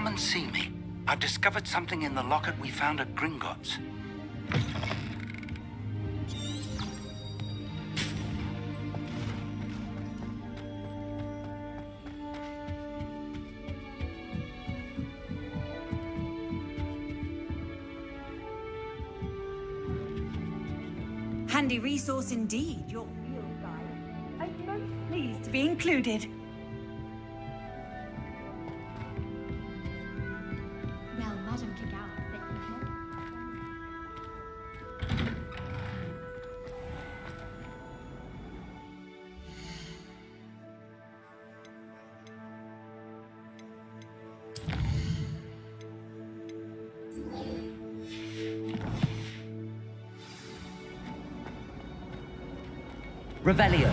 Come and see me. I've discovered something in the locket we found at Gringotts. Handy resource indeed, your field guide. I'm most pleased to be included. Well, Madame Kagawa, Revelio.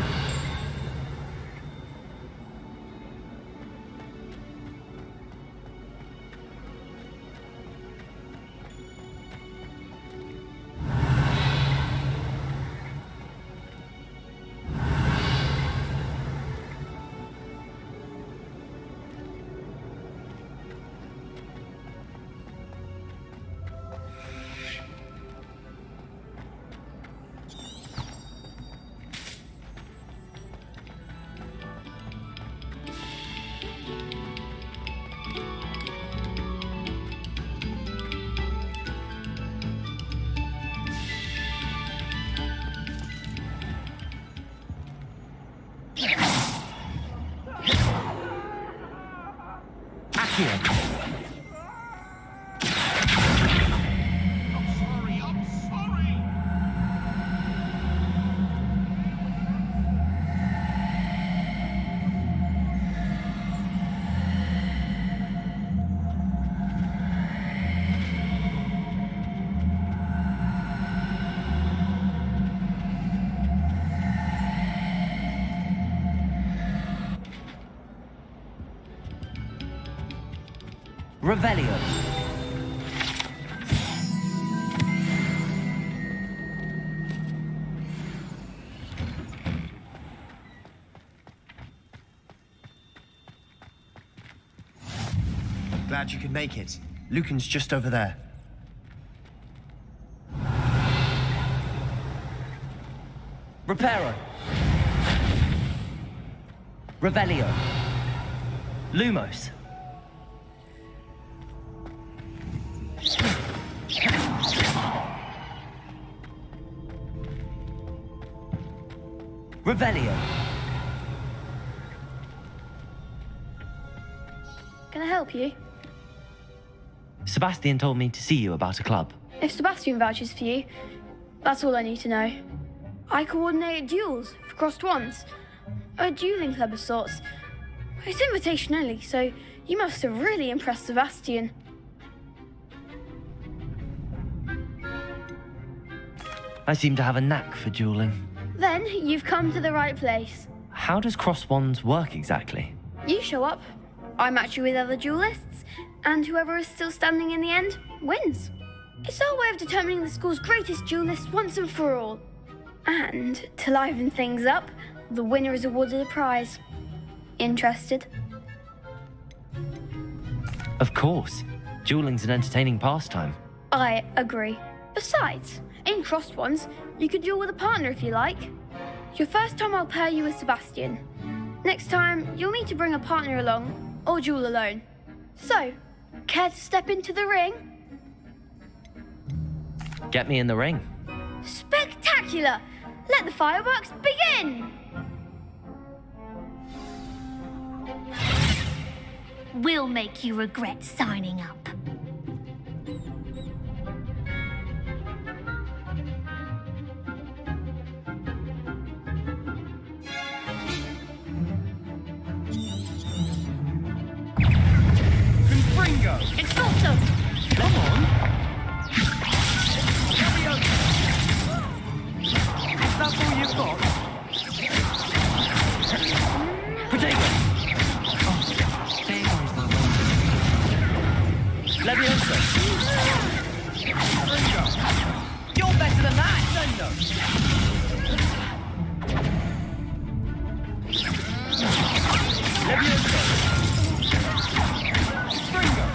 Revelio. Glad you could make it. Lucan's just over there. Reparo. Revelio. Lumos. Revelio. Can I help you? Sebastian told me to see you about a club. If Sebastian vouches for you, that's all I need to know. I coordinate duels for crossed wands. A dueling club of sorts. It's invitation only, so you must have really impressed Sebastian. I seem to have a knack for dueling. Then you've come to the right place. How does cross wands work exactly? You show up, I match you with other duelists, and whoever is still standing in the end wins. It's our way of determining the school's greatest duelist once and for all. And to liven things up, the winner is awarded a prize. Interested? Of course. Dueling's an entertaining pastime. I agree. Besides, in crossed ones, you could duel with a partner if you like. Your first time I'll pair you with Sebastian. Next time, you'll need to bring a partner along, or duel alone. So, care to step into the ring? Get me in the ring. Spectacular! Let the fireworks begin! We'll make you regret signing up. Confringo! Expulso! Come on! Is that all you've got? Protego! Leviosa! Confringo! You're better than that, Sendo! Leviosa! Confringo!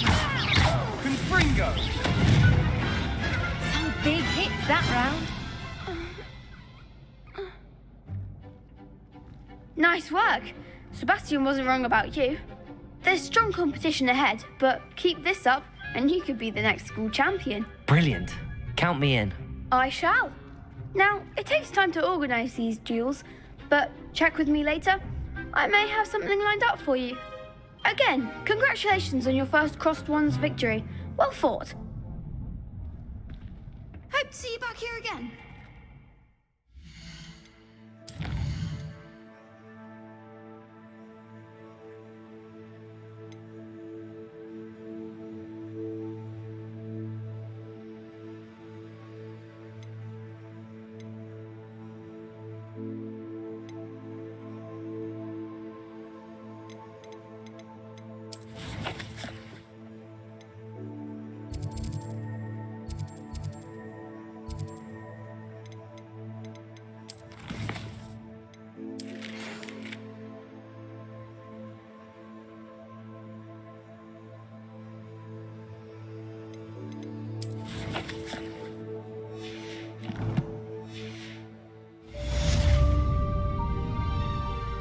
Confringo! Some big hits that round. Nice work. Sebastian wasn't wrong about you. There's strong competition ahead, but keep this up and you could be the next school champion. Brilliant. Count me in. I shall. Now, it takes time to organise these duels, but check with me later. I may have something lined up for you. Again, congratulations on your first Crossed Ones victory. Well fought. Hope to see you back here again.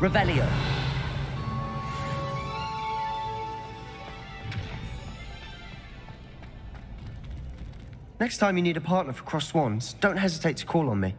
Revelio. Next time you need a partner for Crossed Swans, don't hesitate to call on me.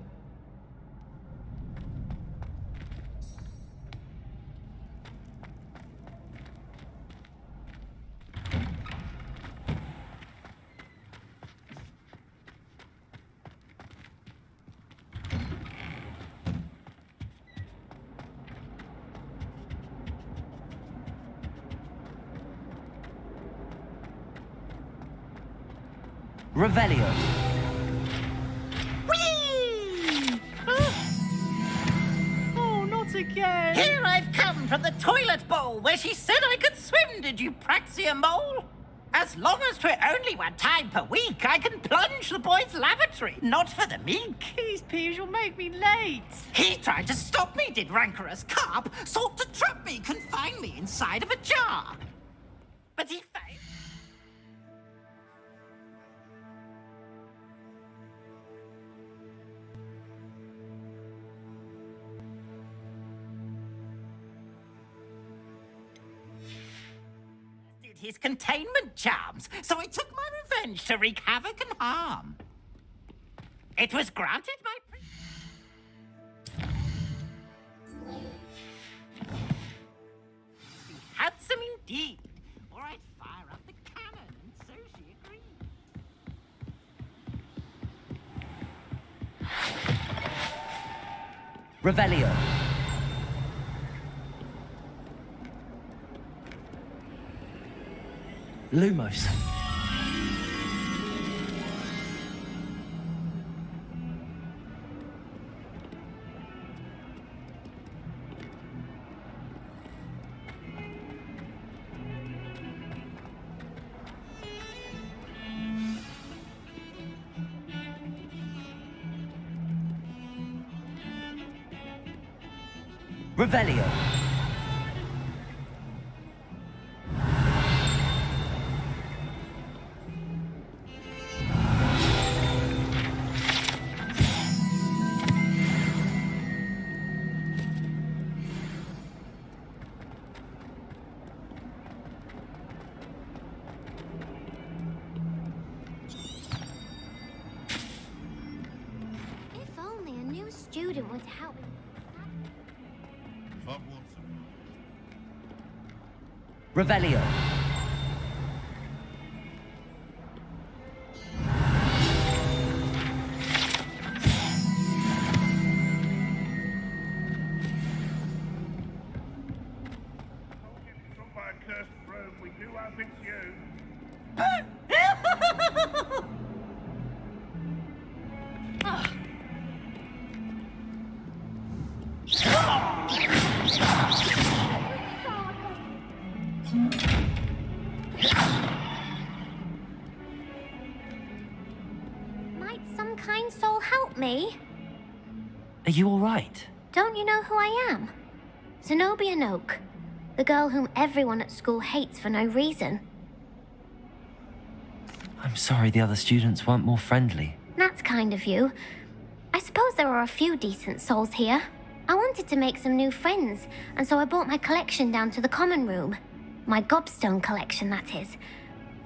Revelio. Oh, not again! Here I've come from the toilet bowl where she said I could swim, did you praxia mole? As long as 'twere only one time per week, I can plunge the boy's lavatory, not for the meek. These peas will make me late. He tried to stop me, did rancorous carp, sought to trap me, confine me inside of a jar. But he failed. His containment charms, so I took my revenge to wreak havoc and harm. It was granted by... Be handsome indeed, or I'd fire up the cannon, and so she agreed. Revelio. Lumos. Revelio. If only a new student would help. Hogwarts. Revelio. From my accursed room, we do hope it's you. Might some kind soul help me? Are you all right? Don't you know who I am? Zenobia Noak, the girl whom everyone at school hates for no reason. I'm sorry the other students weren't more friendly. That's kind of you. I suppose there are a few decent souls here. I wanted to make some new friends, and so I brought my collection down to the common room. My gobstone collection, that is.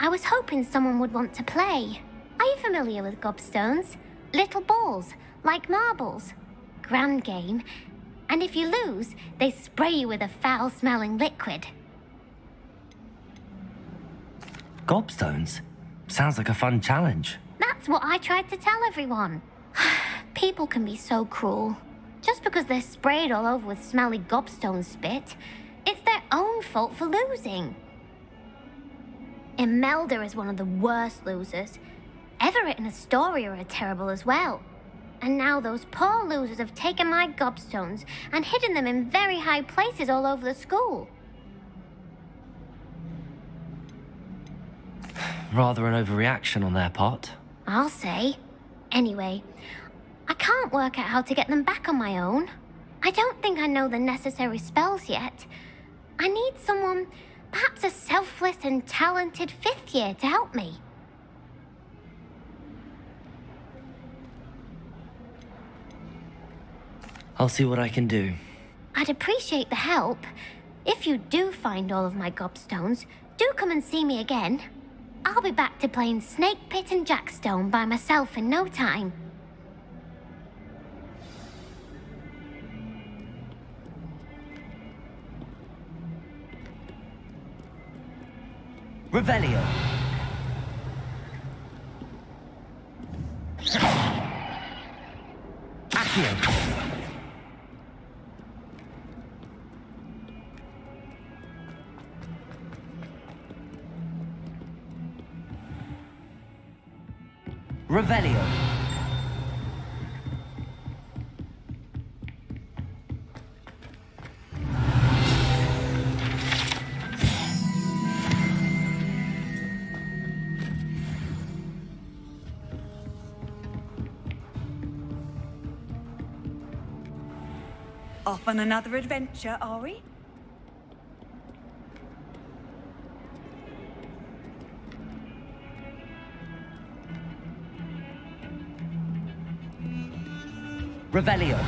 I was hoping someone would want to play. Are you familiar with gobstones? Little balls, like marbles. Grand game. And if you lose, they spray you with a foul-smelling liquid. Gobstones? Sounds like a fun challenge. That's what I tried to tell everyone. People can be so cruel. Just because they're sprayed all over with smelly gobstone spit, it's their own fault for losing. Imelda is one of the worst losers. Everett and Astoria are terrible as well. And now those poor losers have taken my gobstones and hidden them in very high places all over the school. Rather an overreaction on their part. I'll say. Anyway, I can't work out how to get them back on my own. I don't think I know the necessary spells yet. I need someone, perhaps a selfless and talented fifth year to help me. I'll see what I can do. I'd appreciate the help. If you do find all of my gobstones, do come and see me again. I'll be back to playing Snake Pit and Jackstone by myself in no time. Revelio. Accio. Revelio. Off on another adventure, are we? Revelio.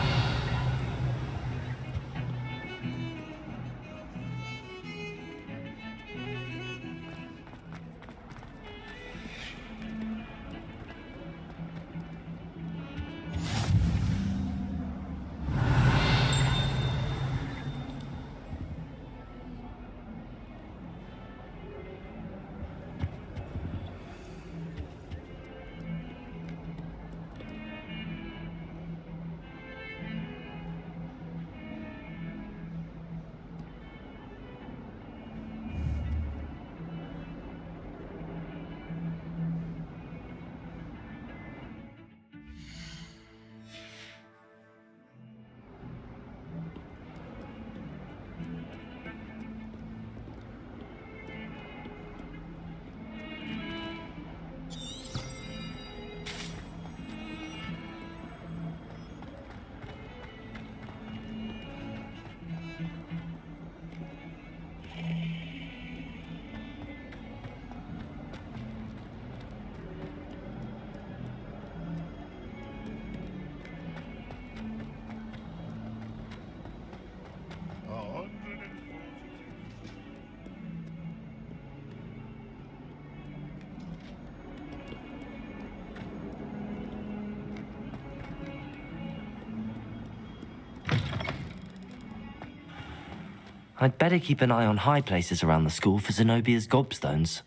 I'd better keep an eye on high places around the school for Zenobia's gobstones.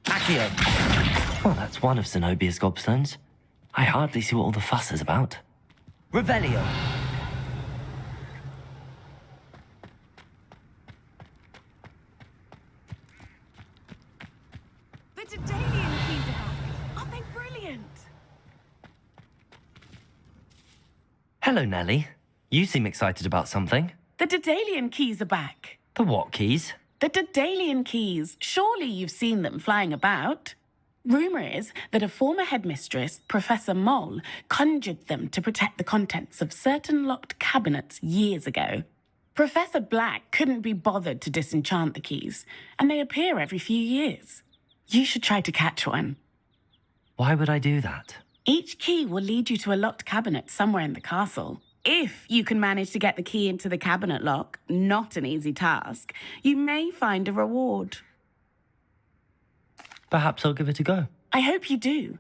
Accio! Well, that's one of Zenobia's gobstones. I hardly see what all the fuss is about. Revelio! The Daedalian keys are back. Aren't they brilliant? Hello, Nellie. You seem excited about something. The Daedalian keys are back. The what keys? The Daedalian keys. Surely you've seen them flying about. Rumour is that a former headmistress, Professor Moll, conjured them to protect the contents of certain locked cabinets years ago. Professor Black couldn't be bothered to disenchant the keys, and they appear every few years. You should try to catch one. Why would I do that? Each key will lead you to a locked cabinet somewhere in the castle. If you can manage to get the key into the cabinet lock, not an easy task, you may find a reward. Perhaps I'll give it a go. I hope you do.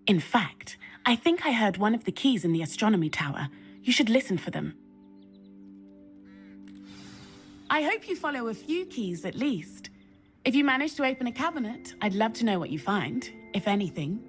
In fact, I think I heard one of the keys in the astronomy tower. You should listen for them. I hope you follow a few keys at least. If you manage to open a cabinet, I'd love to know what you find, if anything.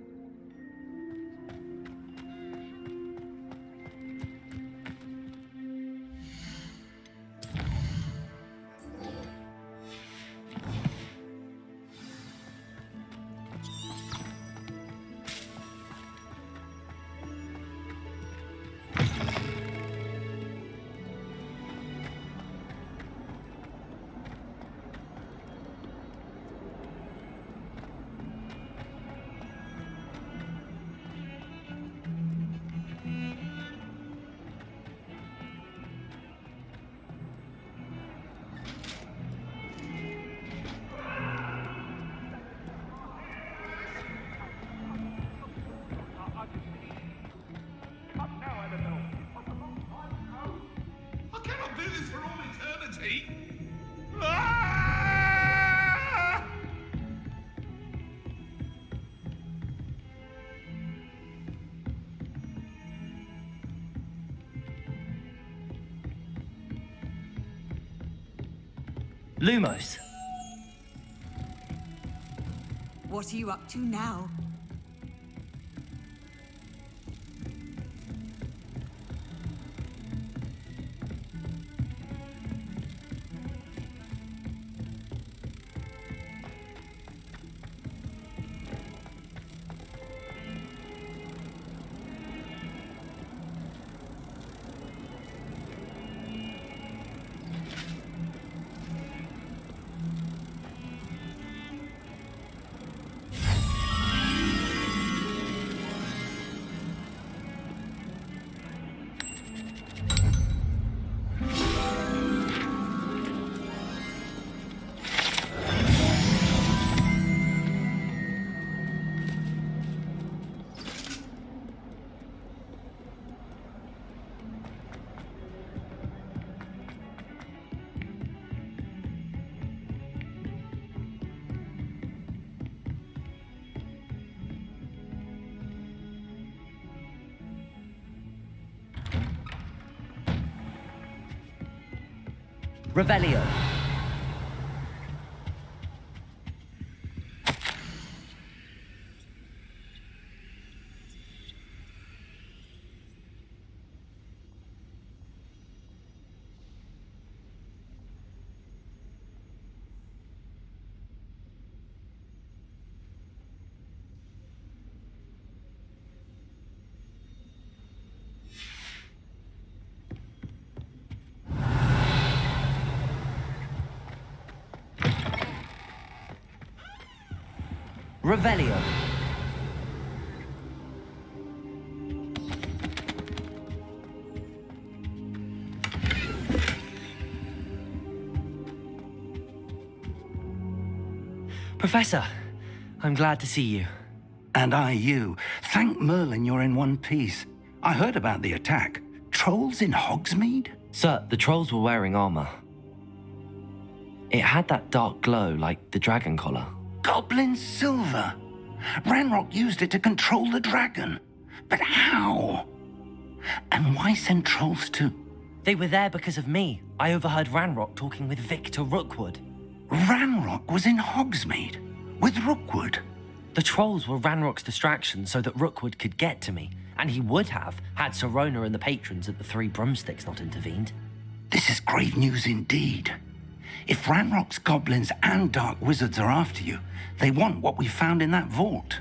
I cannot do this for all eternity! Ah! Lumos. What are you up to now? Revelio. Revelio. Professor, I'm glad to see you. And I you. Thank Merlin you're in one piece. I heard about the attack. Trolls in Hogsmeade? Sir, the trolls were wearing armor. It had that dark glow like the dragon collar. Goblin silver. Ranrock used it to control the dragon. But how? And why send trolls too? They were there because of me. I overheard Ranrock talking with Victor Rookwood. Ranrock was in Hogsmeade with Rookwood. The trolls were Ranrock's distraction so that Rookwood could get to me, and he would have had Sirona and the patrons at the Three Broomsticks not intervened. This is grave news indeed. If Ranrock's goblins and dark wizards are after you, they want what we found in that vault.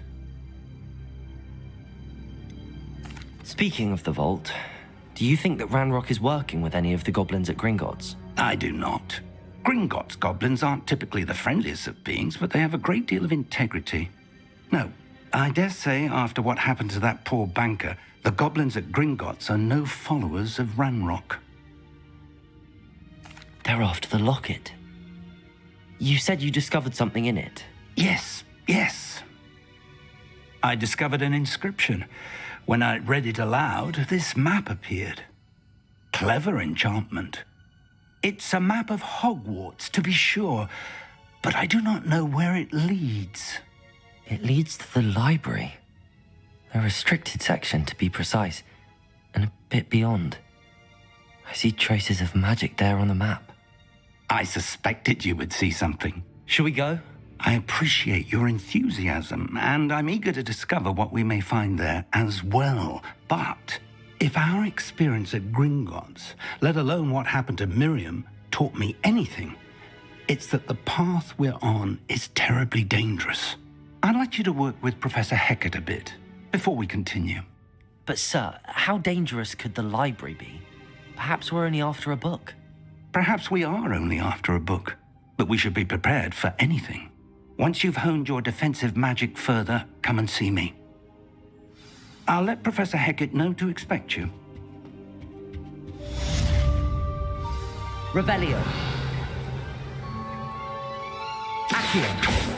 Speaking of the vault, do you think that Ranrock is working with any of the goblins at Gringotts? I do not. Gringotts goblins aren't typically the friendliest of beings, but they have a great deal of integrity. No, I dare say after what happened to that poor banker, the goblins at Gringotts are no followers of Ranrock. They're after the locket. You said you discovered something in it. Yes, Yes. I discovered an inscription. When I read it aloud, this map appeared. Clever enchantment. It's a map of Hogwarts, to be sure, but I do not know where it leads. It leads to the library. A restricted section, to be precise, and a bit beyond. I see traces of magic there on the map. I suspected you would see something. Shall we go? I appreciate your enthusiasm, and I'm eager to discover what we may find there as well. But if our experience at Gringotts, let alone what happened to Miriam, taught me anything, it's that the path we're on is terribly dangerous. I'd like you to work with Professor Hecat a bit before we continue. But sir, how dangerous could the library be? Perhaps we're only after a book. Perhaps we are only after a book, but we should be prepared for anything. Once you've honed your defensive magic further, come and see me. I'll let Professor Hecat know to expect you. Revelio. Accio.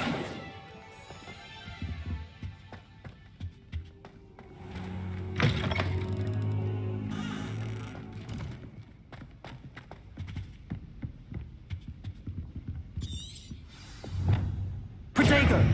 Protego.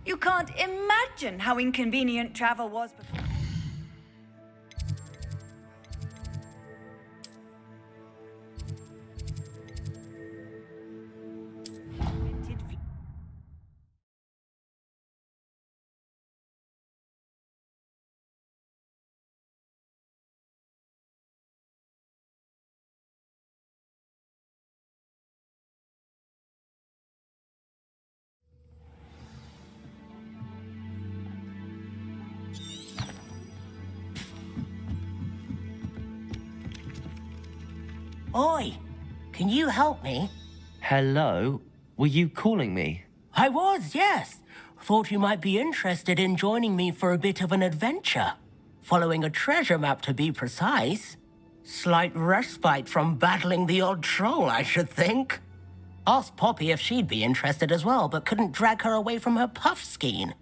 You can't imagine how inconvenient travel was before. Oi, can you help me? Hello? Were you calling me? I was, yes. Thought you might be interested in joining me for a bit of an adventure. Following a treasure map, to be precise. Slight respite from battling the odd troll, I should think. Asked Poppy if she'd be interested as well, but couldn't drag her away from her puff skein.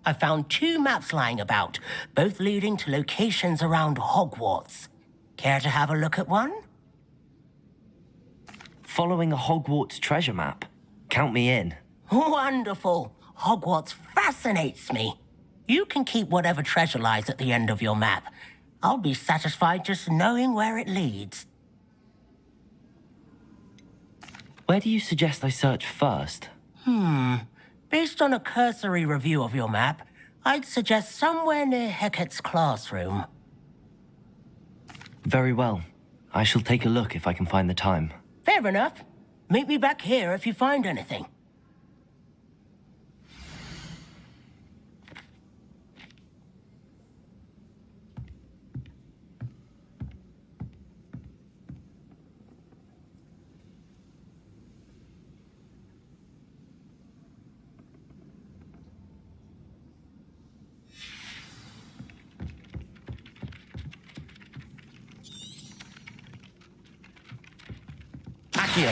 I found 2 maps lying about, both leading to locations around Hogwarts. Care to have a look at one? Following a Hogwarts treasure map. Count me in. Wonderful. Hogwarts fascinates me. You can keep whatever treasure lies at the end of your map. I'll be satisfied just knowing where it leads. Where do you suggest I search first? Based on a cursory review of your map, I'd suggest somewhere near Hecat's classroom. Very well. I shall take a look if I can find the time. Fair enough. Meet me back here if you find anything. Accio.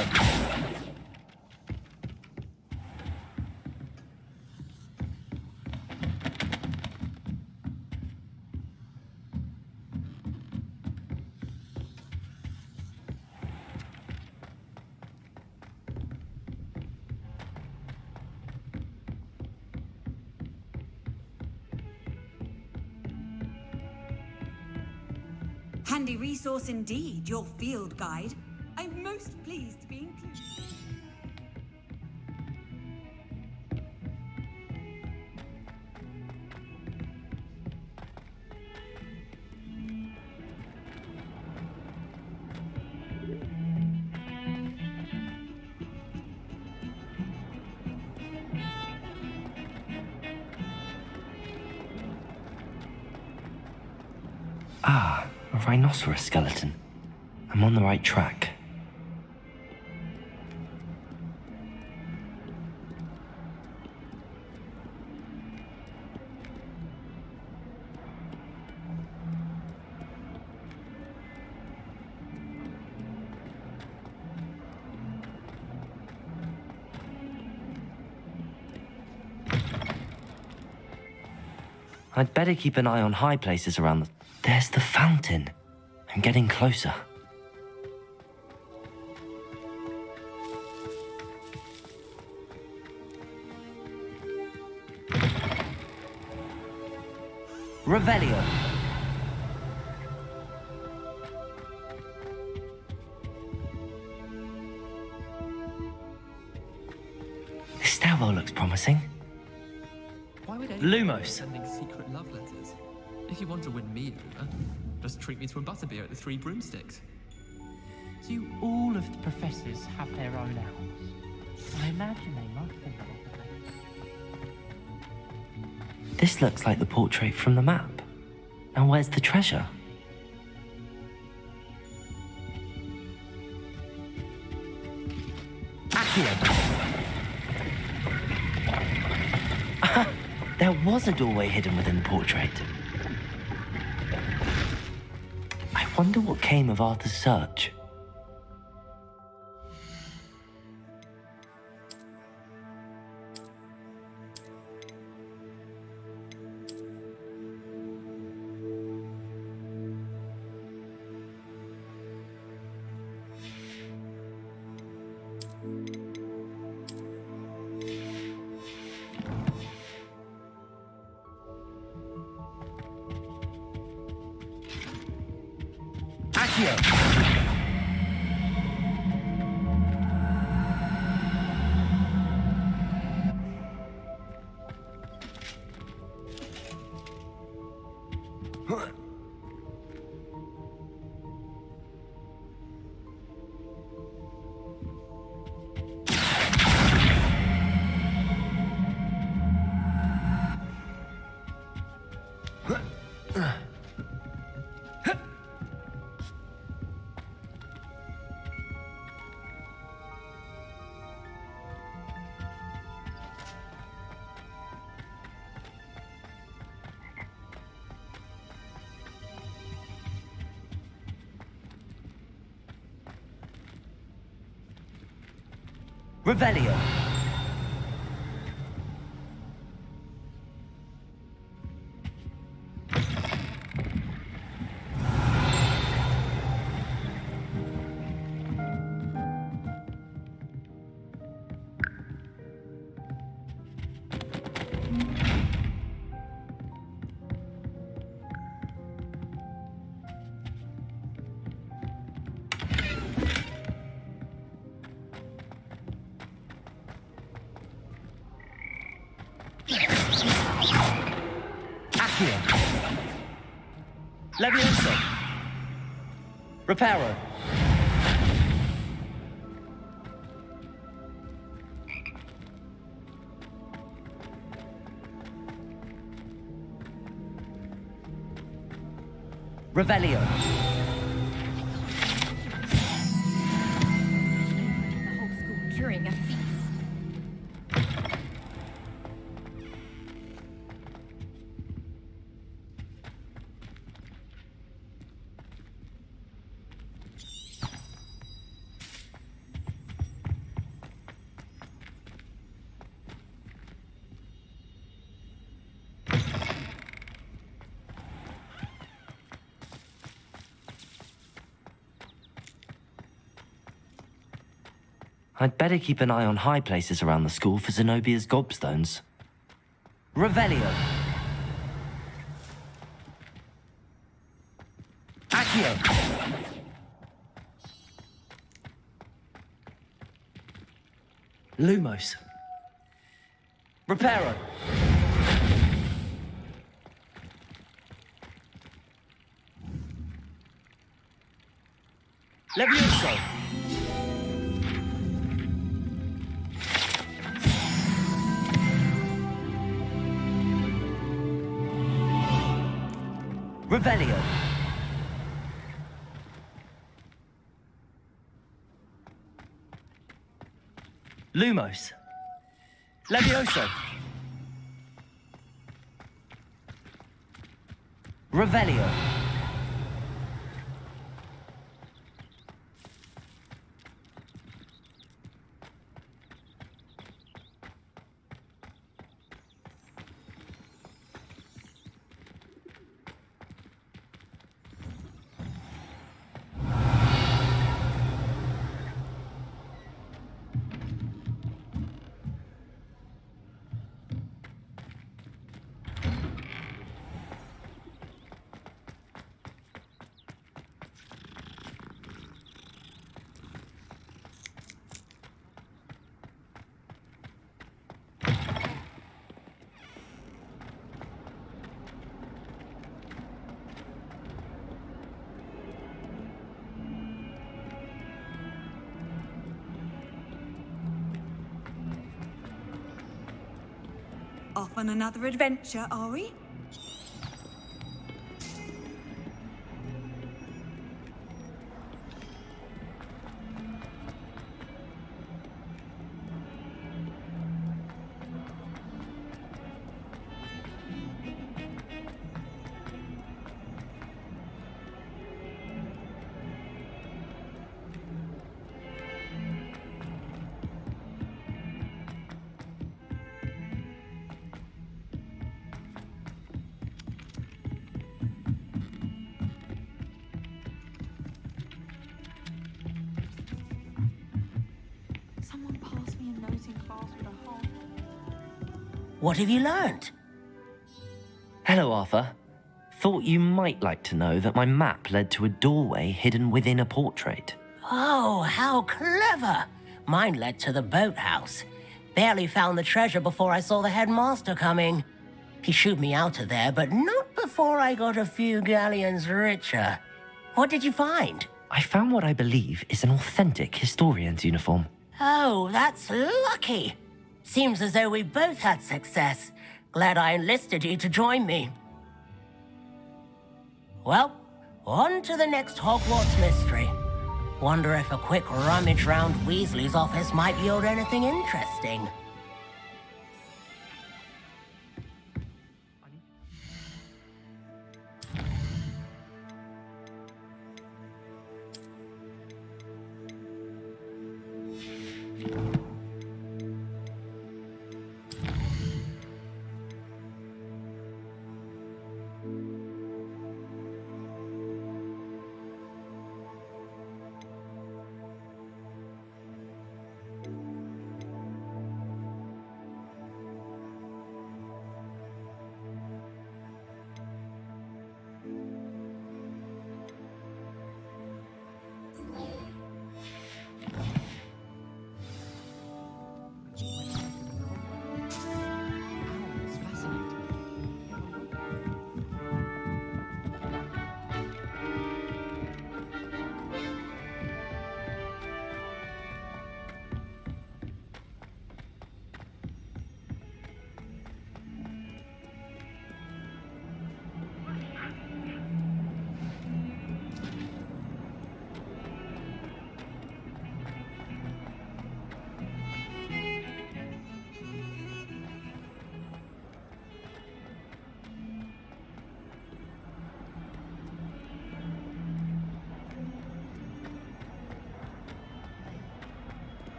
Handy resource indeed, your field guide. I'm most pleased to be included. Ah, a rhinoceros skeleton. I'm on the right track. I'd better keep an eye on high places around the... There's the fountain. I'm getting closer. Revelio. This stairwell looks promising. Why would anyone Lumos. be sending secret love letters? If you want to win me over, just treat me to a butterbeer at the Three Broomsticks. Do all of the professors have their own owls? I imagine they must think of it. This looks like the portrait from the map. Now where's the treasure? Accio! There was a doorway hidden within the portrait. I wonder what came of Arthur's search. Revelio. Levioso. Reparo. Revelio. The whole school during a feast. I'd better keep an eye on high places around the school for Zenobia's gobstones. Revelio. Accio. Lumos. Reparo. Levioso. Revelio. Lumos. Levioso. Revelio. Off on another adventure, are we? Someone passed me a note in class with a heart. What have you learnt? Hello, Arthur. Thought you might like to know that my map led to a doorway hidden within a portrait. Oh, how clever! Mine led to the boathouse. Barely found the treasure before I saw the headmaster coming. He shooed me out of there, but not before I got a few galleons richer. What did you find? I found what I believe is an authentic historian's uniform. Oh, that's lucky. Seems as though we both had success. Glad I enlisted you to join me. Well, on to the next Hogwarts mystery. Wonder if a quick rummage round Weasley's office might yield anything interesting.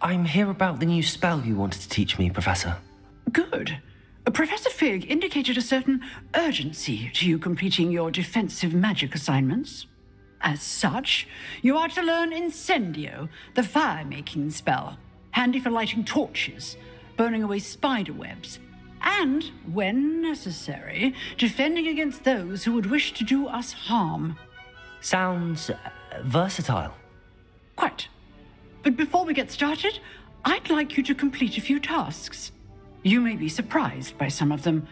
I'm here about the new spell you wanted to teach me, Professor. Good. Professor Fig indicated a certain urgency to you completing your defensive magic assignments. As such, you are to learn Incendio, the fire-making spell, handy for lighting torches, burning away spider webs, and, when necessary, defending against those who would wish to do us harm. Sounds versatile. Quite. But before we get started, I'd like you to complete a few tasks. You may be surprised by some of them.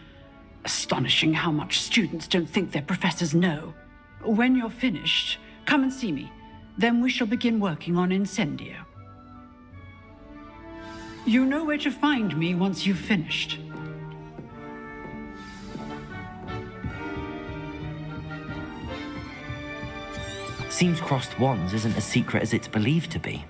Astonishing how much students don't think their professors know. When you're finished, come and see me. Then we shall begin working on Incendio. You know where to find me once you've finished. Seems crossed wands isn't as secret as it's believed to be.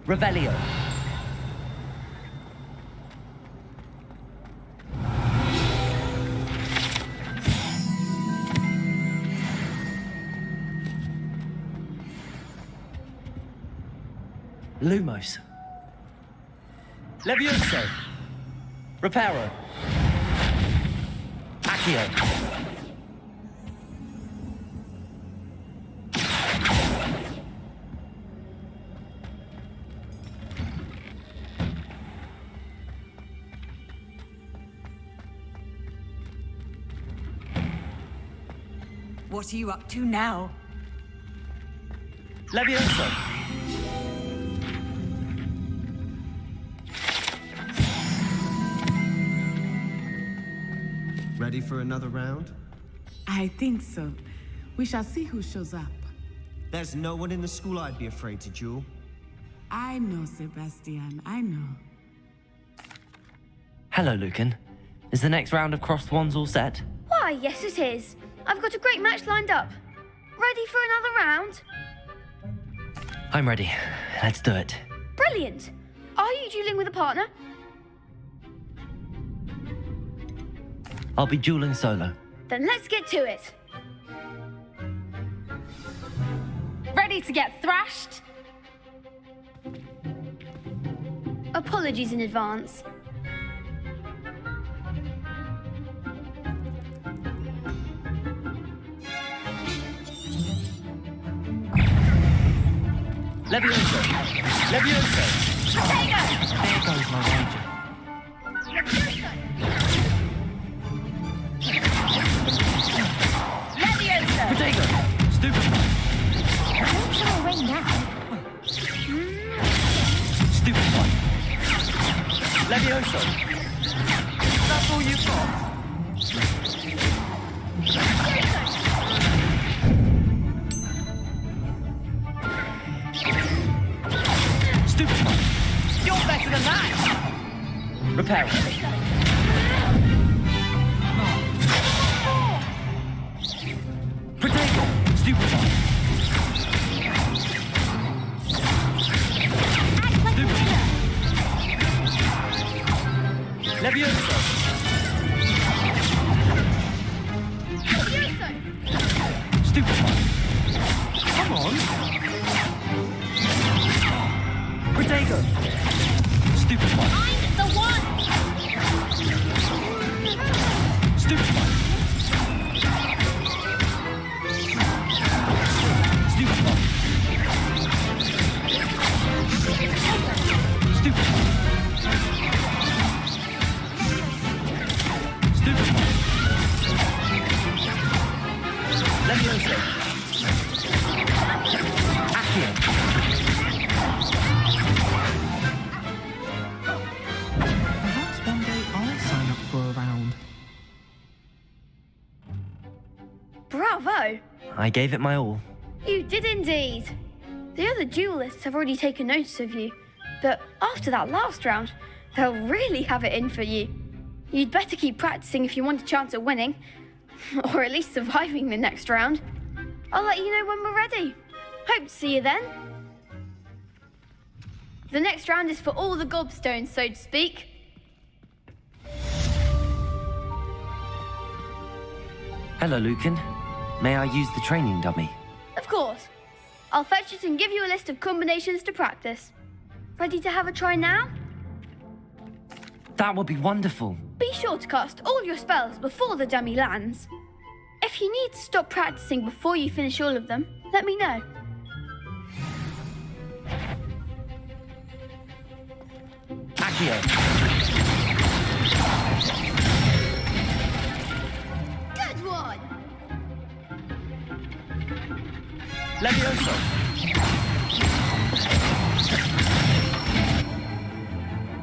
Revelio. Lumos. Levioso. Reparo. Accio. What are you up to now? Levioso. Ready for another round? I think so. We shall see who shows up. There's no one in the school I'd be afraid to duel. I know, Sebastian. I know. Hello, Lucan. Is the next round of Crossed Wands all set? Why, yes it is. I've got a great match lined up. Ready for another round? I'm ready. Let's do it. Brilliant. Are you dueling with a partner? I'll be dueling solo. Then let's get to it. Ready to get thrashed? Apologies in advance. Levioso! Levioso! Potato! There goes my ranger. Levioso! Potato! Stupid! Don't show away now. Stupid one! Levioso! That's all you've got? Stupid one! You're better than that! Repair it. Potato! Stupid one! Stupid one! Levioso! Stupid one! Come on! Potato! Stupid one! I'm the one! Stupid one! Stupid one! Stupid one! Stupid one! Levioso! Accio! Perhaps one day I'll sign up for a round. Bravo! I gave it my all. You did indeed. The other duelists have already taken notice of you, but after that last round, they'll really have it in for you. You'd better keep practicing if you want a chance at winning, or at least surviving the next round. I'll let you know when we're ready. Hope to see you then. The next round is for all the gobstones, so to speak. Hello, Lucan. May I use the training dummy? Of course. I'll fetch it and give you a list of combinations to practice. Ready to have a try now? That would be wonderful. Be sure to cast all your spells before the dummy lands. If you need to stop practicing before you finish all of them, let me know. Accio! Good one! Levioso!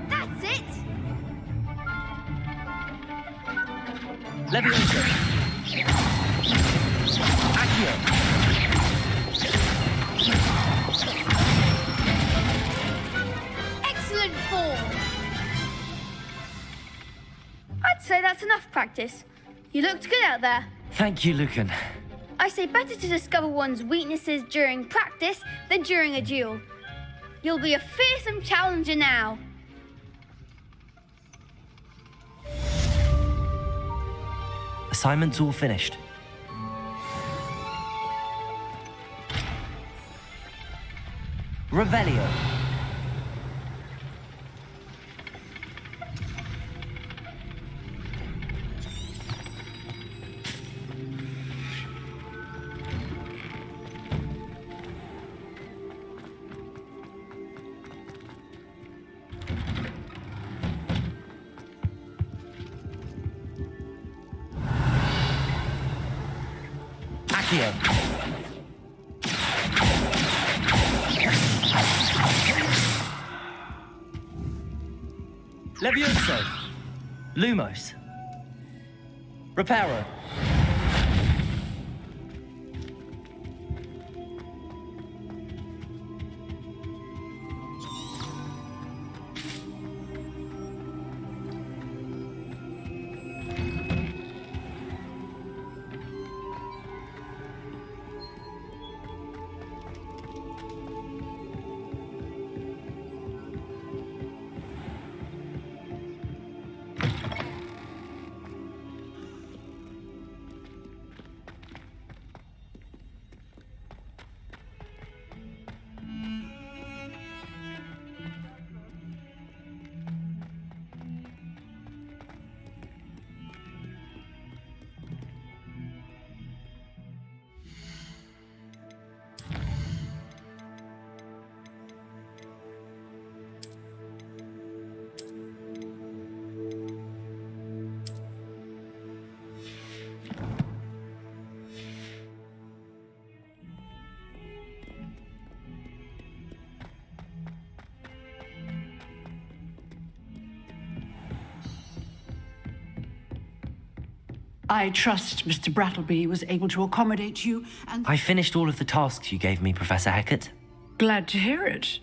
That's it! Levioso! Accio! Excellent form! I'd say that's enough practice. You looked good out there. Thank you, Lucan. I say better to discover one's weaknesses during practice than during a duel. You'll be a fearsome challenger now. Assignment's all finished. Revelio. Accio. Levioso. Lumos. Reparo. I trust Mr. Brattleby was able to accommodate you, and I finished all of the tasks you gave me, Professor Hecat. glad to hear it.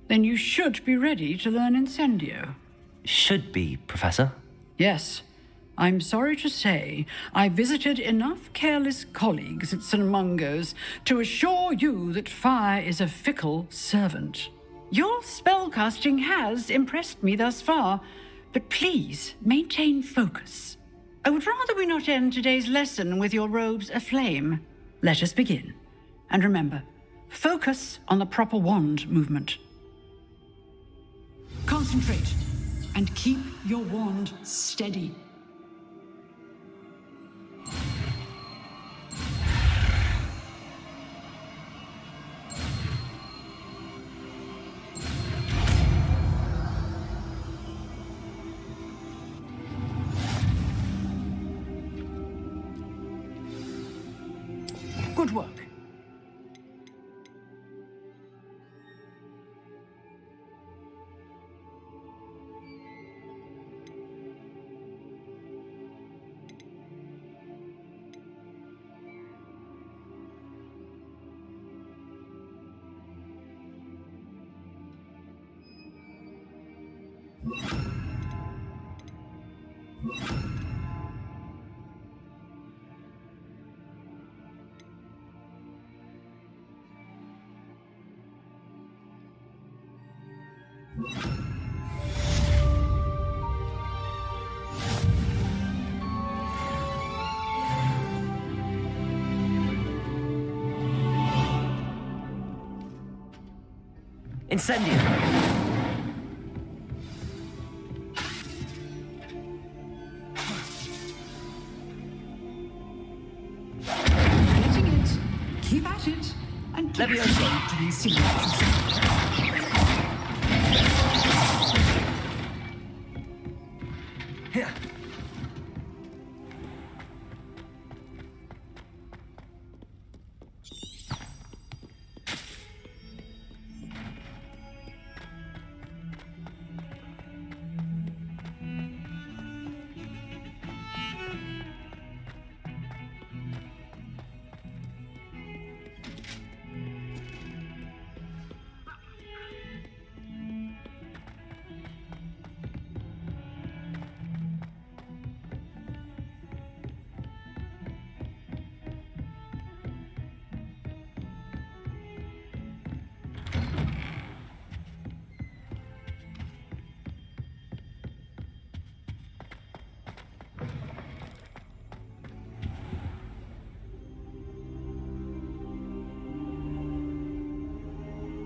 Then you should be ready to learn Incendio. Should be, Professor. Yes. I'm sorry to say, I visited enough careless colleagues at St. Mungo's to assure you that fire is a fickle servant. Your spellcasting has impressed me thus far, but please maintain focus. I would rather we not end today's lesson with your robes aflame. Let us begin. And remember, focus on the proper wand movement. Concentrate and keep your wand steady. Good work. Incendio. Getting it. Keep at it. And keep Levioso. to these simulations. Here.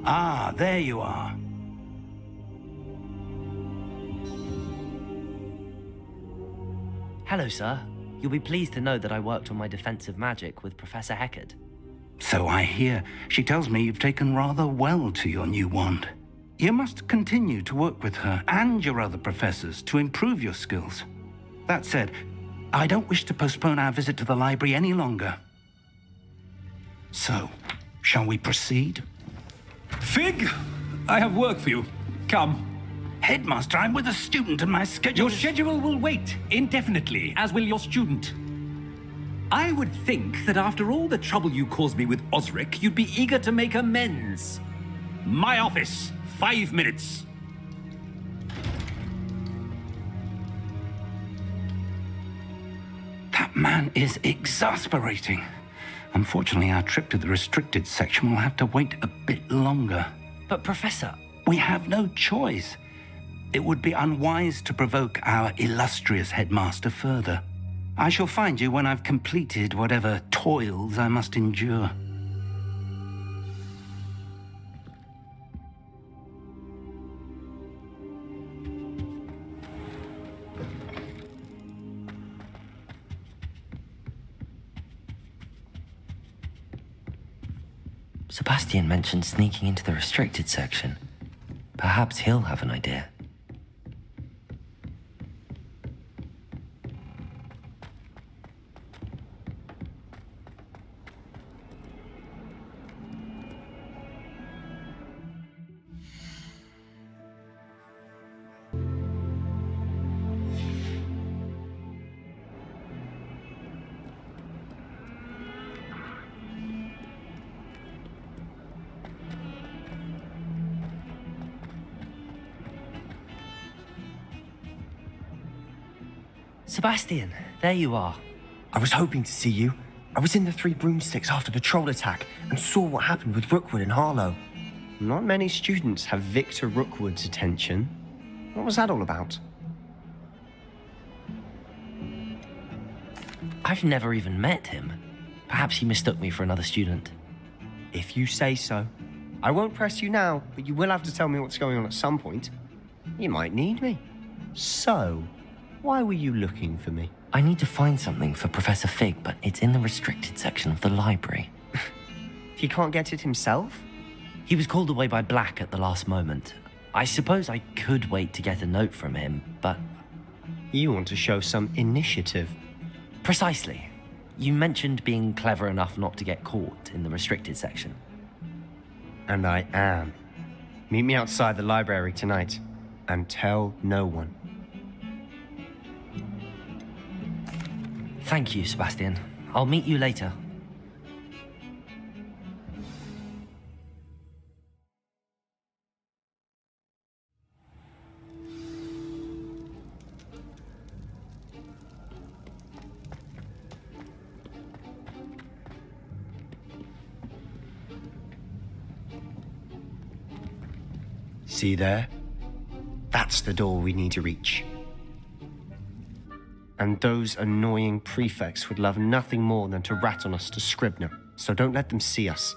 Ah, there you are. Hello, sir. You'll be pleased to know that I worked on my defensive magic with Professor Hecat. So I hear. She tells me you've taken rather well to your new wand. You must continue to work with her and your other professors to improve your skills. That said, I don't wish to postpone our visit to the library any longer. So, shall we proceed? Fig, I have work for you. Come. Headmaster, I'm with a student and my schedule... Your schedule will wait indefinitely, as will your student. I would think that after all the trouble you caused me with Osric, you'd be eager to make amends. My office, 5 minutes. That man is exasperating. Unfortunately, our trip to the restricted section will have to wait a bit longer. But, Professor... We have no choice. It would be unwise to provoke our illustrious headmaster further. I shall find you when I've completed whatever toils I must endure. Sebastian mentioned sneaking into the restricted section. Perhaps he'll have an idea. Sebastian, there you are. I was hoping to see you. I was in the Three Broomsticks after the troll attack and saw what happened with Rookwood and Harlow. Not many students have Victor Rookwood's attention. What was that all about? I've never even met him. Perhaps he mistook me for another student. If you say so. I won't press you now, but you will have to tell me what's going on at some point. You might need me. So, why were you looking for me? I need to find something for Professor Fig, but it's in the restricted section of the library. He can't get it himself? He was called away by Black at the last moment. I suppose I could wait to get a note from him, but... You want to show some initiative. Precisely. You mentioned being clever enough not to get caught in the restricted section. And I am. Meet me outside the library tonight, and tell no one. Thank you, Sebastian. I'll meet you later. See there? That's the door we need to reach. And those annoying prefects would love nothing more than to rat on us to Scribner, so don't let them see us.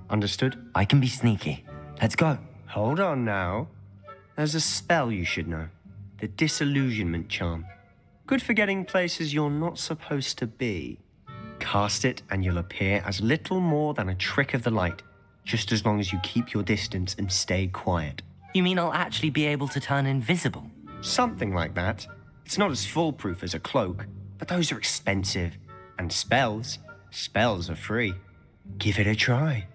Understood? I can be sneaky. Let's go. Hold on now. There's a spell you should know. The Disillusionment Charm. Good for getting places you're not supposed to be. Cast it and you'll appear as little more than a trick of the light, just as long as you keep your distance and stay quiet. You mean I'll actually be able to turn invisible? Something like that. It's not as foolproof as a cloak, but those are expensive. And spells are free. Give it a try.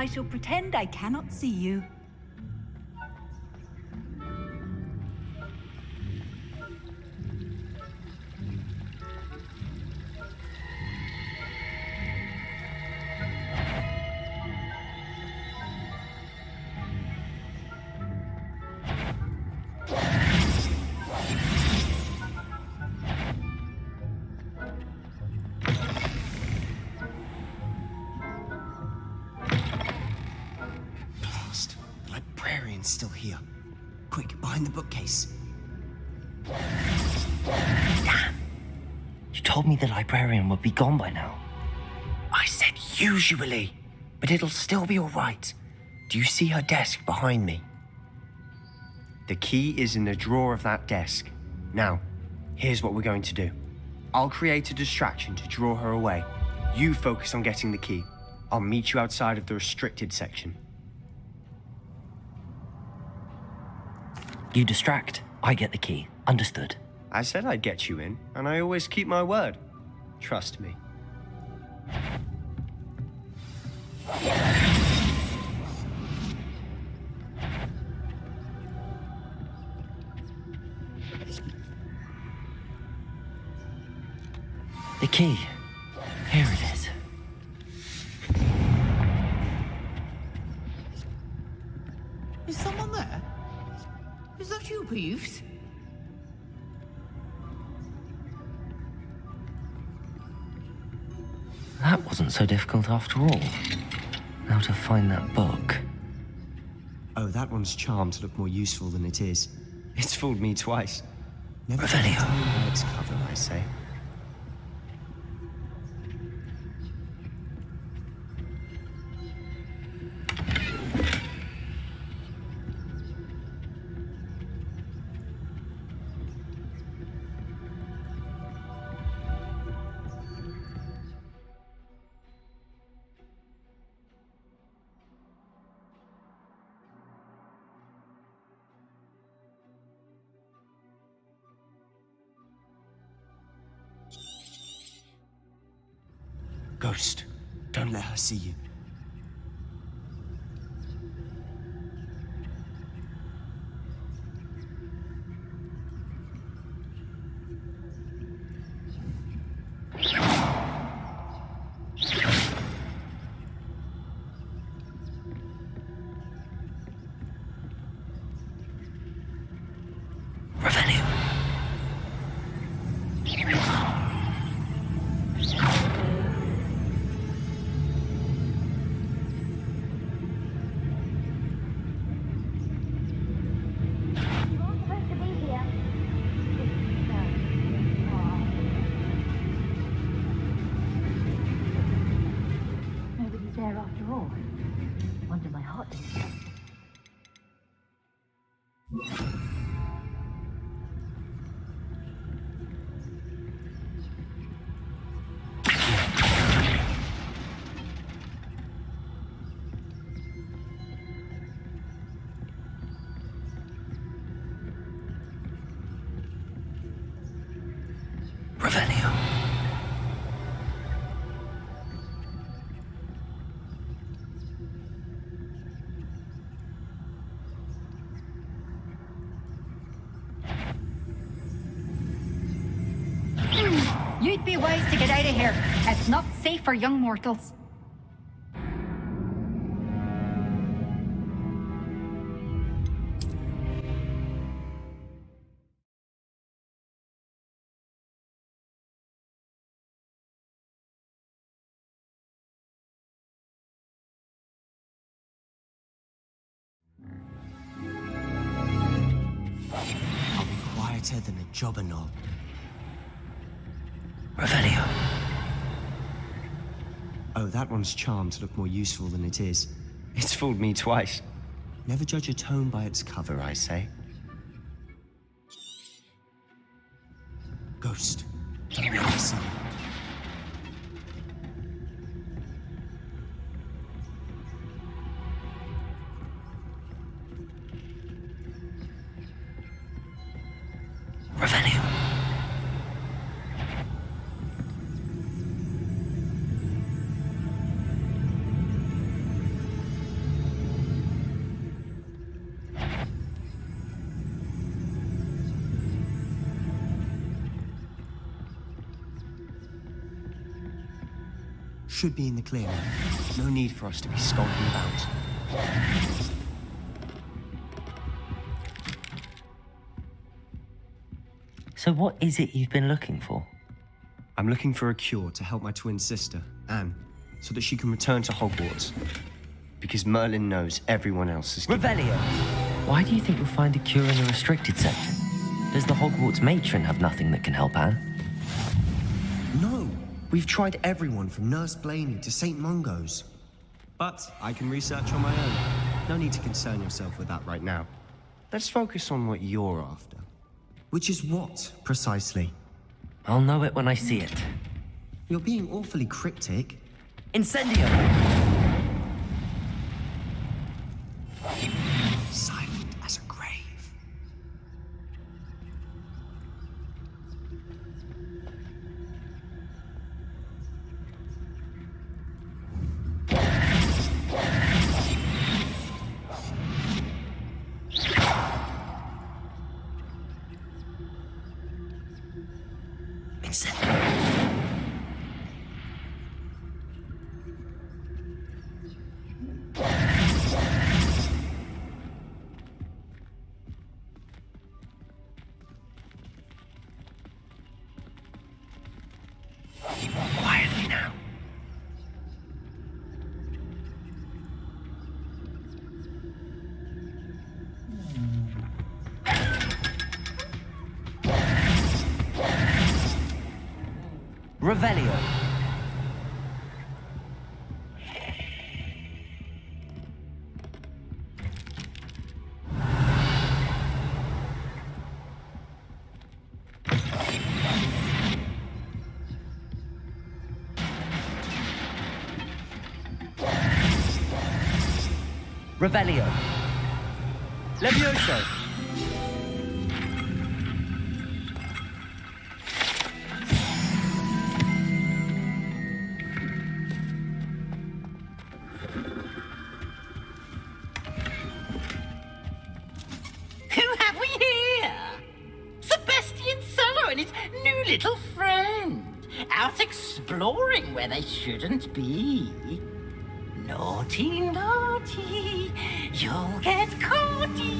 I shall pretend I cannot see you. Blast. The librarian's still here. Quick, behind the bookcase. Damn! You told me the librarian would be gone by now. I said usually, but it'll still be all right. Do you see her desk behind me? The key is in the drawer of that desk. Now, here's what we're going to do. I'll create a distraction to draw her away. You focus on getting the key. I'll meet you outside of the restricted section. You distract, I get the key. Understood. I said I'd get you in, and I always keep my word. Trust me. The key. Here it is. Is someone there? Is that you, Peeves? That wasn't so difficult after all. Now to find that book. Oh, that one's charmed to look more useful than it is. It's fooled me twice. Never Revelio. tell its cover, I say. Ghost, don't let her see you. Revelio. Nobody's there after all. Wonder my hot is. Revelio. You'd be wise to get out of here. It's not safe for young mortals. I'll be quieter than a jobberknoll. Revelio. Oh, that one's charmed to look more useful than it is. It's fooled me twice. Never judge a tome by its cover, I say. Ghost, don't let her see you. Revelio. Should be in the clear now. No need for us to be skulking about. So what is it you've been looking for? I'm looking for a cure to help my twin sister, Anne, so that she can return to Hogwarts. Because Merlin knows everyone else is... Revelio! Why do you think you'll find a cure in the restricted section? Does the Hogwarts matron have nothing that can help Anne? No, we've tried everyone from Nurse Blaney to St. Mungo's. But I can research on my own. No need to concern yourself with that right now. Let's focus on what you're after. Which is what, precisely? I'll know it when I see it. You're being awfully cryptic. Incendio! Silent as a grave. Quietly now. Revelio. Revelio. Levioso! Who have we here? Sebastian Solo and his new little friend. Out exploring where they shouldn't be. Naughty, naughty, you'll get caughty.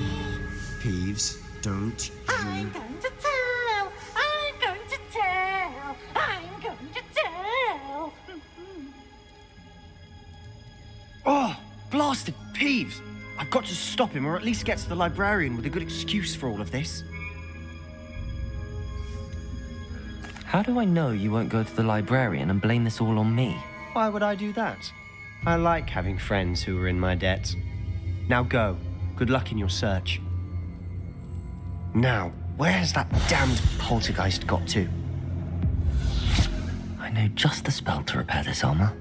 Peeves, don't I'm going to tell, I'm going to tell, I'm going to tell. Oh, blasted Peeves! I've got to stop him, or at least get to the librarian with a good excuse for all of this. How do I know you won't go to the librarian and blame this all on me? Why would I do that? I like having friends who are in my debt. Now go. Good luck in your search. Now, where's that damned poltergeist got to? I know just the spell to repair this armor.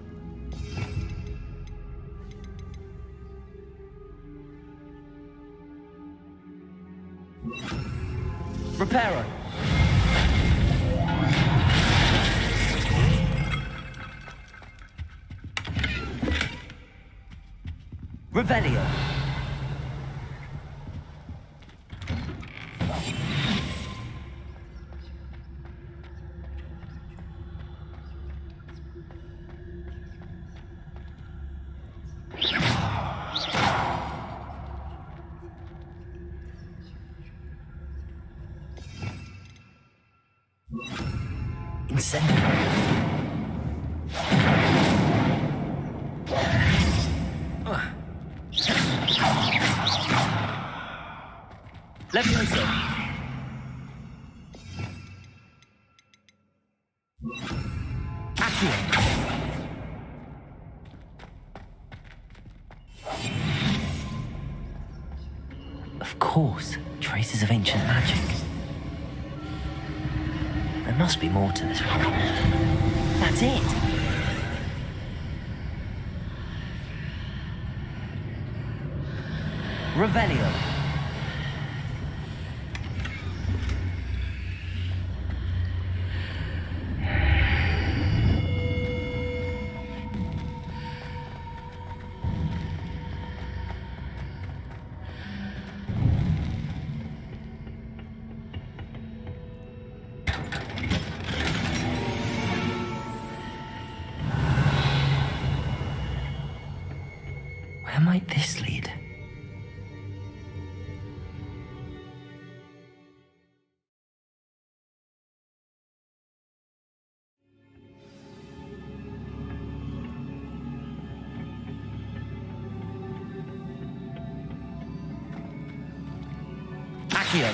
Reparo! Revelio! Incendio! Levioso! Accio! Of course, traces of ancient magic. There must be more to this one. That's it! Revelio! Where might this lead? Accio.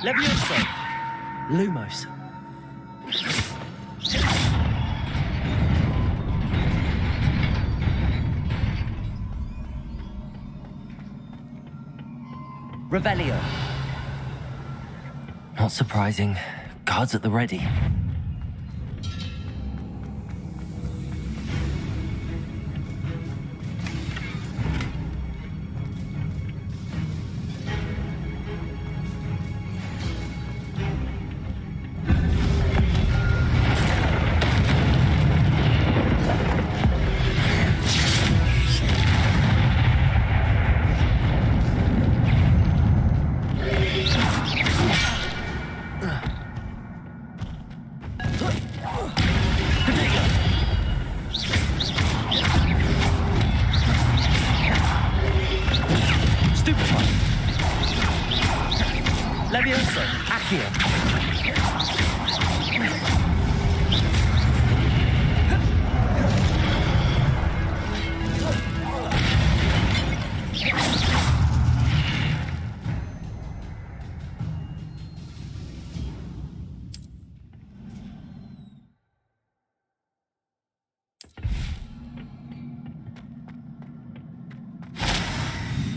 Levioso. Lumos. Revelio. Not surprising. Guards at the ready. Levioso. Accio.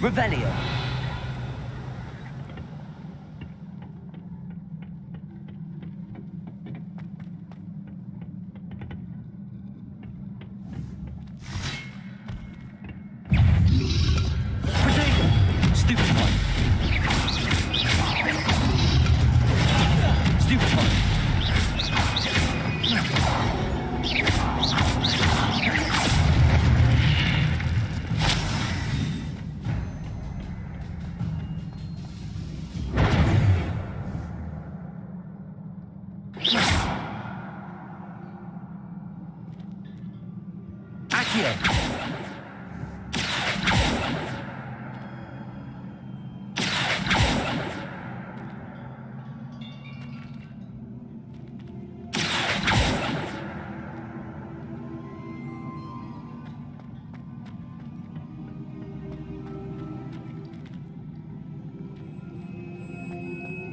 Revelio.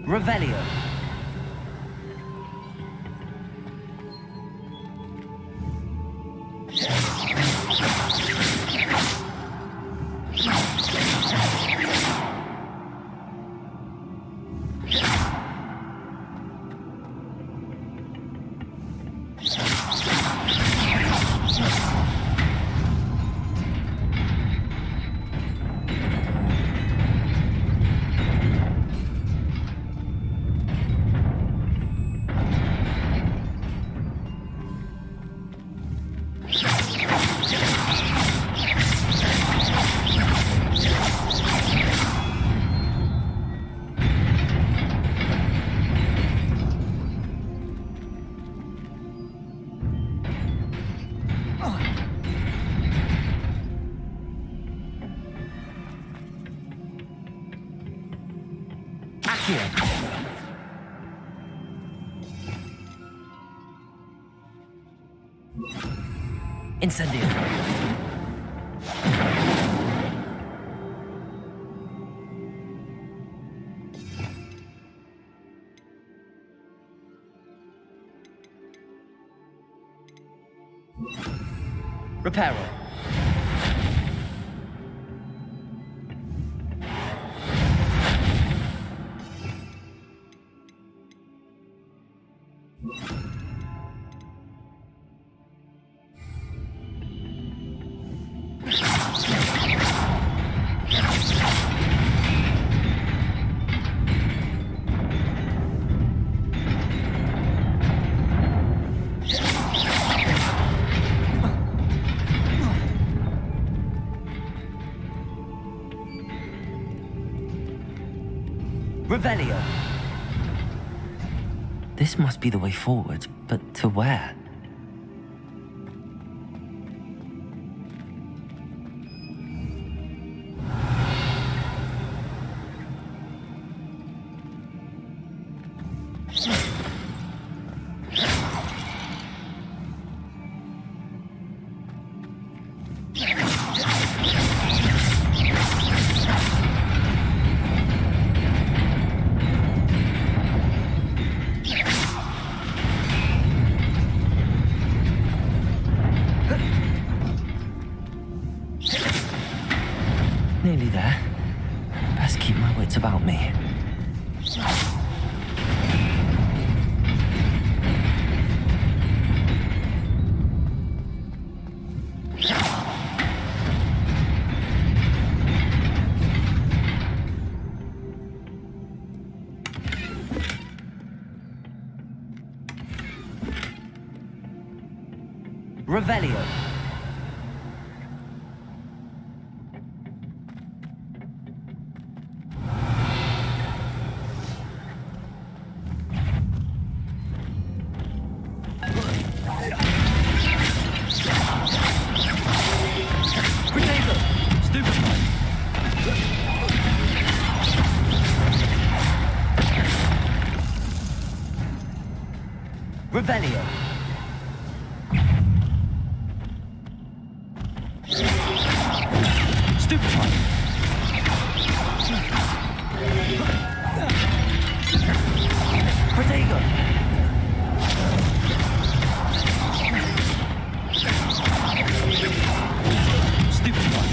Revelio. Incendio. Reparo. Revelio. This must be the way forward. But to where? Nearly there. Best keep my wits about me. Revelio. Revelio. Stupefy. Protego. Stupefy.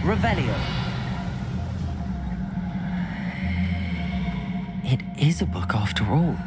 Revelio. It is a book after all.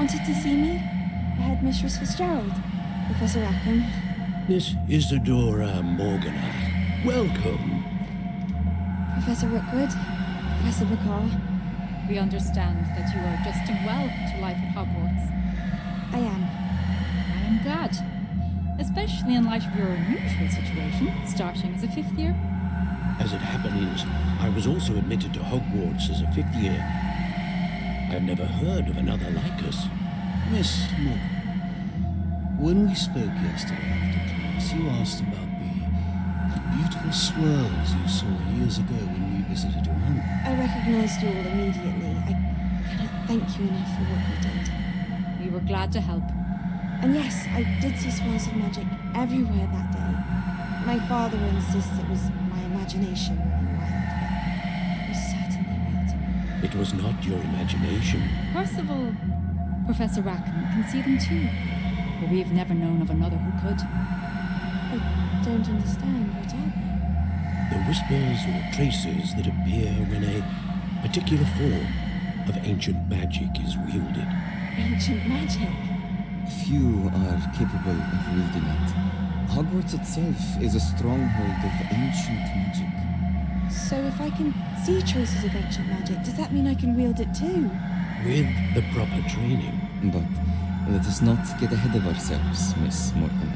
wanted to see me? Headmistress Fitzgerald? Professor Rackham? Miss Isadora Morganach, welcome. Professor Rookwood? Professor Bakar? We understand that you are adjusting well to life at Hogwarts. I am. I am glad. Especially in light of your unusual situation, starting as a 5th year. As it happens, I was also admitted to Hogwarts as a 5th year. I've never heard of another like us. Miss Morgan, when we spoke yesterday after class, you asked about the beautiful swirls you saw years ago when we visited your home. I recognized you all immediately. I cannot thank you enough for what you did. We were glad to help. And yes, I did see swirls of magic everywhere that day. My father insists it was my imagination running wild, but it was certainly real to me. It was not your imagination. Percival, Professor Rackham can see them too. But we have never known of another who could. I don't understand. What are they? The whispers or traces that appear when a particular form of ancient magic is wielded. Ancient magic? Few are capable of wielding it. Hogwarts itself is a stronghold of ancient magic. So if I can see traces of ancient magic, does that mean I can wield it too? With the proper training. But let us not get ahead of ourselves, Miss Morgan.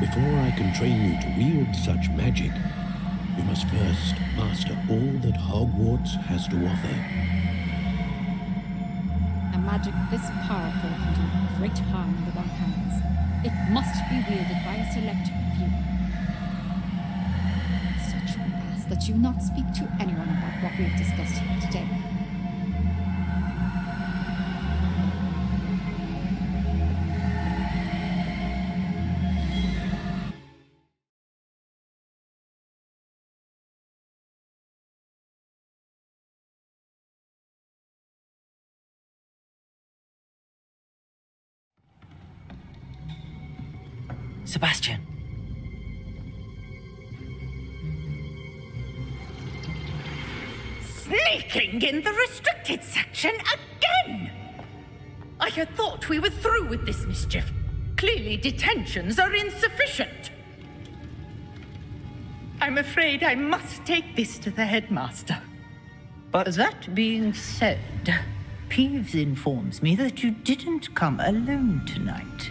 Before I can train you to wield such magic, you must first master all that Hogwarts has to offer. A magic this powerful can do great harm in the wrong hands. It must be wielded by a select few. Such we ask that you not speak to anyone about what we have discussed here today. Sebastian. Sneaking in the restricted section again! I had thought we were through with this mischief. Clearly detentions are insufficient. I'm afraid I must take this to the headmaster. But that being said, Peeves informs me that you didn't come alone tonight.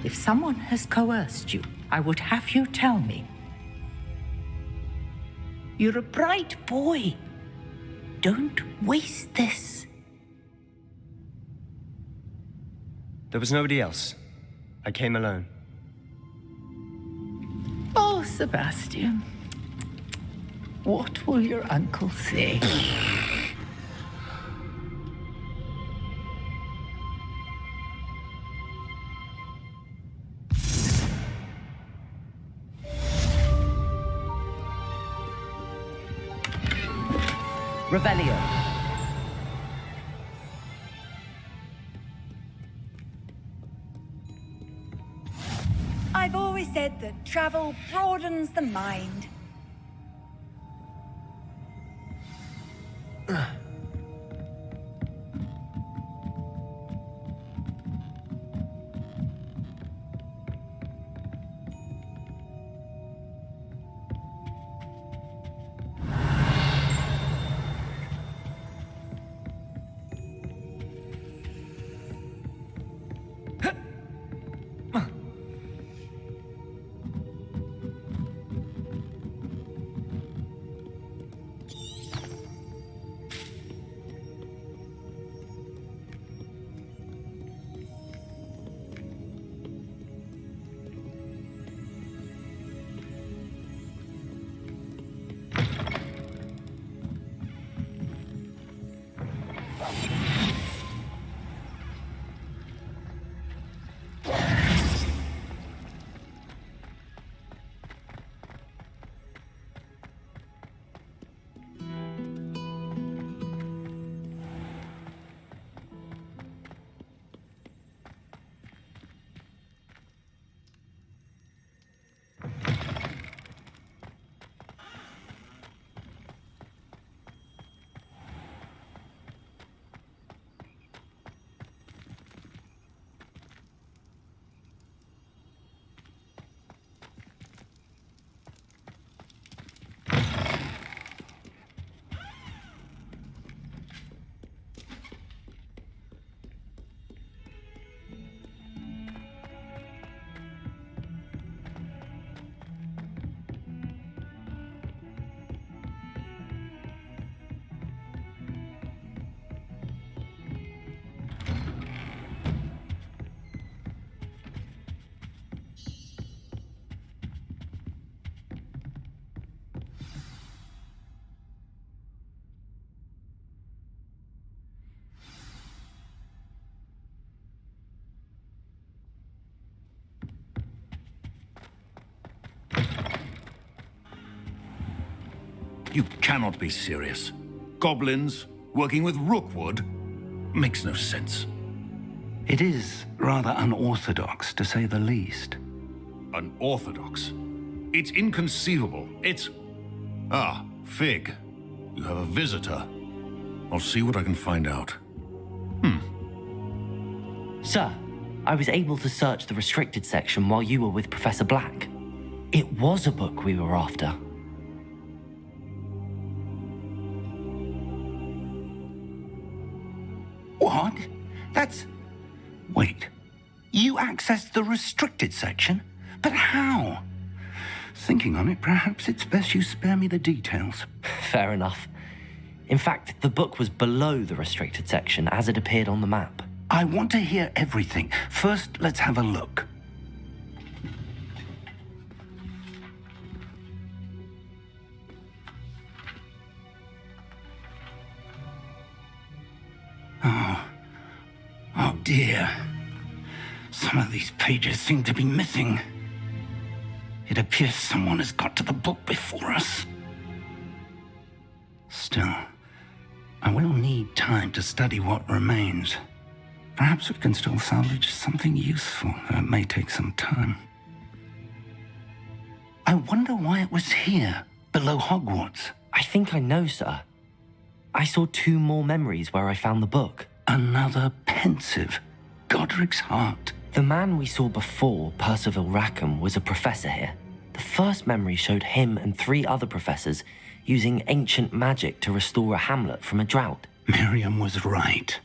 If someone has coerced you, I would have you tell me. You're a bright boy. Don't waste this. There was nobody else. I came alone. Oh, Sebastian. What will your uncle say? Revelio. I've always said that travel broadens the mind. You cannot be serious. Goblins working with Rookwood makes no sense. It is rather unorthodox, to say the least. Unorthodox? It's inconceivable. It's... Ah, Fig. You have a visitor. I'll see what I can find out. Sir, I was able to search the restricted section while you were with Professor Black. It was a book we were after. What? That's... Wait. You accessed the restricted section? But how? Thinking on it, perhaps it's best you spare me the details. Fair enough. In fact, the book was below the restricted section as it appeared on the map. I want to hear everything. First, let's have a look. Oh dear. Some of these pages seem to be missing. It appears someone has got to the book before us. Still, I will need time to study what remains. Perhaps we can still salvage something useful, though it may take some time. I wonder why it was here, below Hogwarts. I think I know, sir. I saw 2 more memories where I found the book. Another pensive. Godric's heart. The man we saw before, Percival Rackham, was a professor here. The first memory showed him and 3 other professors using ancient magic to restore a hamlet from a drought. Miriam was right.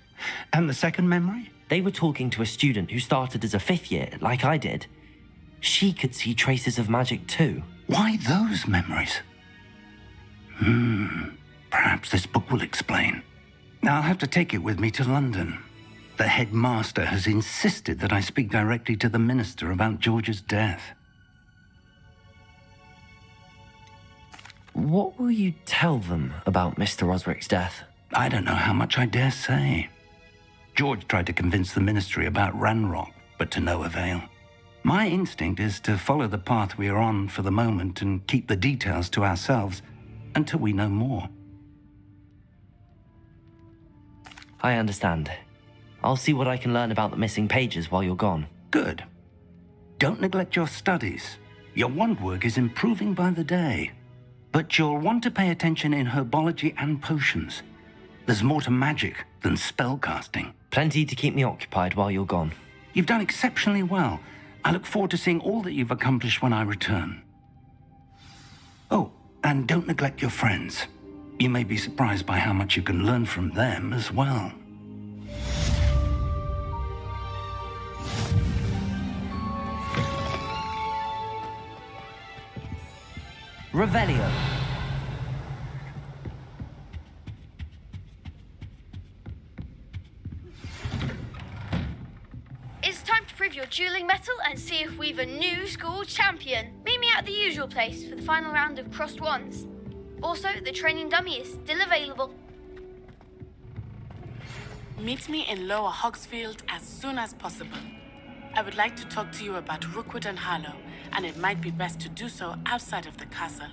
And the second memory? They were talking to a student who started as a 5th year, like I did. She could see traces of magic too. Why those memories? Perhaps this book will explain. I'll have to take it with me to London. The headmaster has insisted that I speak directly to the minister about George's death. What will you tell them about Mr. Osric's death? I don't know how much I dare say. George tried to convince the ministry about Ranrock, but to no avail. My instinct is to follow the path we are on for the moment and keep the details to ourselves until we know more. I understand. I'll see what I can learn about the missing pages while you're gone. Good. Don't neglect your studies. Your wand work is improving by the day. But you'll want to pay attention in herbology and potions. There's more to magic than spellcasting. Plenty to keep me occupied while you're gone. You've done exceptionally well. I look forward to seeing all that you've accomplished when I return. Oh, and don't neglect your friends. You may be surprised by how much you can learn from them as well. Revelio. It's time to prove your dueling mettle and see if we've a new school champion. Meet me at the usual place for the final round of crossed wands. Also, the training dummy is still available. Meet me in Lower Hogsfield as soon as possible. I would like to talk to you about Rookwood and Harlow, and it might be best to do so outside of the castle.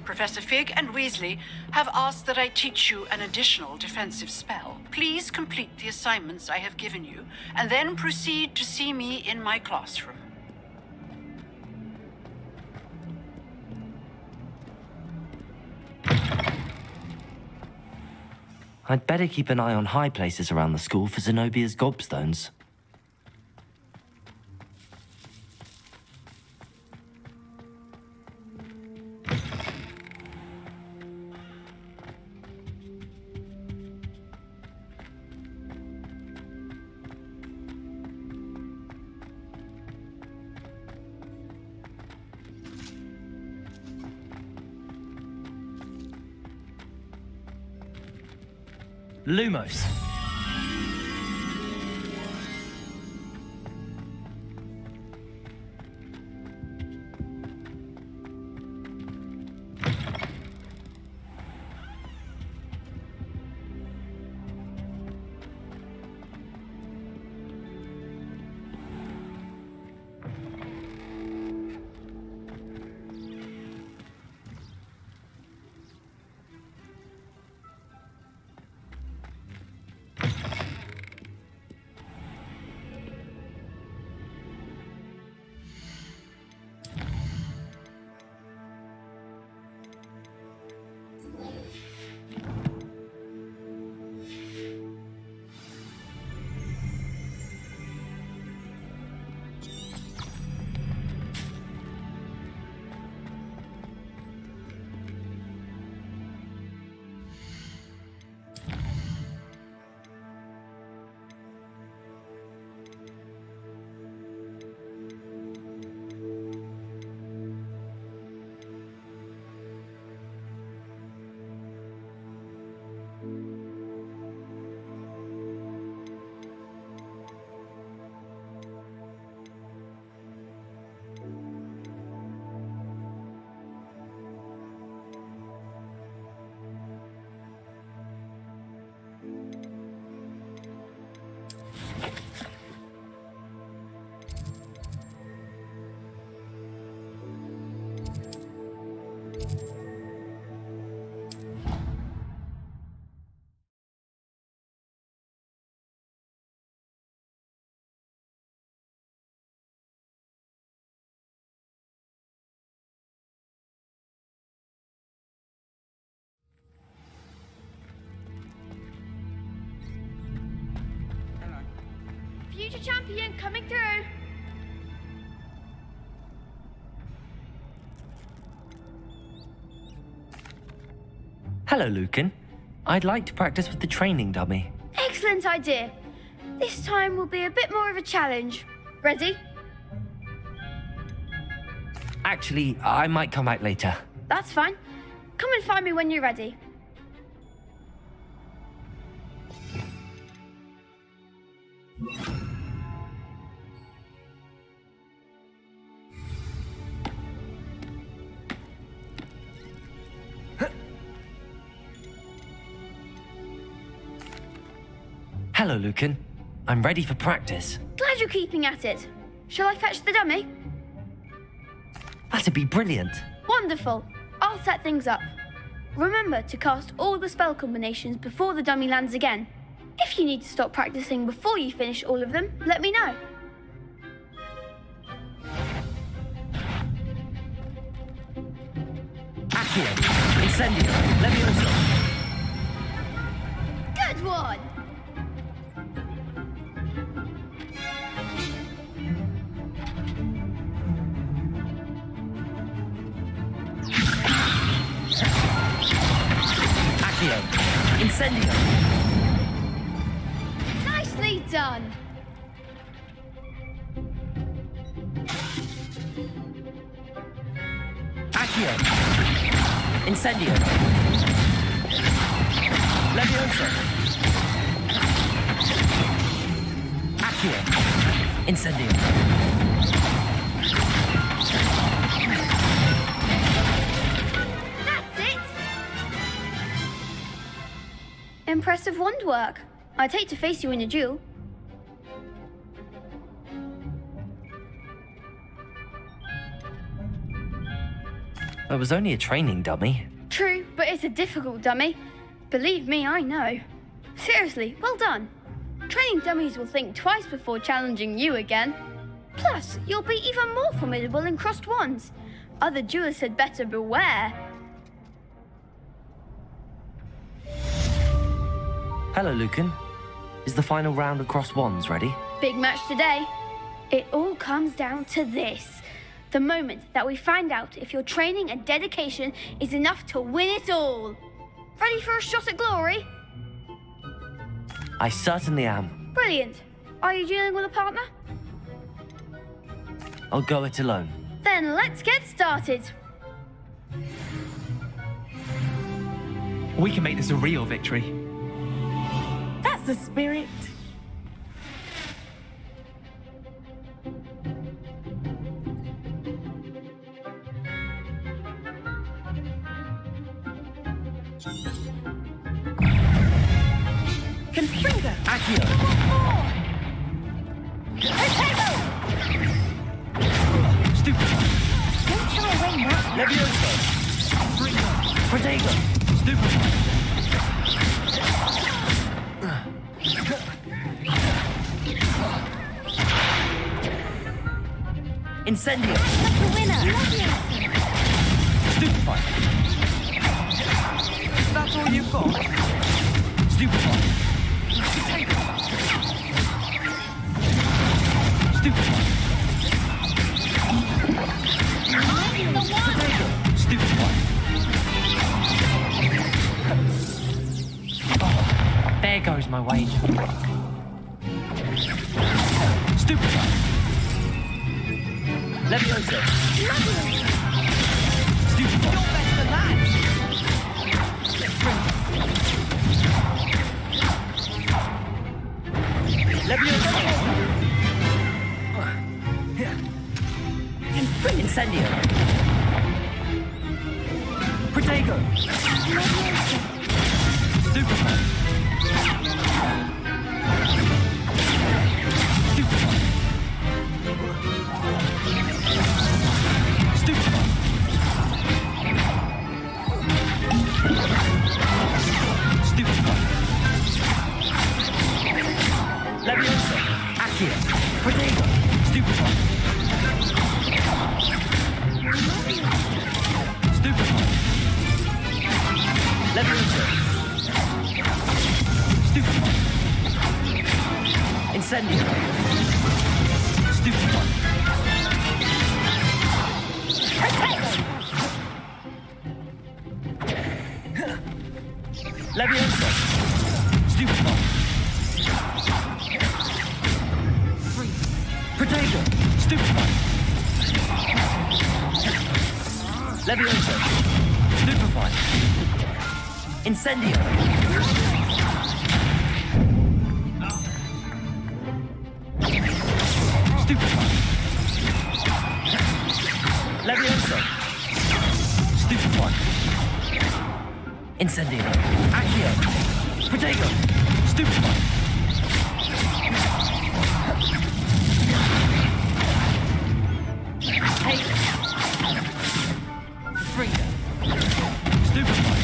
Professor Fig and Weasley have asked that I teach you an additional defensive spell. Please complete the assignments I have given you, and then proceed to see me in my classroom. I'd better keep an eye on high places around the school for Zenobia's gobstones. Lumos. Future champion coming through. Hello, Lucan. I'd like to practice with the training dummy. Excellent idea. This time will be a bit more of a challenge. Ready? Actually, I might come back later. That's fine. Come and find me when you're ready. Hello, Lucan. I'm ready for practice. Glad you're keeping at it. Shall I fetch the dummy? That'd be brilliant. Wonderful. I'll set things up. Remember to cast all the spell combinations before the dummy lands again. If you need to stop practicing before you finish all of them, let me know. Accio. Incendio. Levioso. Good one! Accio. Incendio. Nicely done! Accio. Incendio. Levioso. Accio. Incendio. That's it! Impressive wand work. I'd hate to face you in a duel. It was only a training dummy. True, but it's a difficult dummy. Believe me, I know. Seriously, well done. Training dummies will think twice before challenging you again. Plus, you'll be even more formidable in crossed wands. Other duelists had better beware. Hello, Lucan. Is the final round of cross wands ready? Big match today. It all comes down to this. The moment that we find out if your training and dedication is enough to win it all. Ready for a shot at glory? I certainly am. Brilliant. Are you dealing with a partner? I'll go it alone. Then let's get started. We can make this a real victory. the spirit. Confringo! Accio! Stupid! Don't try to win that. Levioso! Protego! Stupid! Incendio! Lucky winner. Stupefy! That's all you've got? Stupefy! Stupefy! Protego! Stupefy! There goes my wager. Stupefy! Levioso! Stupefy! You're better than that. Levioso! Incendio! Protego! Stupefy! Stupefy! Stupefy! Stupefy! Levioso! Accio! Protego! Stupefy! Stupefy! Levioso! Stupefy! Incendio! Stupefy! Levioso! Stupefy! Protego! Stupefy! Levioso! Stupefy! Incendio! Stupefy! Levioso! Stupefy! Incendio! Accio! Protego! Stupefy! Take it! Freedom! Stupefy!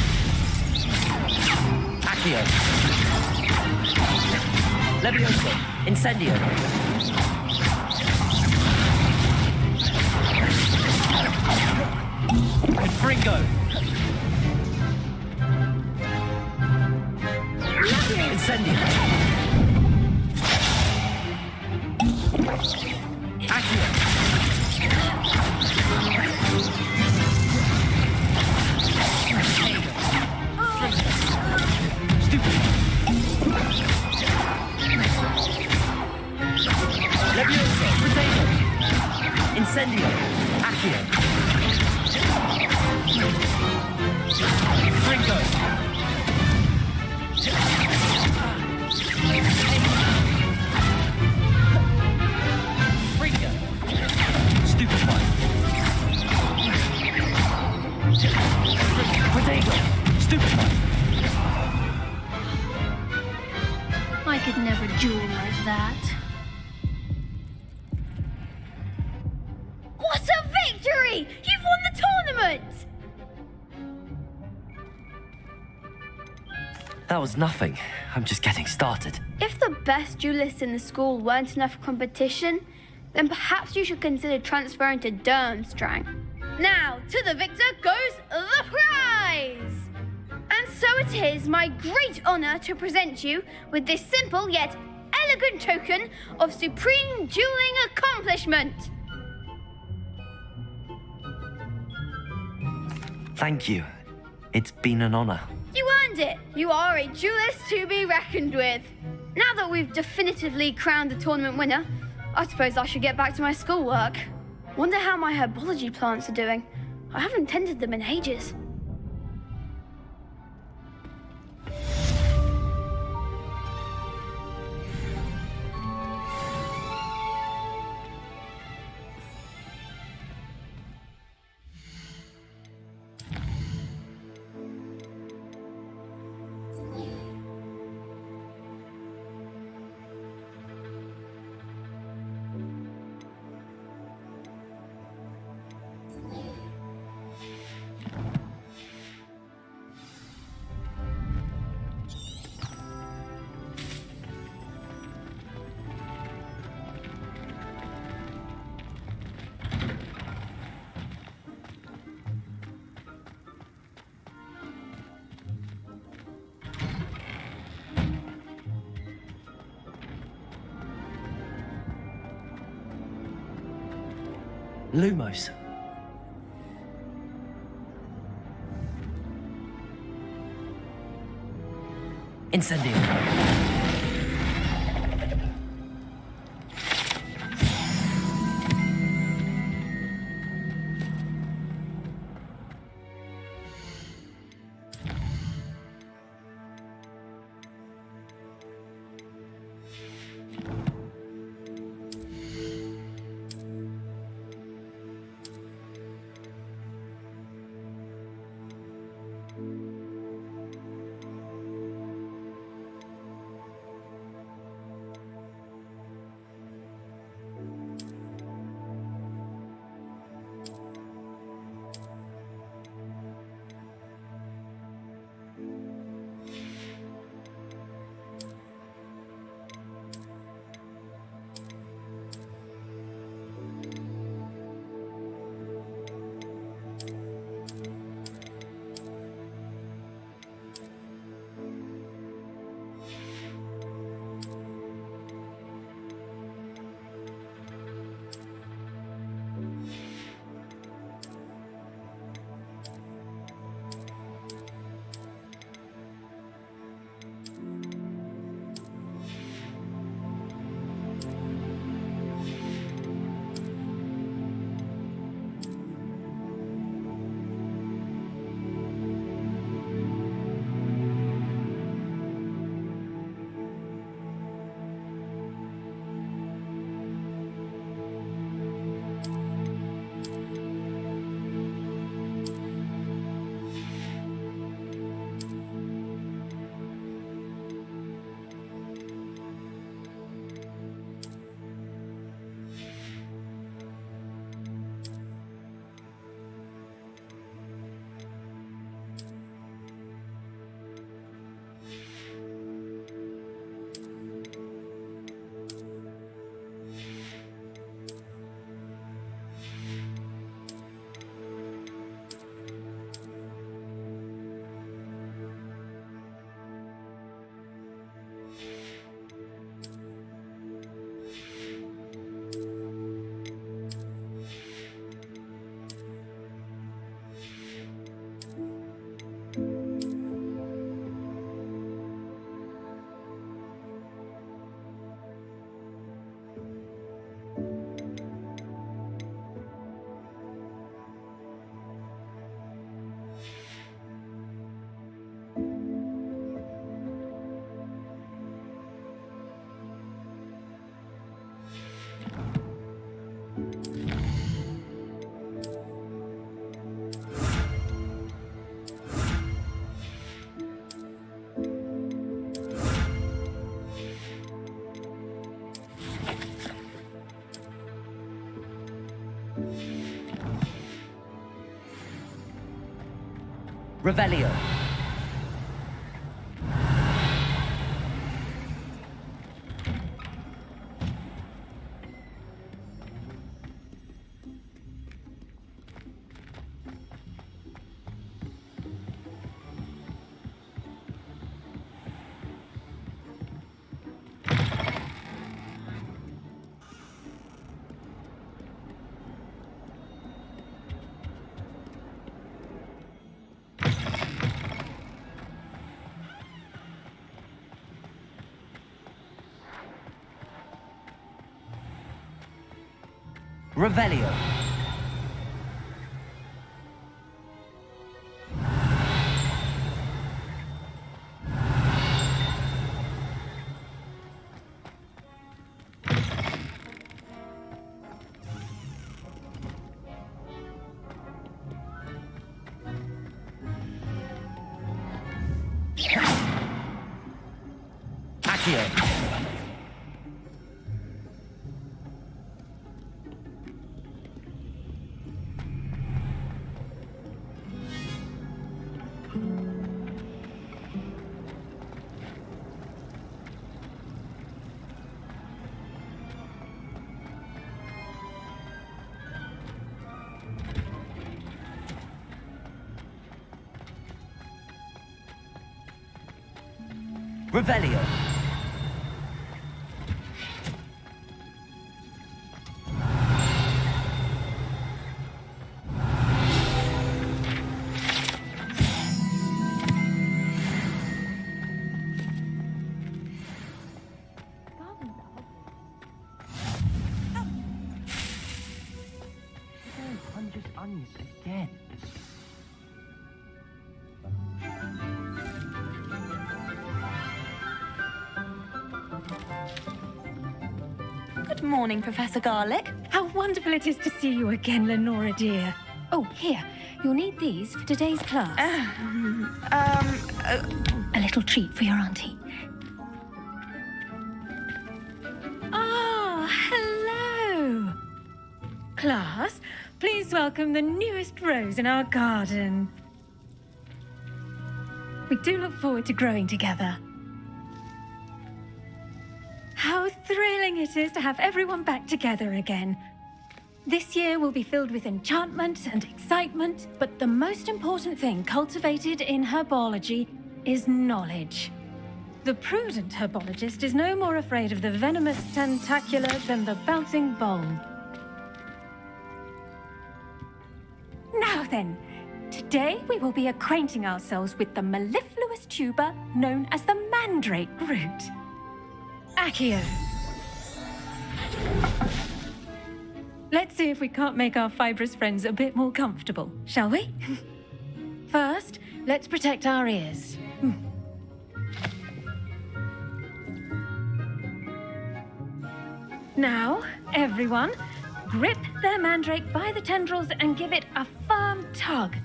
Accio! Levioso! Incendio! Confringo! Incendio! Accio! Stupid! Levioso! Potato! Incendio! Accio! Fringo! Fringo! Stupefy! Potato! Stupefy! I could never duel like that. What a victory! You've won the tournament! That was nothing. I'm just getting started. If the best duelists in the school weren't enough for competition, then perhaps you should consider transferring to Durmstrang. Now, to the victor goes the prize! And so it is my great honor to present you with this simple yet elegant token of supreme dueling accomplishment. Thank you. It's been an honor. You earned it. You are a duelist to be reckoned with. Now that we've definitively crowned the tournament winner, I suppose I should get back to my schoolwork. Wonder how my herbology plants are doing. I haven't tended them in ages. Lumos. Incendio. Revelio. Revelio. Accio. Revelio. Good morning, Professor Garlick. How wonderful it is to see you again, Lenora dear. Oh, here. You'll need these for today's class. A little treat for your auntie. Ah, hello. Class, please welcome the newest rose in our garden. We do look forward to growing together. How thrilling it is to have everyone back together again. This year will be filled with enchantment and excitement, but the most important thing cultivated in herbology is knowledge. The prudent herbologist is no more afraid of the venomous tentacula than the bouncing bulb. Now then, today we will be acquainting ourselves with the mellifluous tuber known as the mandrake root. Accio. Let's see if we can't make our fibrous friends a bit more comfortable, shall we? First, let's protect our ears. Now, everyone, grip their mandrake by the tendrils and give it a firm tug.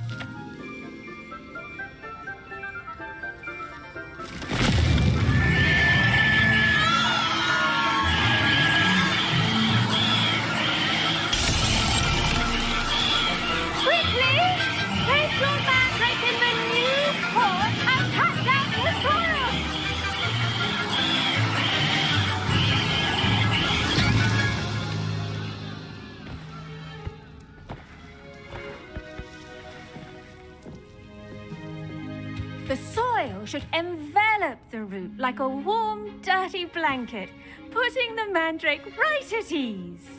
The soil should envelop the root like a warm, dirty blanket, putting the mandrake right at ease.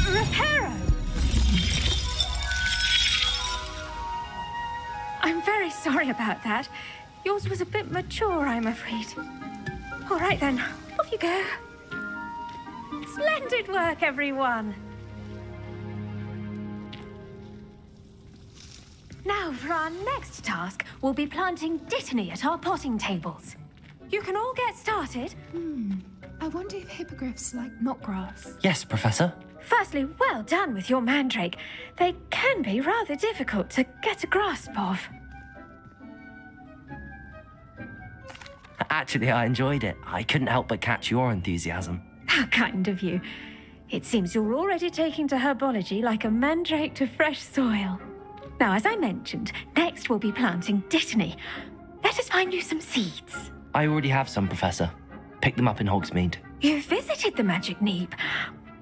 Reparo! I'm very sorry about that. Yours was a bit mature, I'm afraid. All right then, off you go. Splendid work, everyone. Now, for our next task, we'll be planting dittany at our potting tables. You can all get started. I wonder if hippogriffs like knotgrass. Yes, Professor. Firstly, well done with your mandrake. They can be rather difficult to get a grasp of. Actually, I enjoyed it. I couldn't help but catch your enthusiasm. How kind of you. It seems you're already taking to herbology like a mandrake to fresh soil. Now, as I mentioned, next we'll be planting dittany. Let us find you some seeds. I already have some, Professor. Picked them up in Hogsmeade. You visited the Magic Neep.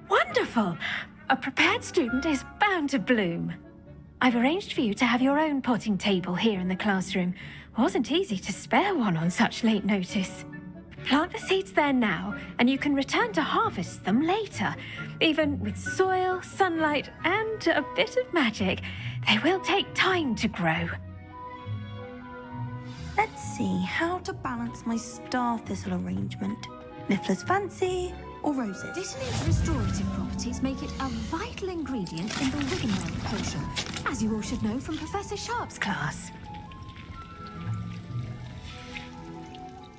Wonderful. A prepared student is bound to bloom. I've arranged for you to have your own potting table here in the classroom. Wasn't easy to spare one on such late notice. Plant the seeds there now, and you can return to harvest them later. Even with soil, sunlight, and a bit of magic, they will take time to grow. Let's see how to balance my star thistle arrangement. Niffler's fancy or roses? Dittany's restorative properties make it a vital ingredient in the Wiggenweld potion, as you all should know from Professor Sharp's class.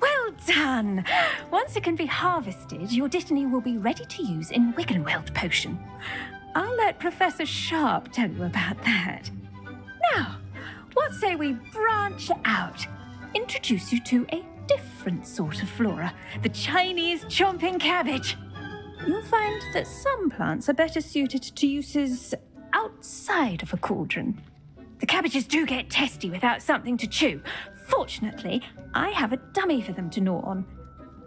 Well done! Once it can be harvested, your dittany will be ready to use in Wiggenweld potion. I'll let Professor Sharp tell you about that. Now, what say we branch out? Introduce you to a different sort of flora, the Chinese chomping cabbage. You'll find that some plants are better suited to uses outside of a cauldron. The cabbages do get testy without something to chew. Fortunately, I have a dummy for them to gnaw on.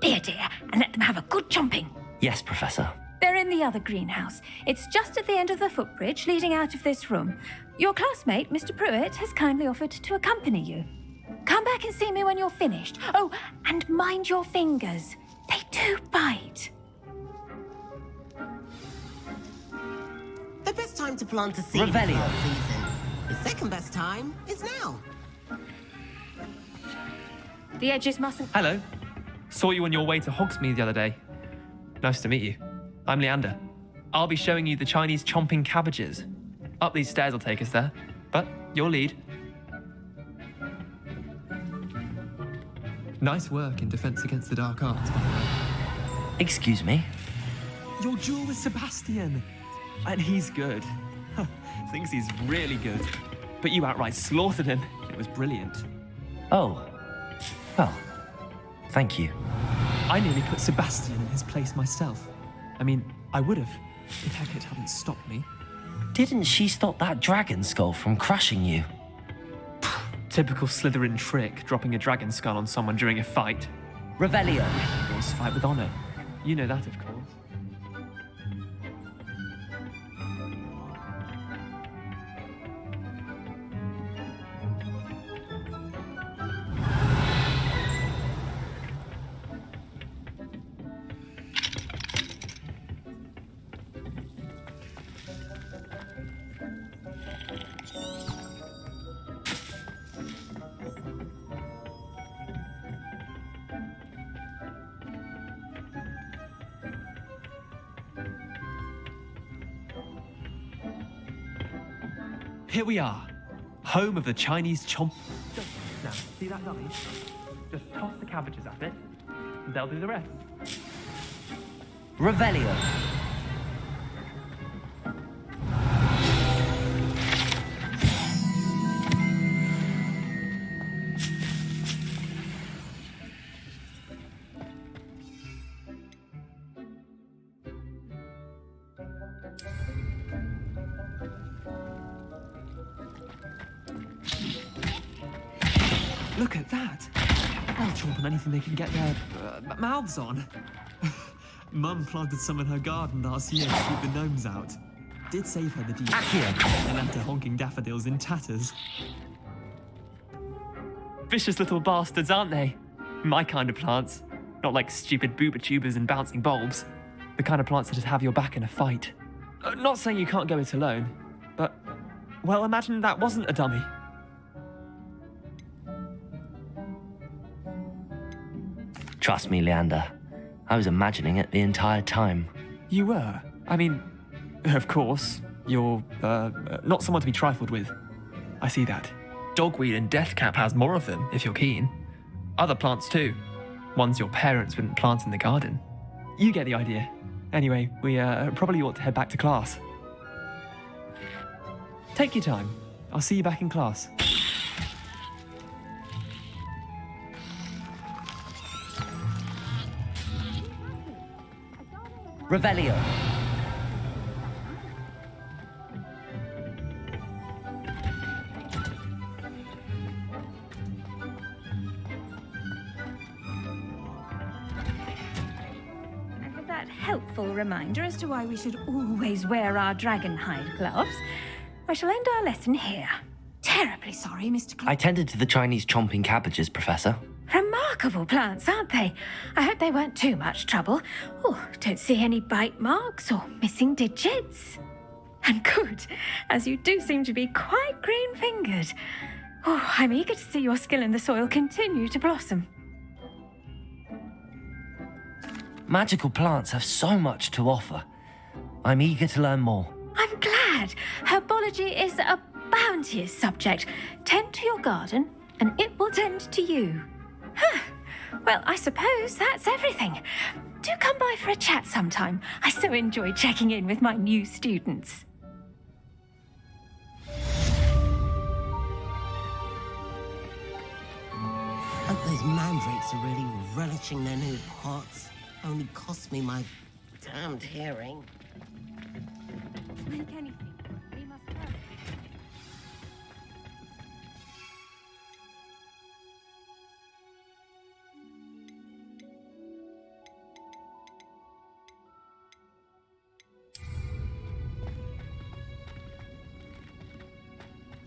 Be a dear and let them have a good chomping. Yes, Professor. They're in the other greenhouse. It's just at the end of the footbridge leading out of this room. Your classmate, Mr. Pruitt, has kindly offered to accompany you. Come back and see me when you're finished. Oh, and mind your fingers. They do bite. The best time to plant a seed Revelio. last season. The second best time is now. The edges mustn't... Hello. Saw you on your way to Hogsmeade the other day. Nice to meet you. I'm Leander. I'll be showing you the Chinese chomping cabbages. Up these stairs will take us there, but your lead. Nice work in Defense Against the Dark Arts. Excuse me? Your duel with Sebastian. And he's good. Thinks he's really good. But you outright slaughtered him. It was brilliant. Oh. Well, thank you. I nearly put Sebastian in his place myself. I mean, I would have, if Hecate hadn't stopped me. Didn't she stop that dragon skull from crushing you? Typical Slytherin trick, dropping a dragon skull on someone during a fight. Revelio. Girls fight with honor. You know that, of course. Here we are, home of the Chinese chomp. Now, see that dummy? Just toss the cabbages at it, and they'll do the rest. Revelio. Look at that! They'll chomp on anything they can get their mouths on. Mum planted some in her garden last year to keep the gnomes out. Did save her the deep and left her honking daffodils in tatters. Vicious little bastards, aren't they? My kind of plants. Not like stupid booba tubers and bouncing bulbs. The kind of plants that'd have your back in a fight. Not saying you can't go it alone, but, well, imagine that wasn't a dummy. Trust me, Leander. I was imagining it the entire time. You were? I mean, of course, you're, not someone to be trifled with. I see that. Dogweed and deathcap has more of them, if you're keen. Other plants too. Ones your parents wouldn't plant in the garden. You get the idea. Anyway, we probably ought to head back to class. Take your time. I'll see you back in class. Revelio. And with that helpful reminder as to why we should always wear our dragon hide gloves, I shall end our lesson here. Terribly sorry, Mr. I tended to the Chinese chomping cabbages, Professor. Remarkable plants, aren't they? I hope they weren't too much trouble. Oh, don't see any bite marks or missing digits. And good, as you do seem to be quite green-fingered. Oh, I'm eager to see your skill in the soil continue to blossom. Magical plants have so much to offer. I'm eager to learn more. I'm glad. Herbology is a bounteous subject. Tend to your garden, and it will tend to you. Huh. Well, I suppose that's everything. Do come by for a chat sometime. I so enjoy checking in with my new students. Hope those mandrakes are really relishing their new pots. Only cost me my damned hearing. Make anything. We must hurry.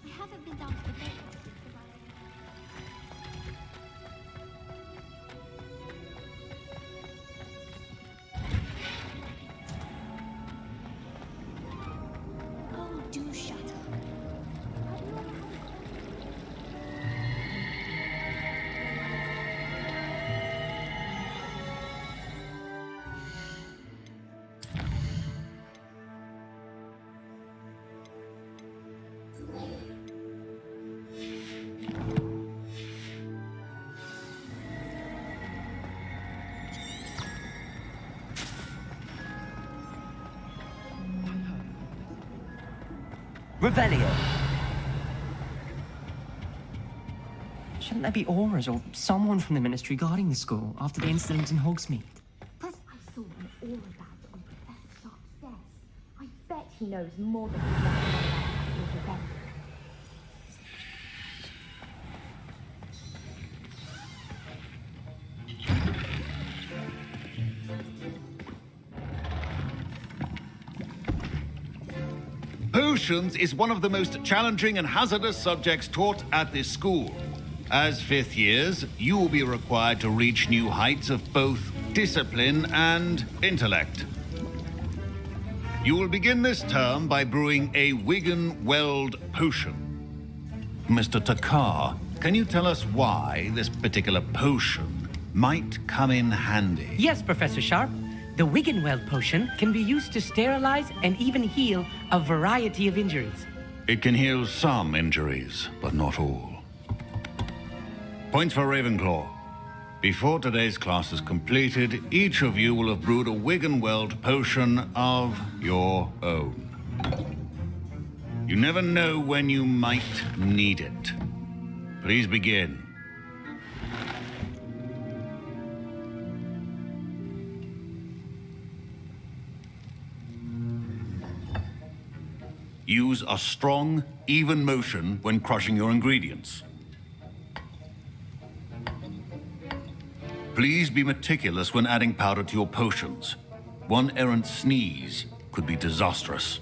I haven't been down to the bay. Oh, do shut up. Revelio. Shouldn't there be auras or someone from the Ministry guarding the school after the incident in Hogsmeade? I saw an aura badge on Professor Sharp's desk. I bet he knows more than he does about this event. Potions is one of the most challenging and hazardous subjects taught at this school. As fifth years, you will be required to reach new heights of both discipline and intellect. You will begin this term by brewing a Wigan-Weld potion. Mr. Takar, can you tell us why this particular potion might come in handy? Yes, Professor Sharp. The Wigan-Weld potion can be used to sterilize and even heal a variety of injuries. It can heal some injuries, but not all. Points for Ravenclaw. Before today's class is completed, each of you will have brewed a Wigan-Weld potion of your own. You never know when you might need it. Please begin. Use a strong, even motion when crushing your ingredients. Please be meticulous when adding powder to your potions. One errant sneeze could be disastrous.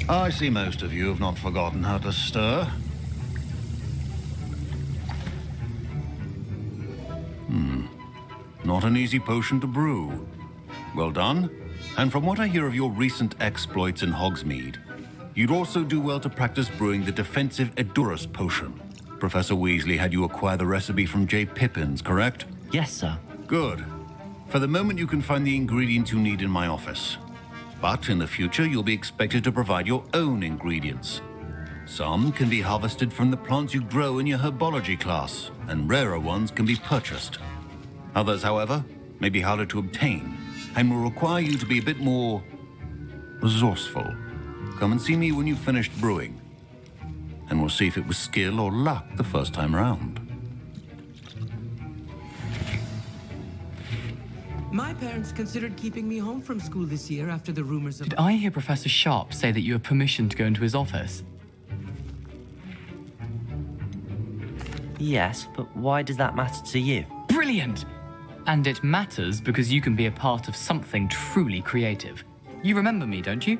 I see most of you have not forgotten how to stir. Not an easy potion to brew. Well done. And from what I hear of your recent exploits in Hogsmeade, you'd also do well to practice brewing the defensive Edurus potion. Professor Weasley had you acquire the recipe from J. Pippins, correct? Yes, sir. Good. For the moment, you can find the ingredients you need in my office. But in the future, you'll be expected to provide your own ingredients. Some can be harvested from the plants you grow in your herbology class, and rarer ones can be purchased. Others, however, may be harder to obtain, and will require you to be a bit more resourceful. Come and see me when you've finished brewing, and we'll see if it was skill or luck the first time round. My parents considered keeping me home from school this year after the rumors of... Did I hear Professor Sharp say that you have permission to go into his office? Yes, but why does that matter to you? Brilliant! And it matters because you can be a part of something truly creative. You remember me, don't you?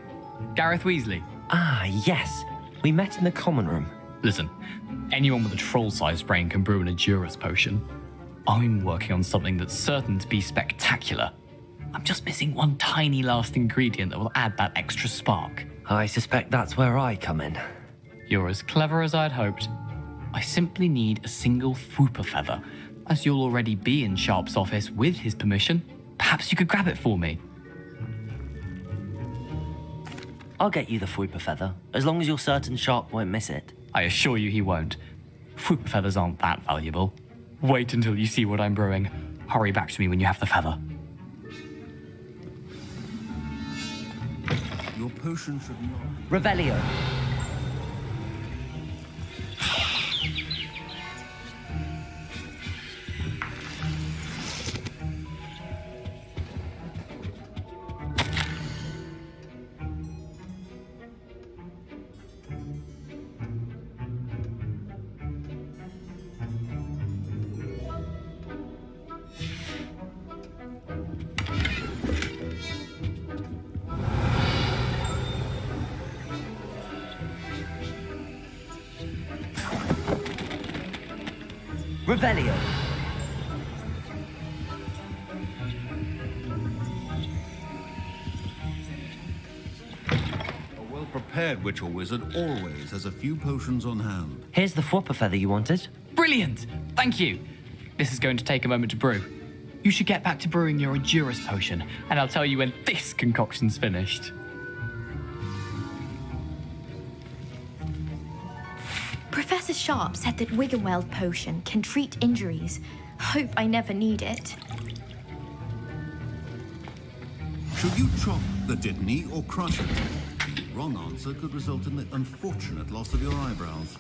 Gareth Weasley. Ah, yes. We met in the common room. Listen, anyone with a troll-sized brain can brew an Edurus potion. I'm working on something that's certain to be spectacular. I'm just missing one tiny last ingredient that will add that extra spark. I suspect that's where I come in. You're as clever as I'd hoped. I simply need a single Fwooper feather. As you'll already be in Sharp's office with his permission, perhaps you could grab it for me. I'll get you the Fwooper feather, as long as you're certain Sharp won't miss it. I assure you he won't. Fwooper feathers aren't that valuable. Wait until you see what I'm brewing. Hurry back to me when you have the feather. Your potion should not... Revelio. Revelio. A well-prepared witch or wizard always has a few potions on hand. Here's the Fwopper feather you wanted. Brilliant! Thank you. This is going to take a moment to brew. You should get back to brewing your Endurus potion, and I'll tell you when this concoction's finished. Professor Sharp said that Wiggenweld potion can treat injuries. Hope I never need it. Should you chop the Dittany or crush it? The wrong answer could result in the unfortunate loss of your eyebrows.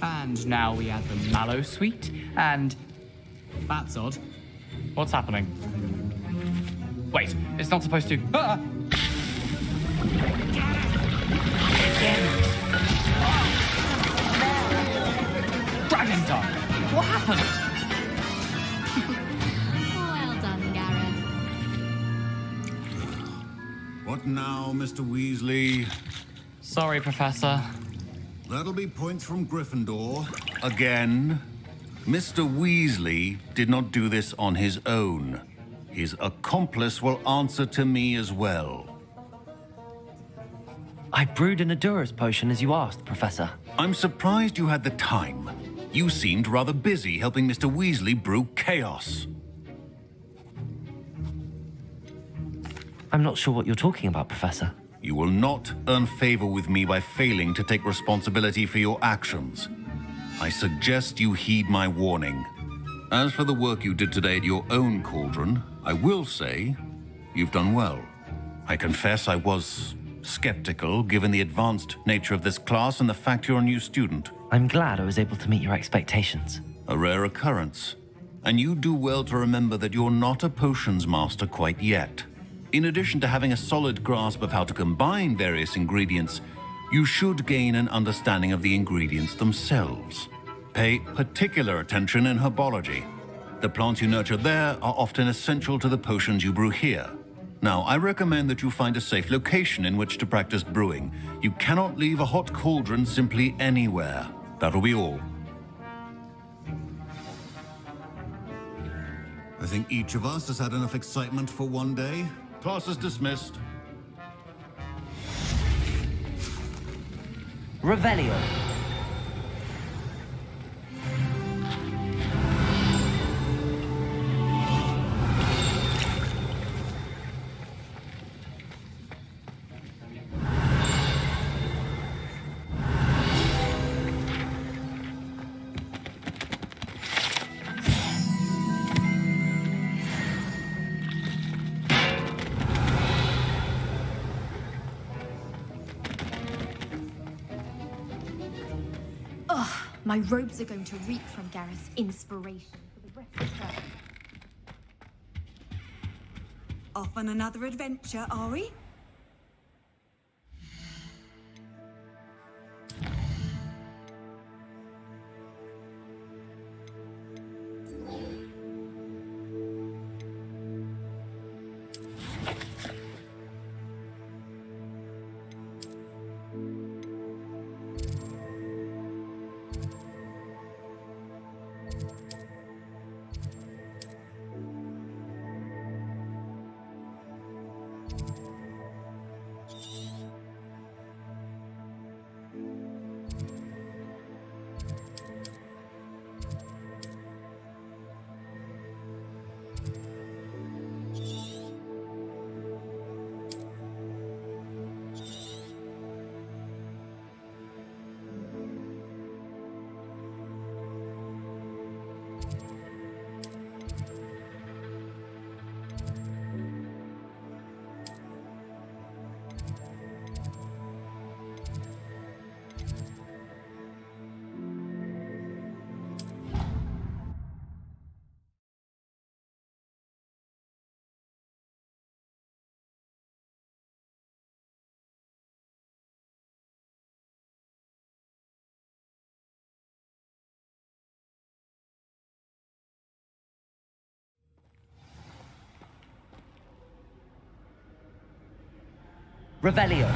And now we add the mallow sweet, and... That's odd. What's happening? Wait, it's not supposed to... Ah! Dragon tongue! What happened? Well done, Gareth. What now, Mr. Weasley? Sorry, Professor. That'll be points from Gryffindor. Again. Mr. Weasley did not do this on his own. His accomplice will answer to me as well. I brewed an Endurus potion as you asked, Professor. I'm surprised you had the time. You seemed rather busy helping Mr. Weasley brew chaos. I'm not sure what you're talking about, Professor. You will not earn favor with me by failing to take responsibility for your actions. I suggest you heed my warning. As for the work you did today at your own cauldron, I will say you've done well. I confess I was skeptical given the advanced nature of this class and the fact you're a new student. I'm glad I was able to meet your expectations. A rare occurrence. And you do well to remember that you're not a potions master quite yet. In addition to having a solid grasp of how to combine various ingredients, you should gain an understanding of the ingredients themselves. Pay particular attention in herbology. The plants you nurture there are often essential to the potions you brew here. Now, I recommend that you find a safe location in which to practice brewing. You cannot leave a hot cauldron simply anywhere. That'll be all. I think each of us has had enough excitement for one day. Class is dismissed. Revelio. My robes are going to reek from Gareth's inspiration for the rest of the term. Off on another adventure, are we? Revelio.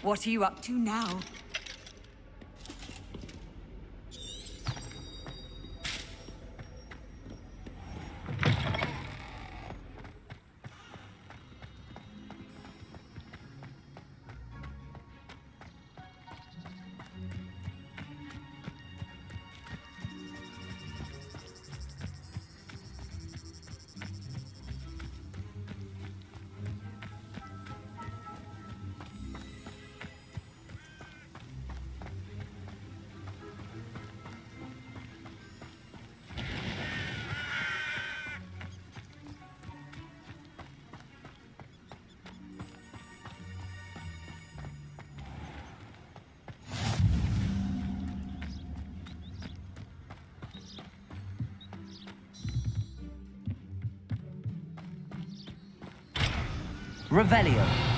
What are you up to now? Revelio.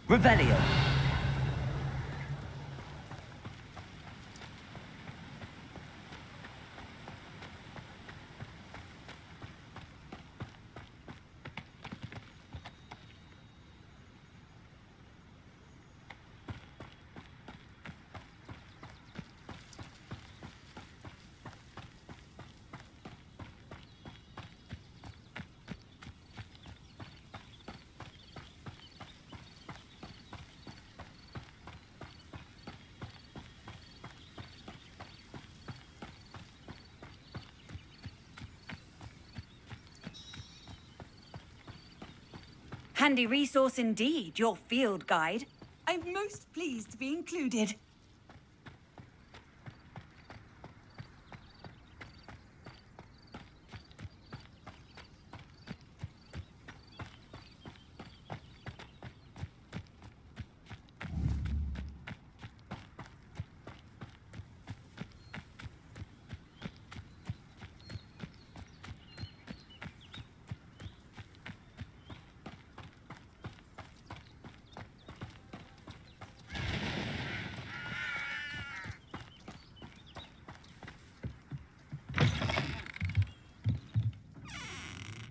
Revelio. Handy resource indeed, your field guide. I'm most pleased to be included.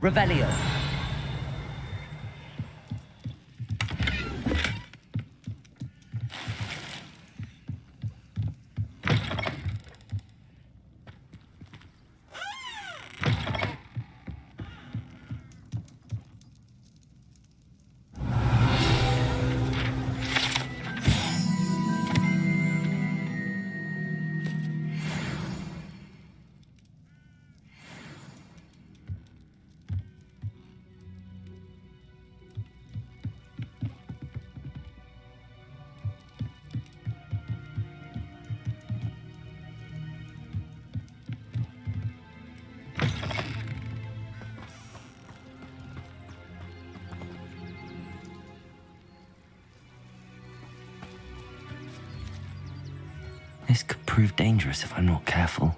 Revelio. This could prove dangerous if I'm not careful.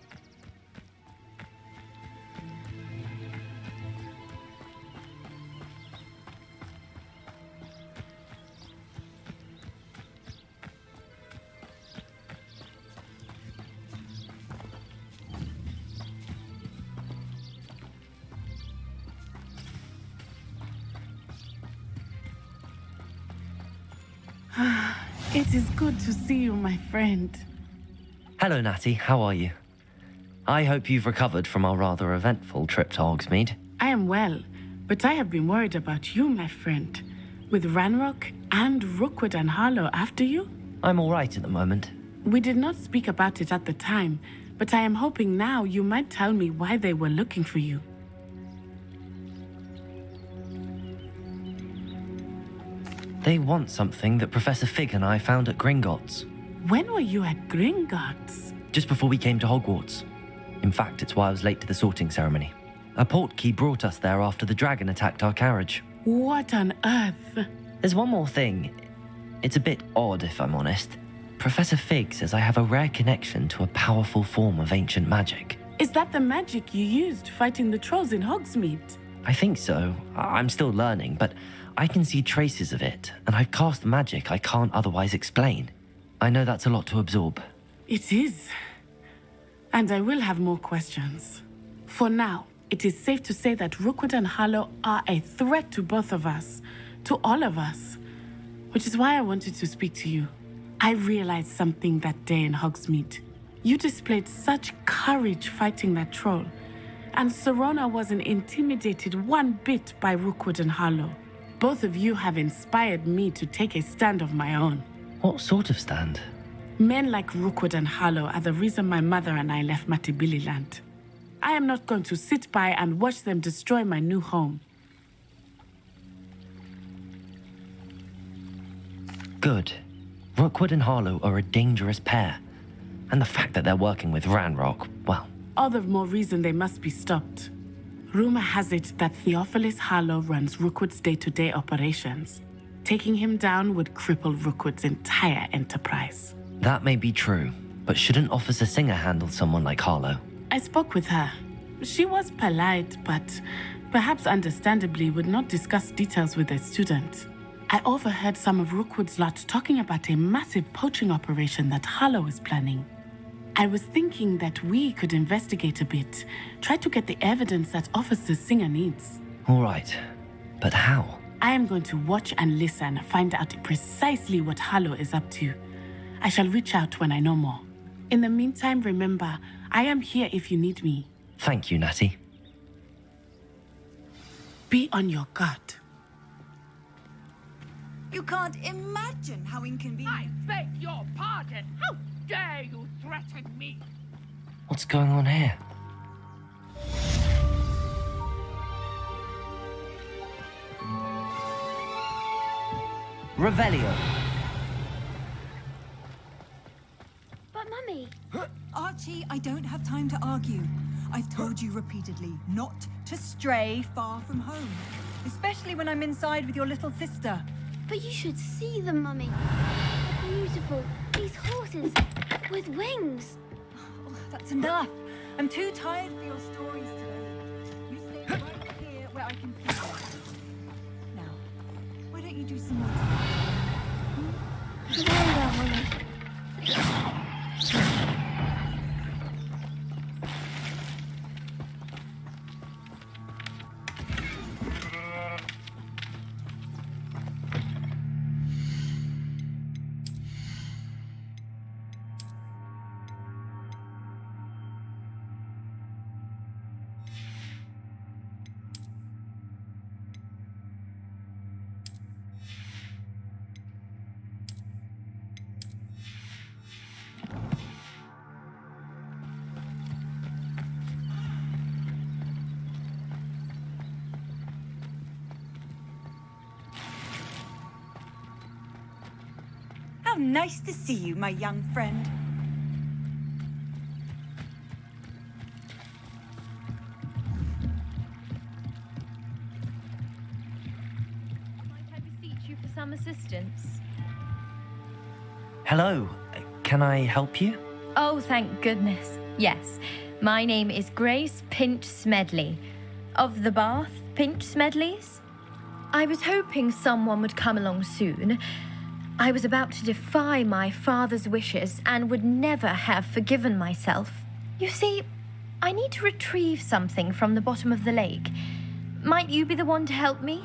It is good to see you, my friend. Hello, Natty. How are you? I hope you've recovered from our rather eventful trip to Hogsmeade. I am well, but I have been worried about you, my friend. With Ranrock and Rookwood and Harlow after you? I'm all right at the moment. We did not speak about it at the time, but I am hoping now you might tell me why they were looking for you. They want something that Professor Fig and I found at Gringotts. When were you at Gringotts? Just before we came to Hogwarts. In fact, it's why I was late to the sorting ceremony. A portkey brought us there after the dragon attacked our carriage. What on earth? There's one more thing. It's a bit odd, if I'm honest. Professor Fig says I have a rare connection to a powerful form of ancient magic. Is that the magic you used fighting the trolls in Hogsmeade? I think so. I'm still learning, but I can see traces of it, and I've cast magic I can't otherwise explain. I know that's a lot to absorb. It is. And I will have more questions. For now, it is safe to say that Rookwood and Harlow are a threat to both of us, to all of us, which is why I wanted to speak to you. I realized something that day in Hogsmeade. You displayed such courage fighting that troll, and Serona wasn't intimidated one bit by Rookwood and Harlow. Both of you have inspired me to take a stand of my own. What sort of stand? Men like Rookwood and Harlow are the reason my mother and I left Matabeleland. I am not going to sit by and watch them destroy my new home. Good. Rookwood and Harlow are a dangerous pair. And the fact that they're working with Ranrock, well... All the more reason they must be stopped. Rumor has it that Theophilus Harlow runs Rookwood's day-to-day operations. Taking him down would cripple Rookwood's entire enterprise. That may be true, but shouldn't Officer Singer handle someone like Harlow? I spoke with her. She was polite, but perhaps understandably would not discuss details with a student. I overheard some of Rookwood's lot talking about a massive poaching operation that Harlow is planning. I was thinking that we could investigate a bit, try to get the evidence that Officer Singer needs. All right, but how? I am going to watch and listen, find out precisely what Harlow is up to. I shall reach out when I know more. In the meantime, remember, I am here if you need me. Thank you, Natty. Be on your guard. You can't imagine how inconvenient. I beg your pardon. How dare you threaten me? What's going on here? Revelio. But Mummy... Archie, I don't have time to argue. I've told you repeatedly not to stray far from home. Especially when I'm inside with your little sister. But you should see them, Mummy. They're beautiful. These horses with wings. Oh, that's enough. I'm too tired for your stories today. You stay right here where I can see you. Now, why don't you do some more How nice to see you, my young friend. Might I beseech you for some assistance? Hello, can I help you? Oh, thank goodness. Yes. My name is Grace Pinch Smedley, of the Bath Pinch Smedleys. I was hoping someone would come along soon. I was about to defy my father's wishes and would never have forgiven myself. You see, I need to retrieve something from the bottom of the lake. Might you be the one to help me?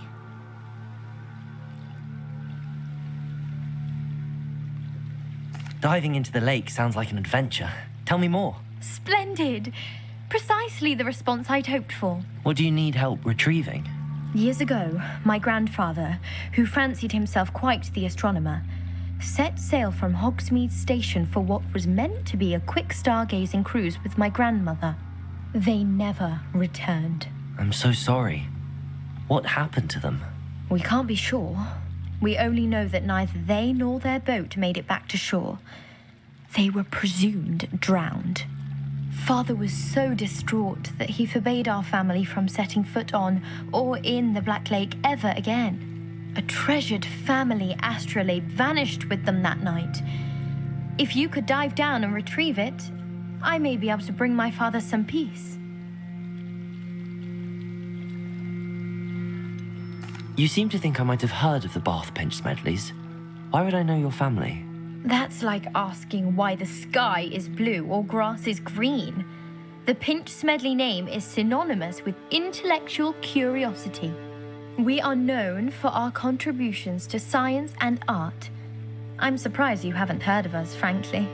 Diving into the lake sounds like an adventure. Tell me more. Splendid! Precisely the response I'd hoped for. What do you need help retrieving? Years ago, my grandfather, who fancied himself quite the astronomer, set sail from Hogsmeade Station for what was meant to be a quick stargazing cruise with my grandmother. They never returned. I'm so sorry. What happened to them? We can't be sure. We only know that neither they nor their boat made it back to shore. They were presumed drowned. Father was so distraught that he forbade our family from setting foot on or in the Black Lake ever again. A treasured family astrolabe vanished with them that night. If you could dive down and retrieve it, I may be able to bring my father some peace. You seem to think I might have heard of the Bath Pinch Smedleys. Why would I know your family? That's like asking why the sky is blue or grass is green. The Pinch Smedley name is synonymous with intellectual curiosity. We are known for our contributions to science and art. I'm surprised you haven't heard of us, frankly.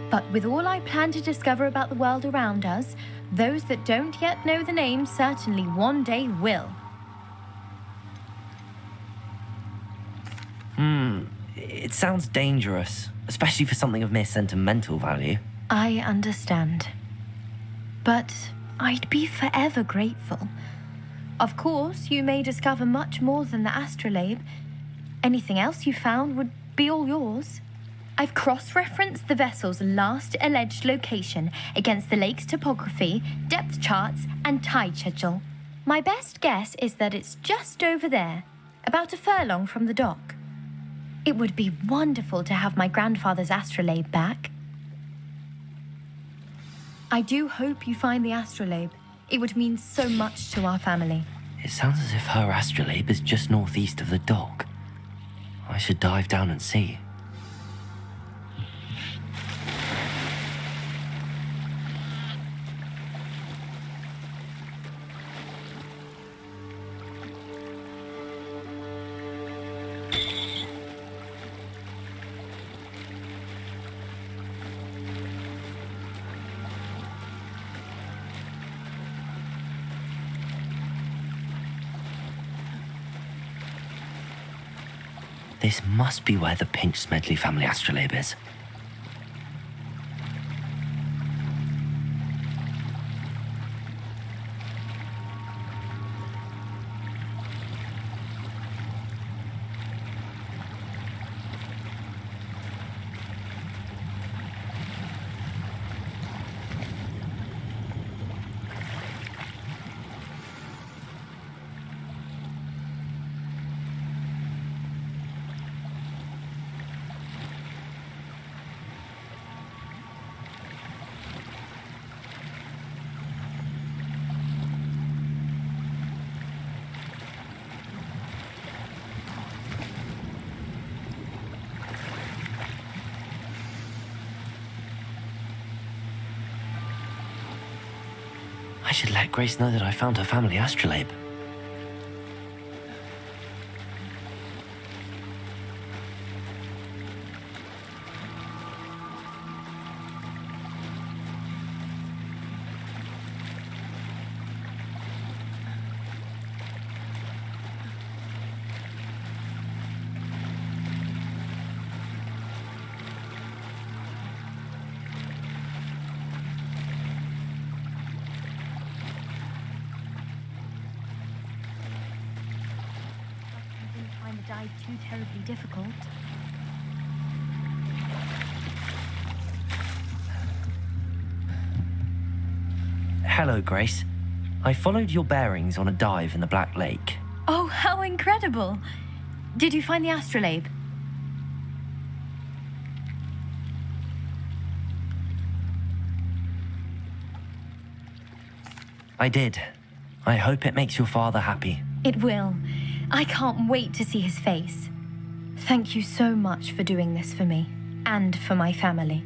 But with all I plan to discover about the world around us, those that don't yet know the name certainly one day will. It sounds dangerous, especially for something of mere sentimental value. I understand. But I'd be forever grateful. Of course, you may discover much more than the astrolabe. Anything else you found would be all yours. I've cross-referenced the vessel's last alleged location against the lake's topography, depth charts, and tide schedule. My best guess is that it's just over there, about a furlong from the dock. It would be wonderful to have my grandfather's astrolabe back. I do hope you find the astrolabe. It would mean so much to our family. It sounds as if her astrolabe is just northeast of the dock. I should dive down and see. This must be where the Pinch Smedley family astrolabe is. I should let Grace know that I found her family astrolabe. Find the dive too terribly difficult. Hello, Grace. I followed your bearings on a dive in the Black Lake. Oh, how incredible! Did you find the astrolabe? I did. I hope it makes your father happy. It will. I can't wait to see his face. Thank you so much for doing this for me, and for my family.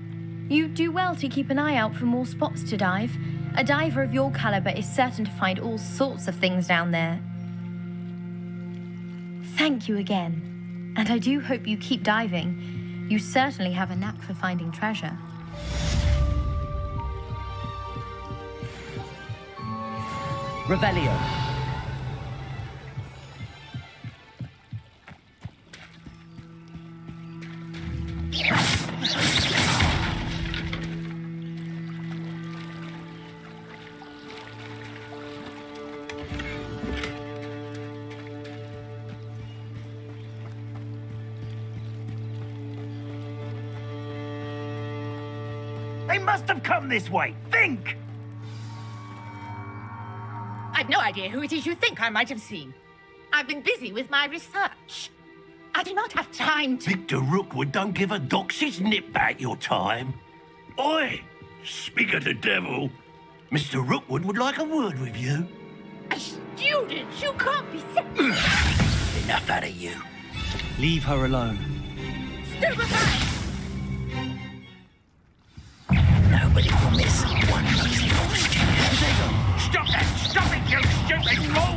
You do well to keep an eye out for more spots to dive. A diver of your caliber is certain to find all sorts of things down there. Thank you again, and I do hope you keep diving. You certainly have a knack for finding treasure. Revelio. They must have come this way. Think! I've no idea who it is you think I might have seen. I've been busy with my research. I do not have time to... Victor Rookwood don't give a doxy's nip back your time. Oi! Speak of the devil. Mr. Rookwood would like a word with you. A student? You can't be Enough out of you. Leave her alone. Stupefy! Nobody will miss one nosy oxygen. Stop that! Stop it, you stupid fool!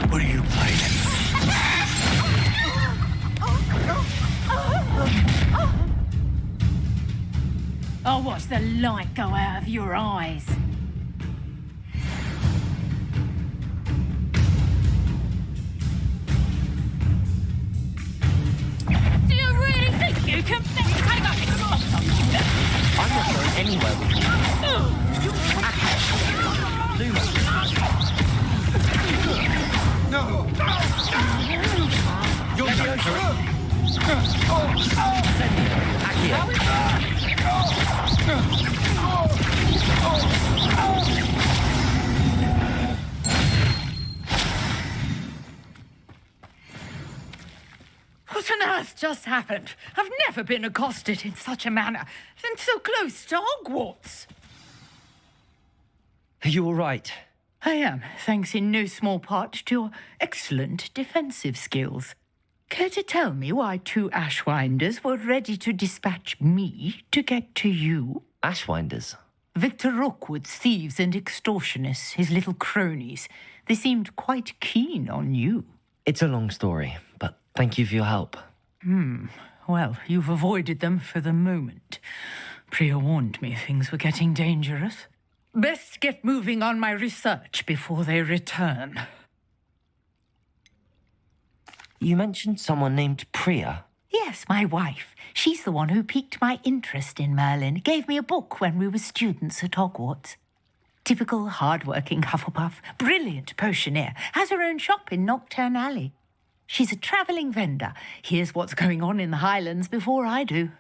What are you playing? I'll watch the light go out of your eyes. Do you really think you can take up this monster? I'm not going anywhere with you. Luma. No! You're What on earth just happened? I've never been accosted in such a manner, and so close to Hogwarts. Are you all right? I am, thanks in no small part to your excellent defensive skills. Care to tell me why 2 Ashwinders were ready to dispatch me to get to you? Ashwinders? Victor Rookwood's thieves and extortionists, his little cronies. They seemed quite keen on you. It's a long story, but thank you for your help. Well, you've avoided them for the moment. Priya warned me things were getting dangerous. Best get moving on my research before they return. You mentioned someone named Priya. Yes, my wife. She's the one who piqued my interest in Merlin. Gave me a book when we were students at Hogwarts. Typical hard-working Hufflepuff, brilliant potioneer, has her own shop in Knockturn Alley. She's a travelling vendor. Hears what's going on in the Highlands before I do.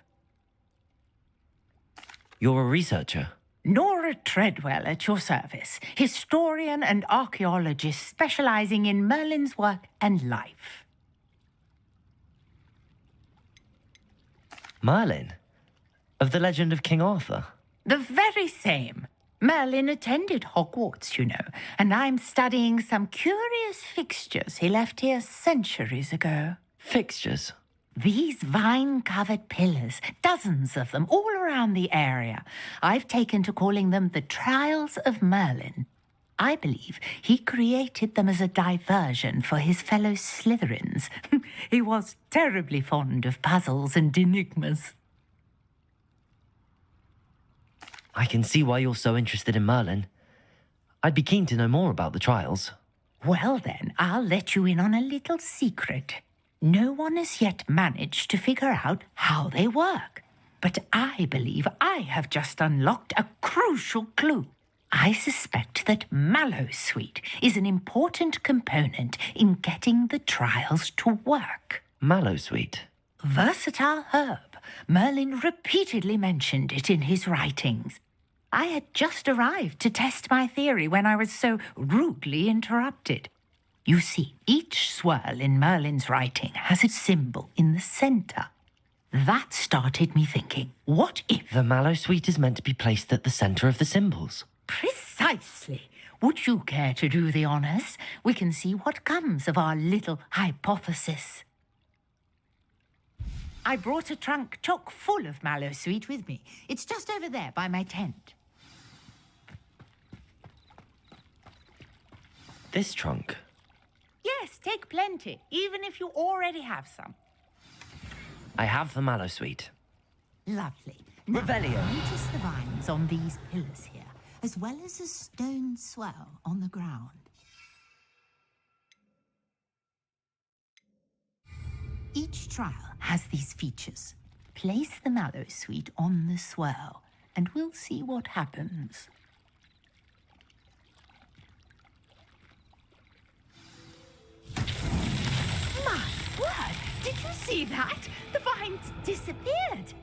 You're a researcher? Nora Treadwell at your service, historian and archaeologist specialising in Merlin's work and life. Merlin? Of the legend of King Arthur? The very same. Merlin attended Hogwarts, you know, and I'm studying some curious fixtures he left here centuries ago. Fixtures? These vine-covered pillars, dozens of them, all around the area. I've taken to calling them the Trials of Merlin. I believe he created them as a diversion for his fellow Slytherins. He was terribly fond of puzzles and enigmas. I can see why you're so interested in Merlin. I'd be keen to know more about the trials. Well then, I'll let you in on a little secret. No one has yet managed to figure out how they work. But I believe I have just unlocked a crucial clue. I suspect that Mallowsweet is an important component in getting the trials to work. Mallowsweet? Versatile herb. Merlin repeatedly mentioned it in his writings. I had just arrived to test my theory when I was so rudely interrupted. You see, each swirl in Merlin's writing has its symbol in the centre. That started me thinking, what if... The Mallowsweet is meant to be placed at the centre of the symbols. Precisely. Would you care to do the honours? We can see what comes of our little hypothesis. I brought a trunk chock full of Mallowsweet with me. It's just over there by my tent. This trunk? Yes, take plenty, even if you already have some. I have the Mallowsweet. Lovely. Revelio. Notice the vines on these pillars here, as well as a stone swell on the ground. Each trial has these features. Place the Mallowsweet on the swirl, and we'll see what happens. My word! Did you see that? The vines disappeared.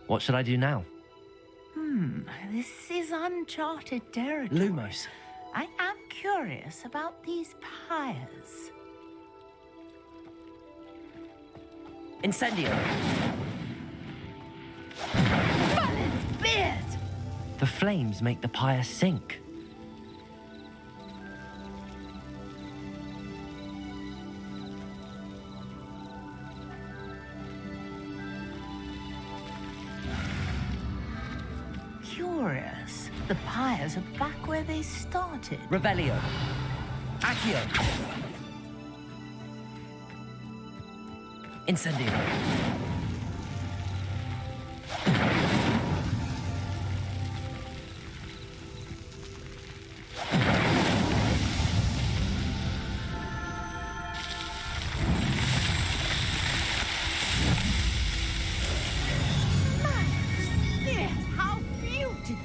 What should I do now? This is uncharted territory. Lumos. I am curious about these pyres. Incendio. Merlin's beard! The flames make the pyre sink. Curious. The pyres are back where they started. Revelio. Accio. Incendio. How beautiful!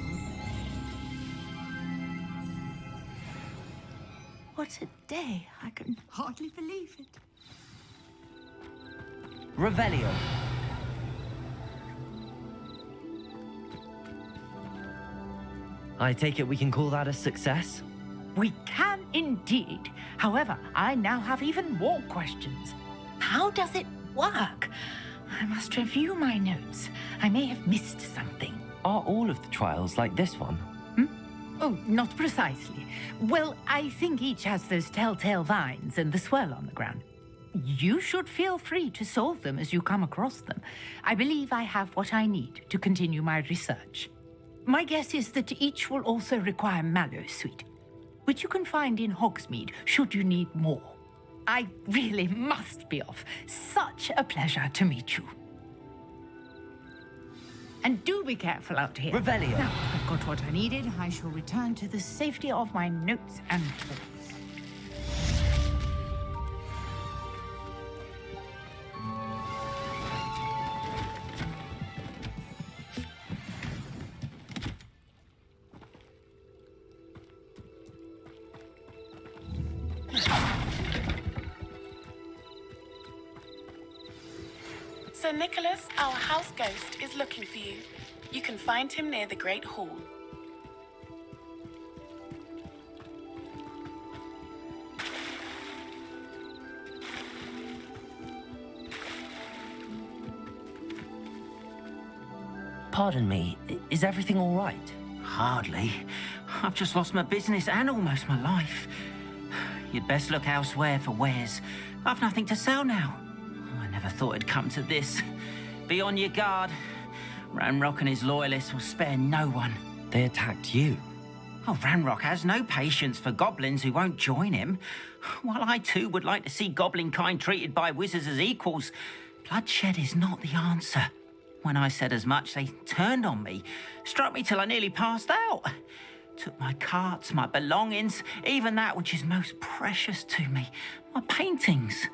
What a day. I can hardly believe it. Revelio. I take it we can call that a success? We can indeed. However, I now have even more questions. How does it work? I must review my notes. I may have missed something. Are all of the trials like this one? Oh, not precisely. Well, I think each has those telltale vines and the swirl on the ground. You should feel free to solve them as you come across them. I believe I have what I need to continue my research. My guess is that each will also require mallow sweet, which you can find in Hogsmeade should you need more. I really must be off. Such a pleasure to meet you. And do be careful out here. Revelio. Now, I've got what I needed. I shall return to the safety of my notes and thoughts. Sir Nicholas, our house ghost, is looking for you. You can find him near the Great Hall. Pardon me, is everything all right? Hardly. I've just lost my business and almost my life. You'd best look elsewhere for wares. I've nothing to sell now. I never thought it'd come to this. Be on your guard. Ranrock and his loyalists will spare no one. They attacked you? Oh, Ranrock has no patience for goblins who won't join him. While I too would like to see goblin kind treated by wizards as equals, bloodshed is not the answer. When I said as much, they turned on me, struck me till I nearly passed out. Took my carts, my belongings, even that which is most precious to me, my paintings.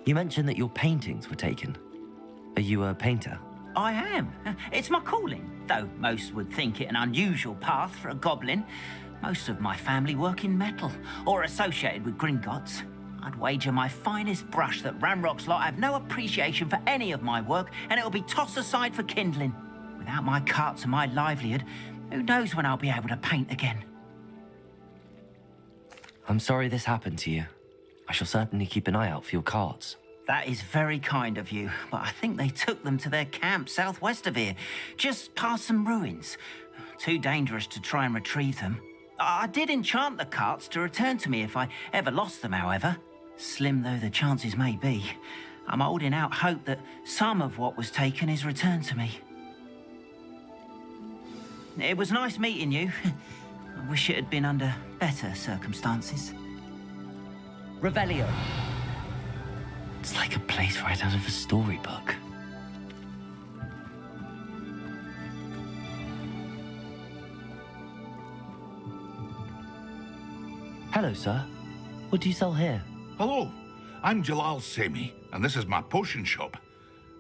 You mentioned that your paintings were taken. Are you a painter? I am. It's my calling, though most would think it an unusual path for a goblin. Most of my family work in metal, or associated with Gringotts. I'd wager my finest brush that Ranrock's lot have no appreciation for any of my work, and it'll be tossed aside for kindling. Without my carts and my livelihood, who knows when I'll be able to paint again? I'm sorry this happened to you. I shall certainly keep an eye out for your carts. That is very kind of you, but I think they took them to their camp southwest of here, just past some ruins. Too dangerous to try and retrieve them. I did enchant the carts to return to me if I ever lost them, however. Slim though the chances may be, I'm holding out hope that some of what was taken is returned to me. It was nice meeting you. I wish it had been under better circumstances. Revelio. It's like a place right out of a storybook. Hello, sir. What do you sell here? Hello, I'm Jalal Semi, and this is my potion shop.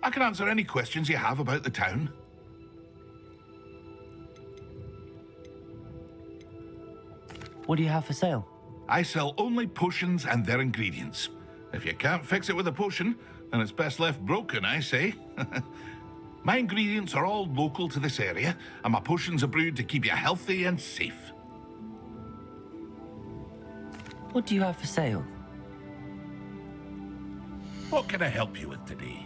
I can answer any questions you have about the town. What do you have for sale? I sell only potions and their ingredients. If you can't fix it with a potion, then it's best left broken, I say. My ingredients are all local to this area, and my potions are brewed to keep you healthy and safe. What do you have for sale? What can I help you with today?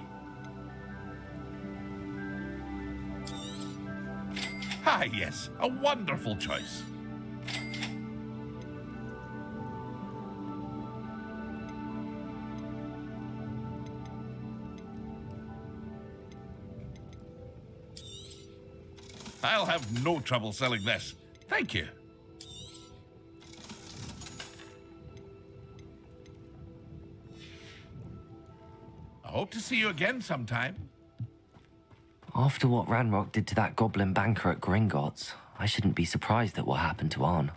Ah, yes, a wonderful choice. I'll have no trouble selling this. Thank you. I hope to see you again sometime. After what Ranrock did to that goblin banker at Gringotts, I shouldn't be surprised at what happened to Arn.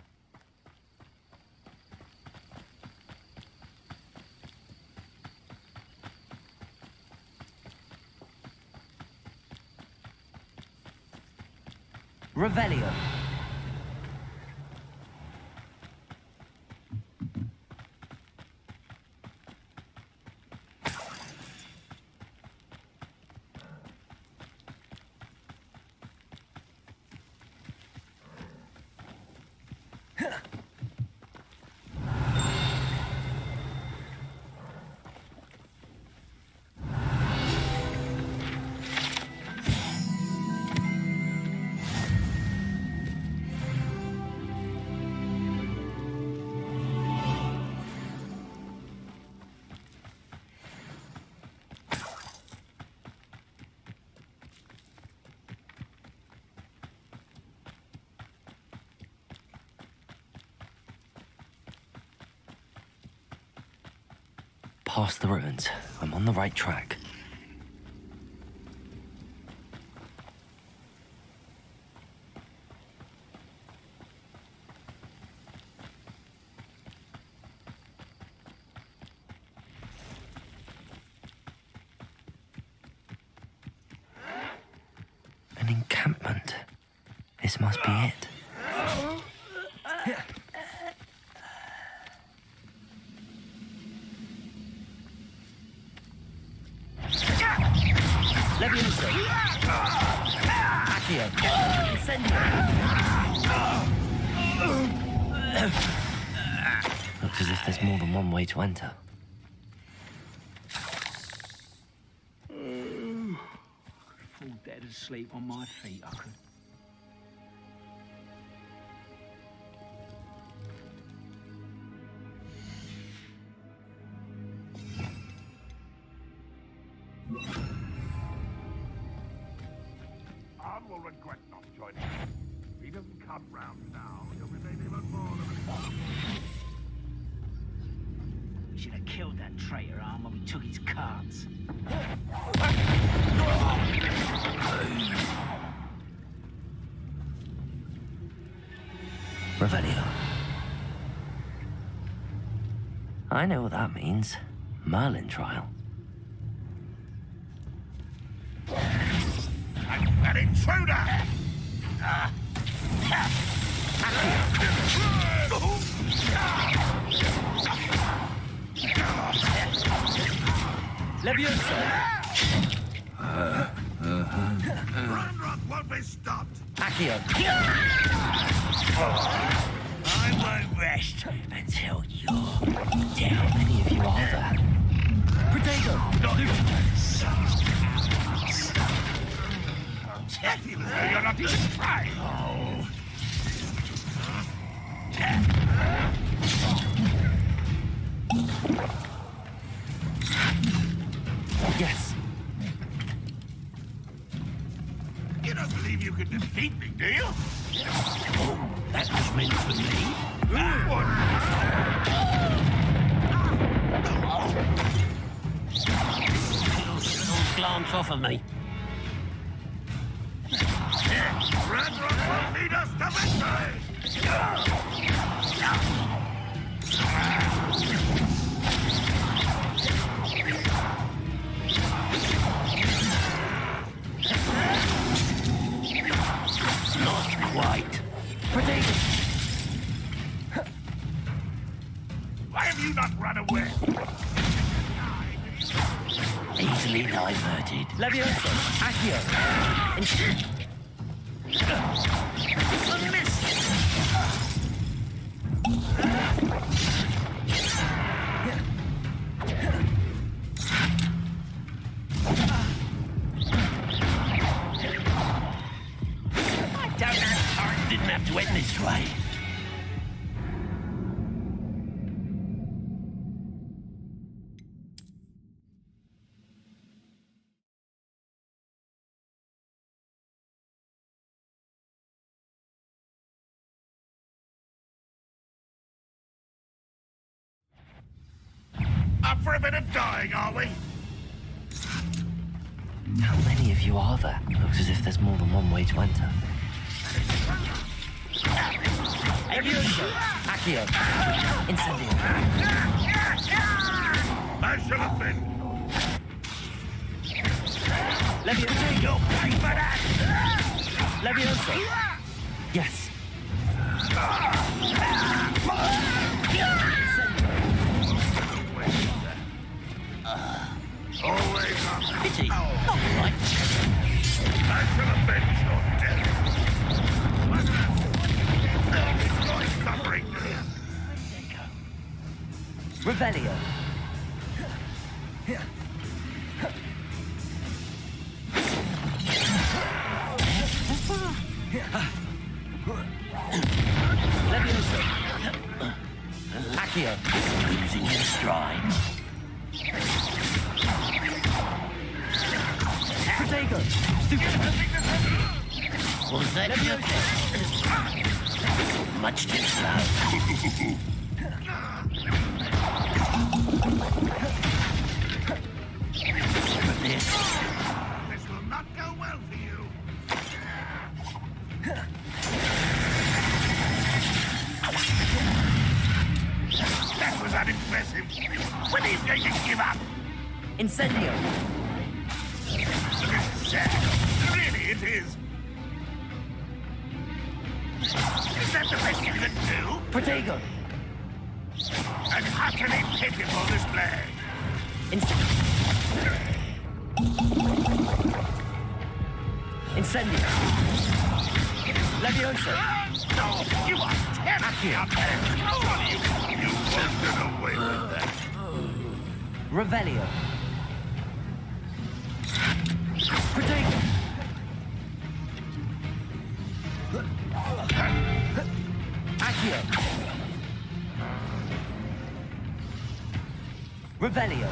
Revelio. past the ruins. I'm on the right track. An encampment. This must be it. Levioso. Accio. Incendio. Looks as if there's more than one way to enter. Fall dead asleep on my feet, I could. Arn will regret not joining us. If he doesn't come round now, he'll remain even more of an enemy. We should have killed that traitor, Arn, when we took his cards. Revelio. I know what that means. Merlin trial. An intruder! Levioso! Ranrock won't be stopped! Accio! I won't rest until you're down. How many of you are there? Potato! You're not even trying! Yes. You don't believe you can defeat me, do you? Oh, that was meant for me. Don't glance off of me. Ranrock will lead us to victory! Not quite. Potato! Why have you not run away? Easily diverted. Levioso! Accio! A miss! Didn't have to end this way. Up for a bit of dying, are we? How many of you are there? Looks as if there's more than one way to enter. Levioso! Accio! Incendio! I should have been. Levioso! You'll pay for that! Levioso! Yes. Always up. Pity. Not right. I should have been your death. Destroy covering. Revelio! Levioso! Accio! Losing your stride. Protego! Was that much too slow? This will not go well for you. That was unimpressive. When are you going to give up? Incendio! This is sad. Really, it is. Is that the best you can do? Protego! An utterly pitiful display. Incendio! Leviosa! No, you are terribly unfair. You won't get away with that. Revelio! Protego! Accio! Revelio!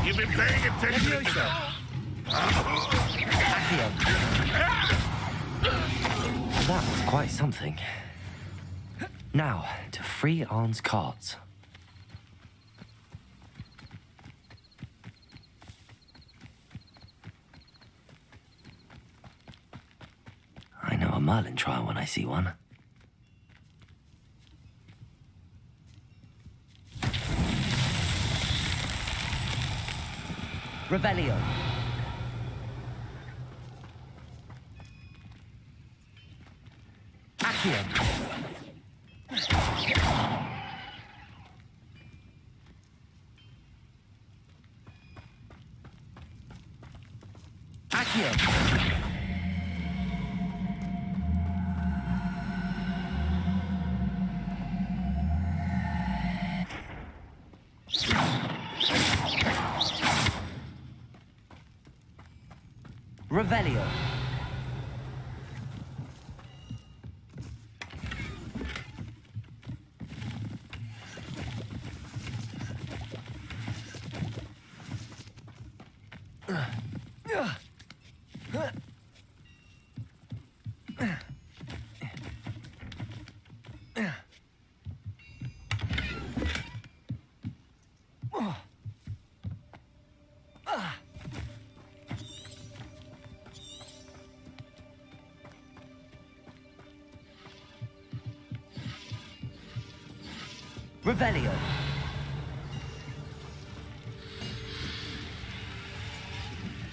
You've been paying attention. That was quite something. Now, to free Arne's carts. I know a Merlin trial when I see one. Revelio. Accio. Accio. Revelio. Revelio.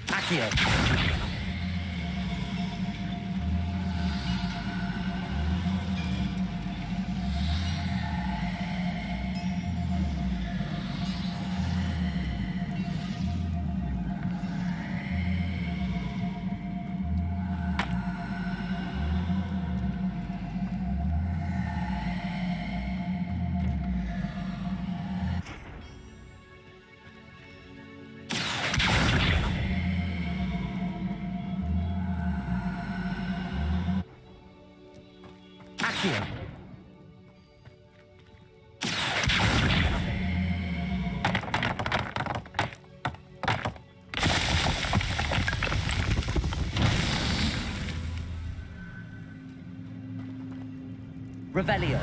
Accio. Accio. Revelio.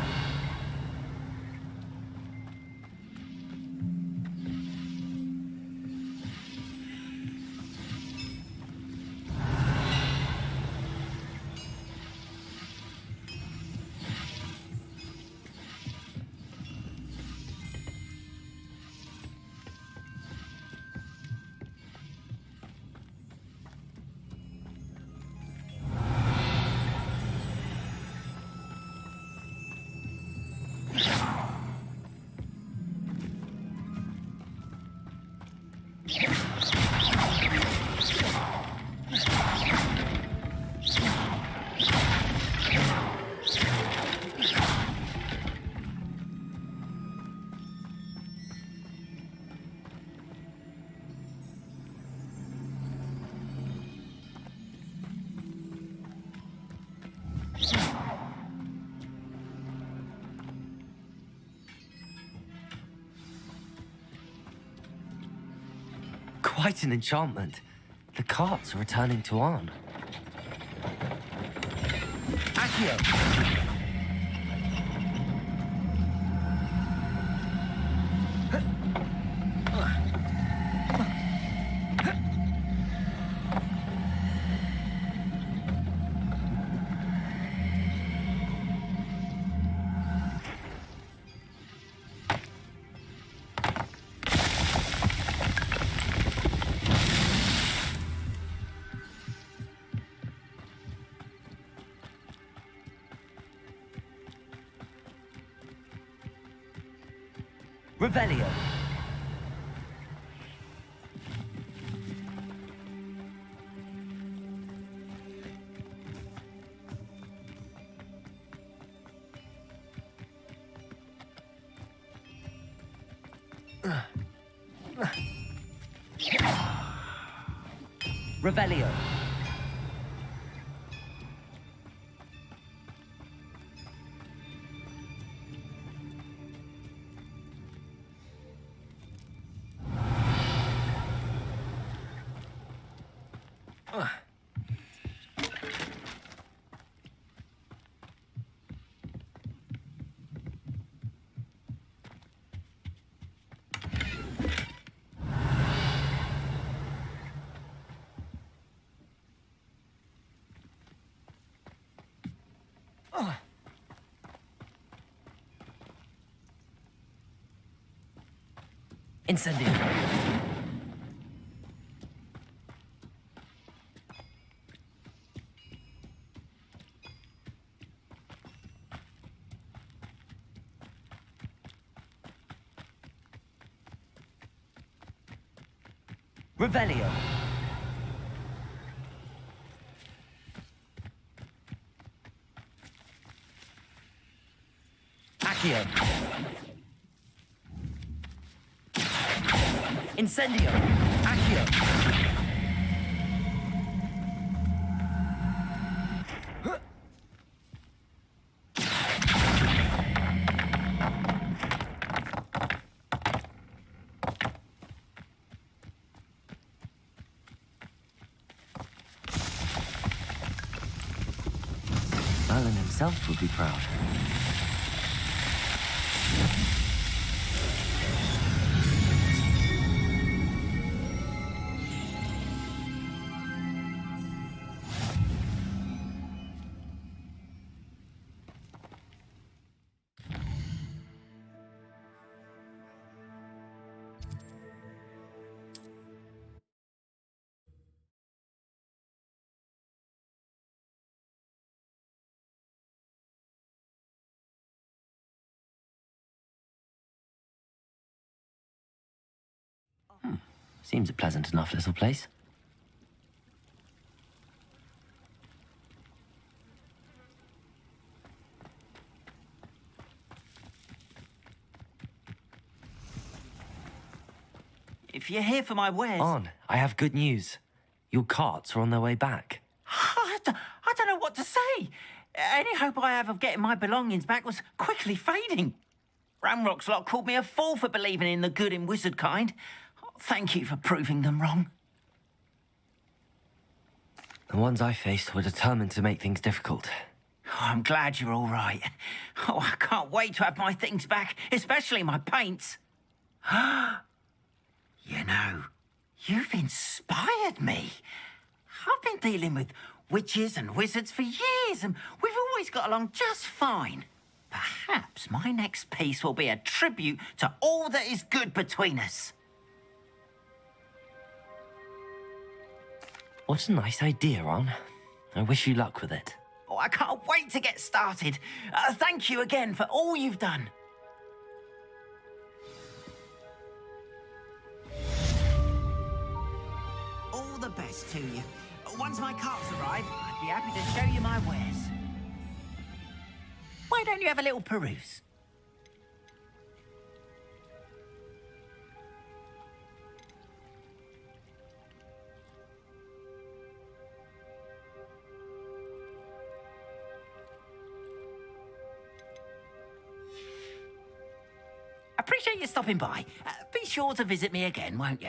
quite an enchantment. The carts are returning to Arn. Accio! Revelio. Revelio. Incendio. Revelio. Accio. Incendio. Accio. Merlin himself would be proud. Seems a pleasant enough little place. If you're here for my wares... On, I have good news. Your carts are on their way back. I don't know what to say. Any hope I have of getting my belongings back was quickly fading. Ramrock's lot called me a fool for believing in the good in wizard kind. Thank you for proving them wrong. The ones I faced were determined to make things difficult. Oh, I'm glad you're all right. Oh, I can't wait to have my things back, especially my paints. You know, you've inspired me. I've been dealing with witches and wizards for years, and we've always got along just fine. Perhaps my next piece will be a tribute to all that is good between us. What a nice idea, Ron. I wish you luck with it. Oh, I can't wait to get started. Thank you again for all you've done. All the best to you. Once my carts arrive, I'd be happy to show you my wares. Why don't you have a little peruse? Appreciate you stopping by. Be sure to visit me again, won't you?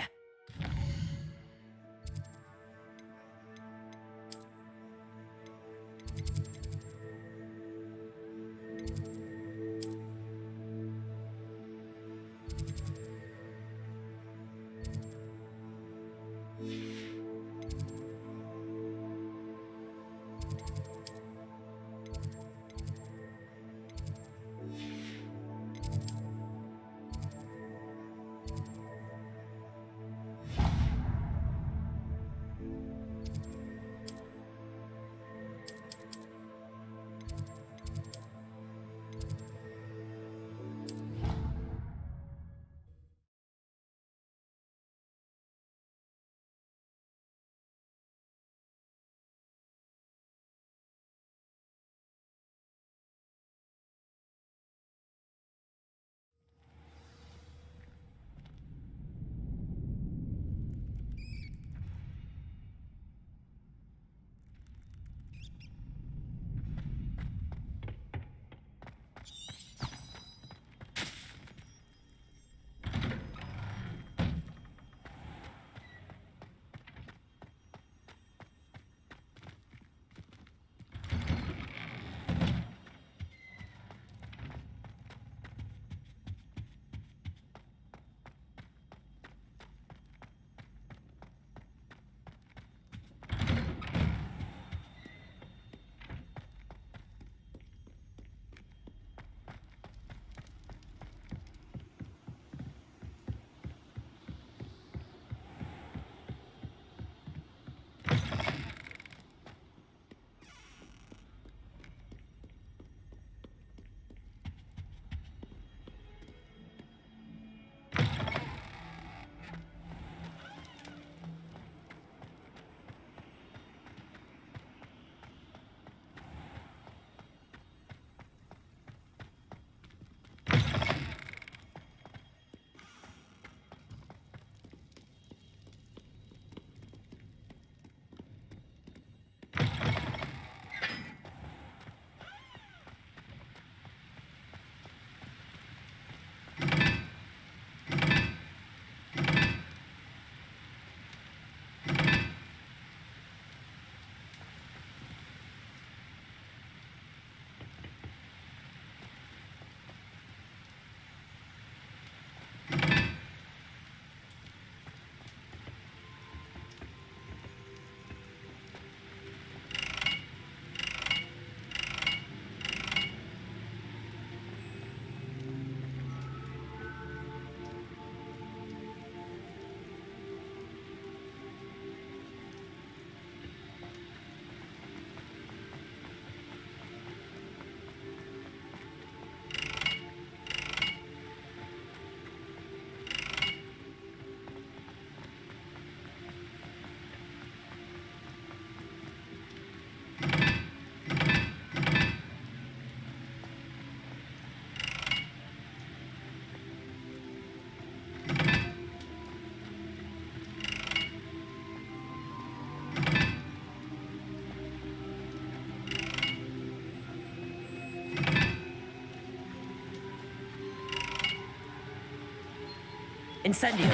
Incendio.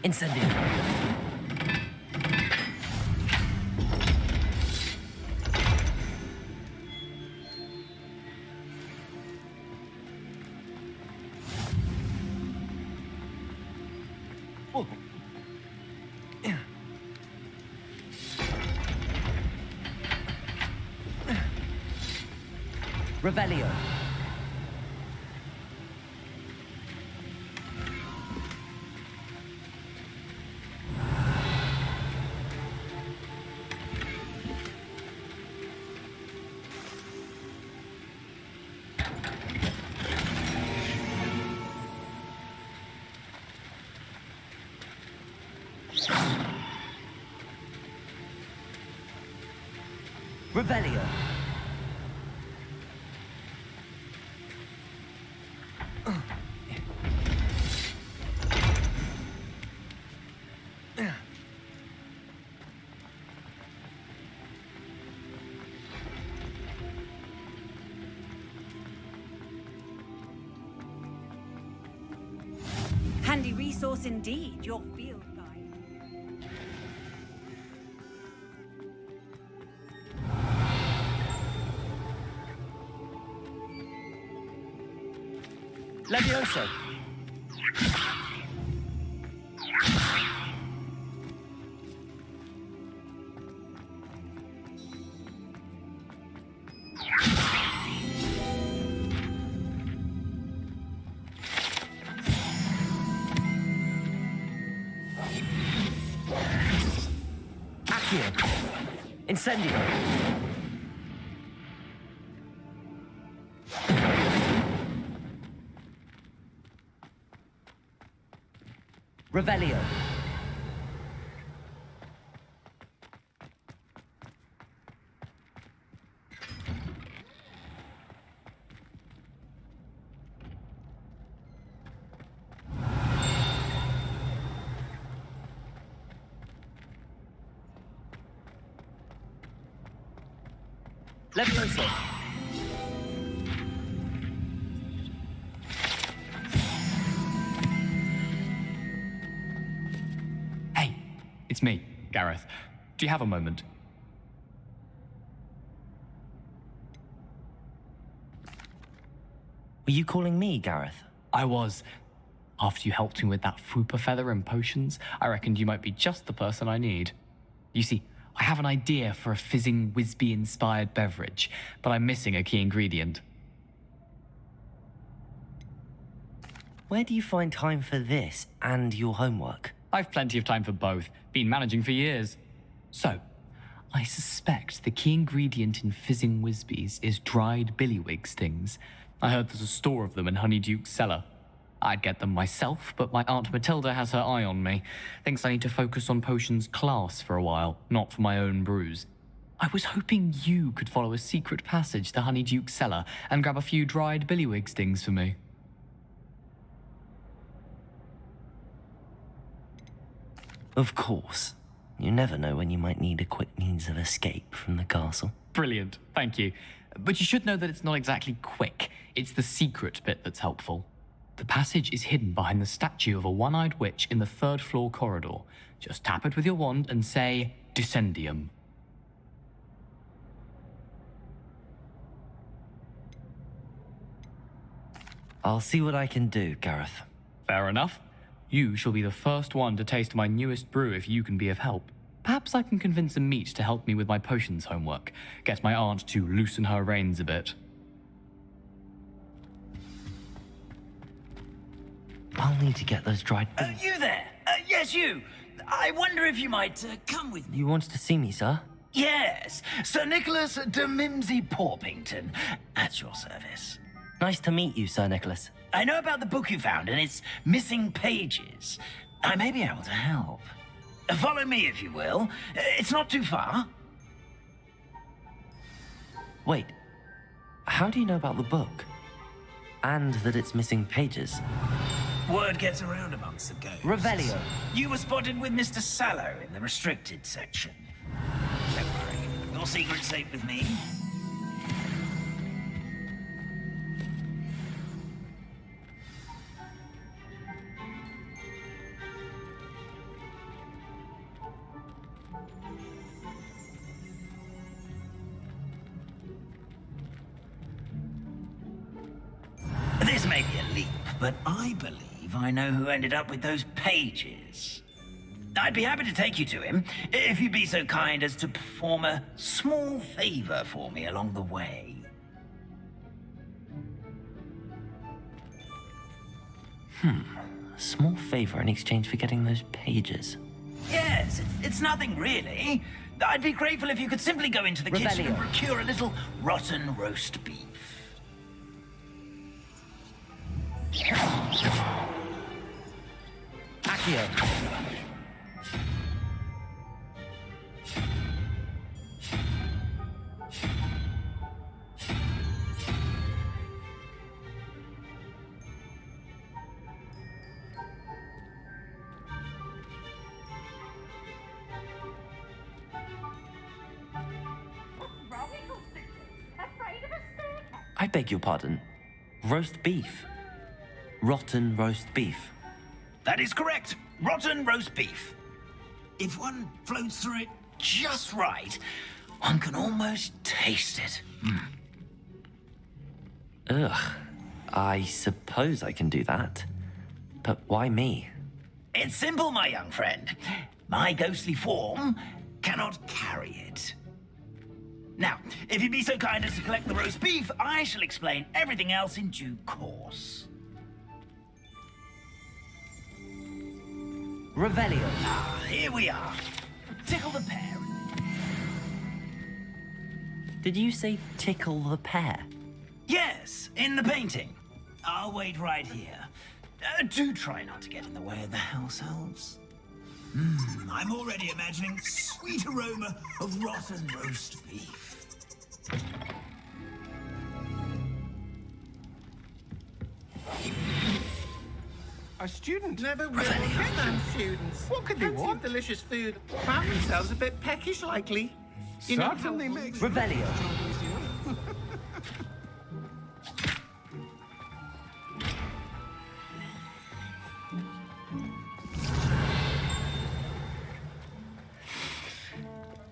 Incendio. Oh. Revelio. Revelio. source indeed, your field guide. Levioso! Accio! Incendio! Revelio. Levioso. Hey, it's me, Gareth. Do you have a moment? Were you calling me, Gareth? I was. After you helped me with that Fupa feather and potions, I reckoned you might be just the person I need. You see, I have an idea for a fizzing Whizbee-inspired beverage, but I'm missing a key ingredient. Where do you find time for this and your homework? I've plenty of time for both. Been managing for years. So, I suspect the key ingredient in fizzing Whizbees is dried billywig stings. I heard there's a store of them in Honeyduke's cellar. I'd get them myself, but my Aunt Matilda has her eye on me. Thinks I need to focus on potions class for a while, not for my own brews. I was hoping you could follow a secret passage to Honeyduke's cellar and grab a few dried billywig stings for me. Of course. You never know when you might need a quick means of escape from the castle. Brilliant, thank you. But you should know that it's not exactly quick. It's the secret bit that's helpful. The passage is hidden behind the statue of a one-eyed witch in the third-floor corridor. Just tap it with your wand and say, Descendium. I'll see what I can do, Gareth. Fair enough. You shall be the first one to taste my newest brew if you can be of help. Perhaps I can convince a meat to help me with my potions homework. Get my aunt to loosen her reins a bit. I'll need to get those dried... You there? Yes, you. I wonder if you might come with me. You wanted to see me, sir? Yes, Sir Nicholas de Mimsy Porpington, at your service. Nice to meet you, Sir Nicholas. I know about the book you found and its missing pages. I may be able to help. Follow me, if you will. It's not too far. Wait, how do you know about the book? And that it's missing pages? Word gets around amongst the ghosts. Revelio. You were spotted with Mr. Sallow in the restricted section. Don't worry, your secret's safe with me. This may be a leap, but I believe I know who ended up with those pages. I'd be happy to take you to him, if you'd be so kind as to perform a small favor for me along the way. A small favor in exchange for getting those pages. Yes, it's nothing really. I'd be grateful if you could simply go into the kitchen and procure a little rotten roast beef. Accio. I beg your pardon. Roast beef. Rotten roast beef. That is correct. Rotten roast beef. If one floats through it just right, one can almost taste it. Ugh. I suppose I can do that. But why me? It's simple, my young friend. My ghostly form cannot carry it. Now, if you'd be so kind as to collect the roast beef, I shall explain everything else in due course. Revelio. Ah, here we are. Tickle the pear. Did you say tickle the pear? Yes, in the painting. I'll wait right here. Do try not to get in the way of the house elves. I'm already imagining sweet aroma of rotten roast beef. A student never will understand students. What could they want? Delicious food. Found themselves a bit peckish, likely. Certainly makes Revelio.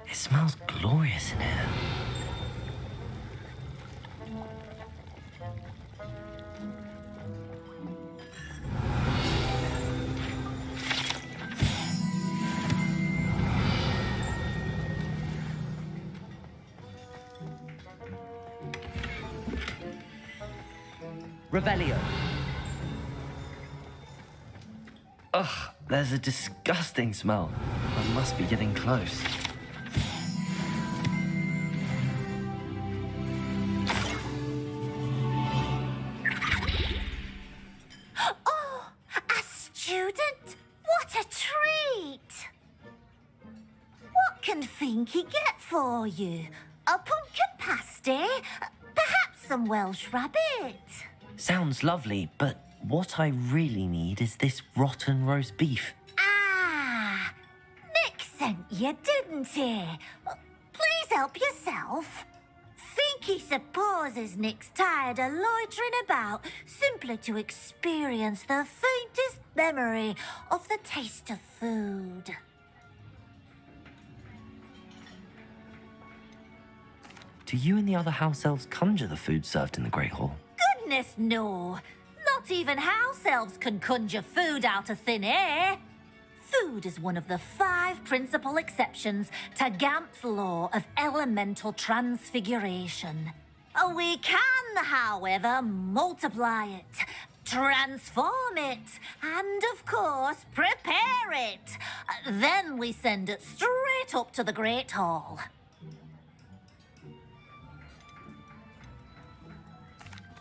It smells glorious in here. Revelio. Ugh, there's a disgusting smell. I must be getting close. Oh, a student? What a treat! What can Finky get for you? A pumpkin pasty? Perhaps some Welsh rabbit? Sounds lovely, but what I really need is this rotten roast beef. Ah, Nick sent you, didn't he? Please help yourself. Finky supposes Nick's tired of loitering about simply to experience the faintest memory of the taste of food. Do you and the other house elves conjure the food served in the Great Hall? Goodness, no. Not even house elves can conjure food out of thin air. Food is one of the 5 principal exceptions to Gamp's law of elemental transfiguration. We can, however, multiply it, transform it, and, of course, prepare it. Then we send it straight up to the Great Hall.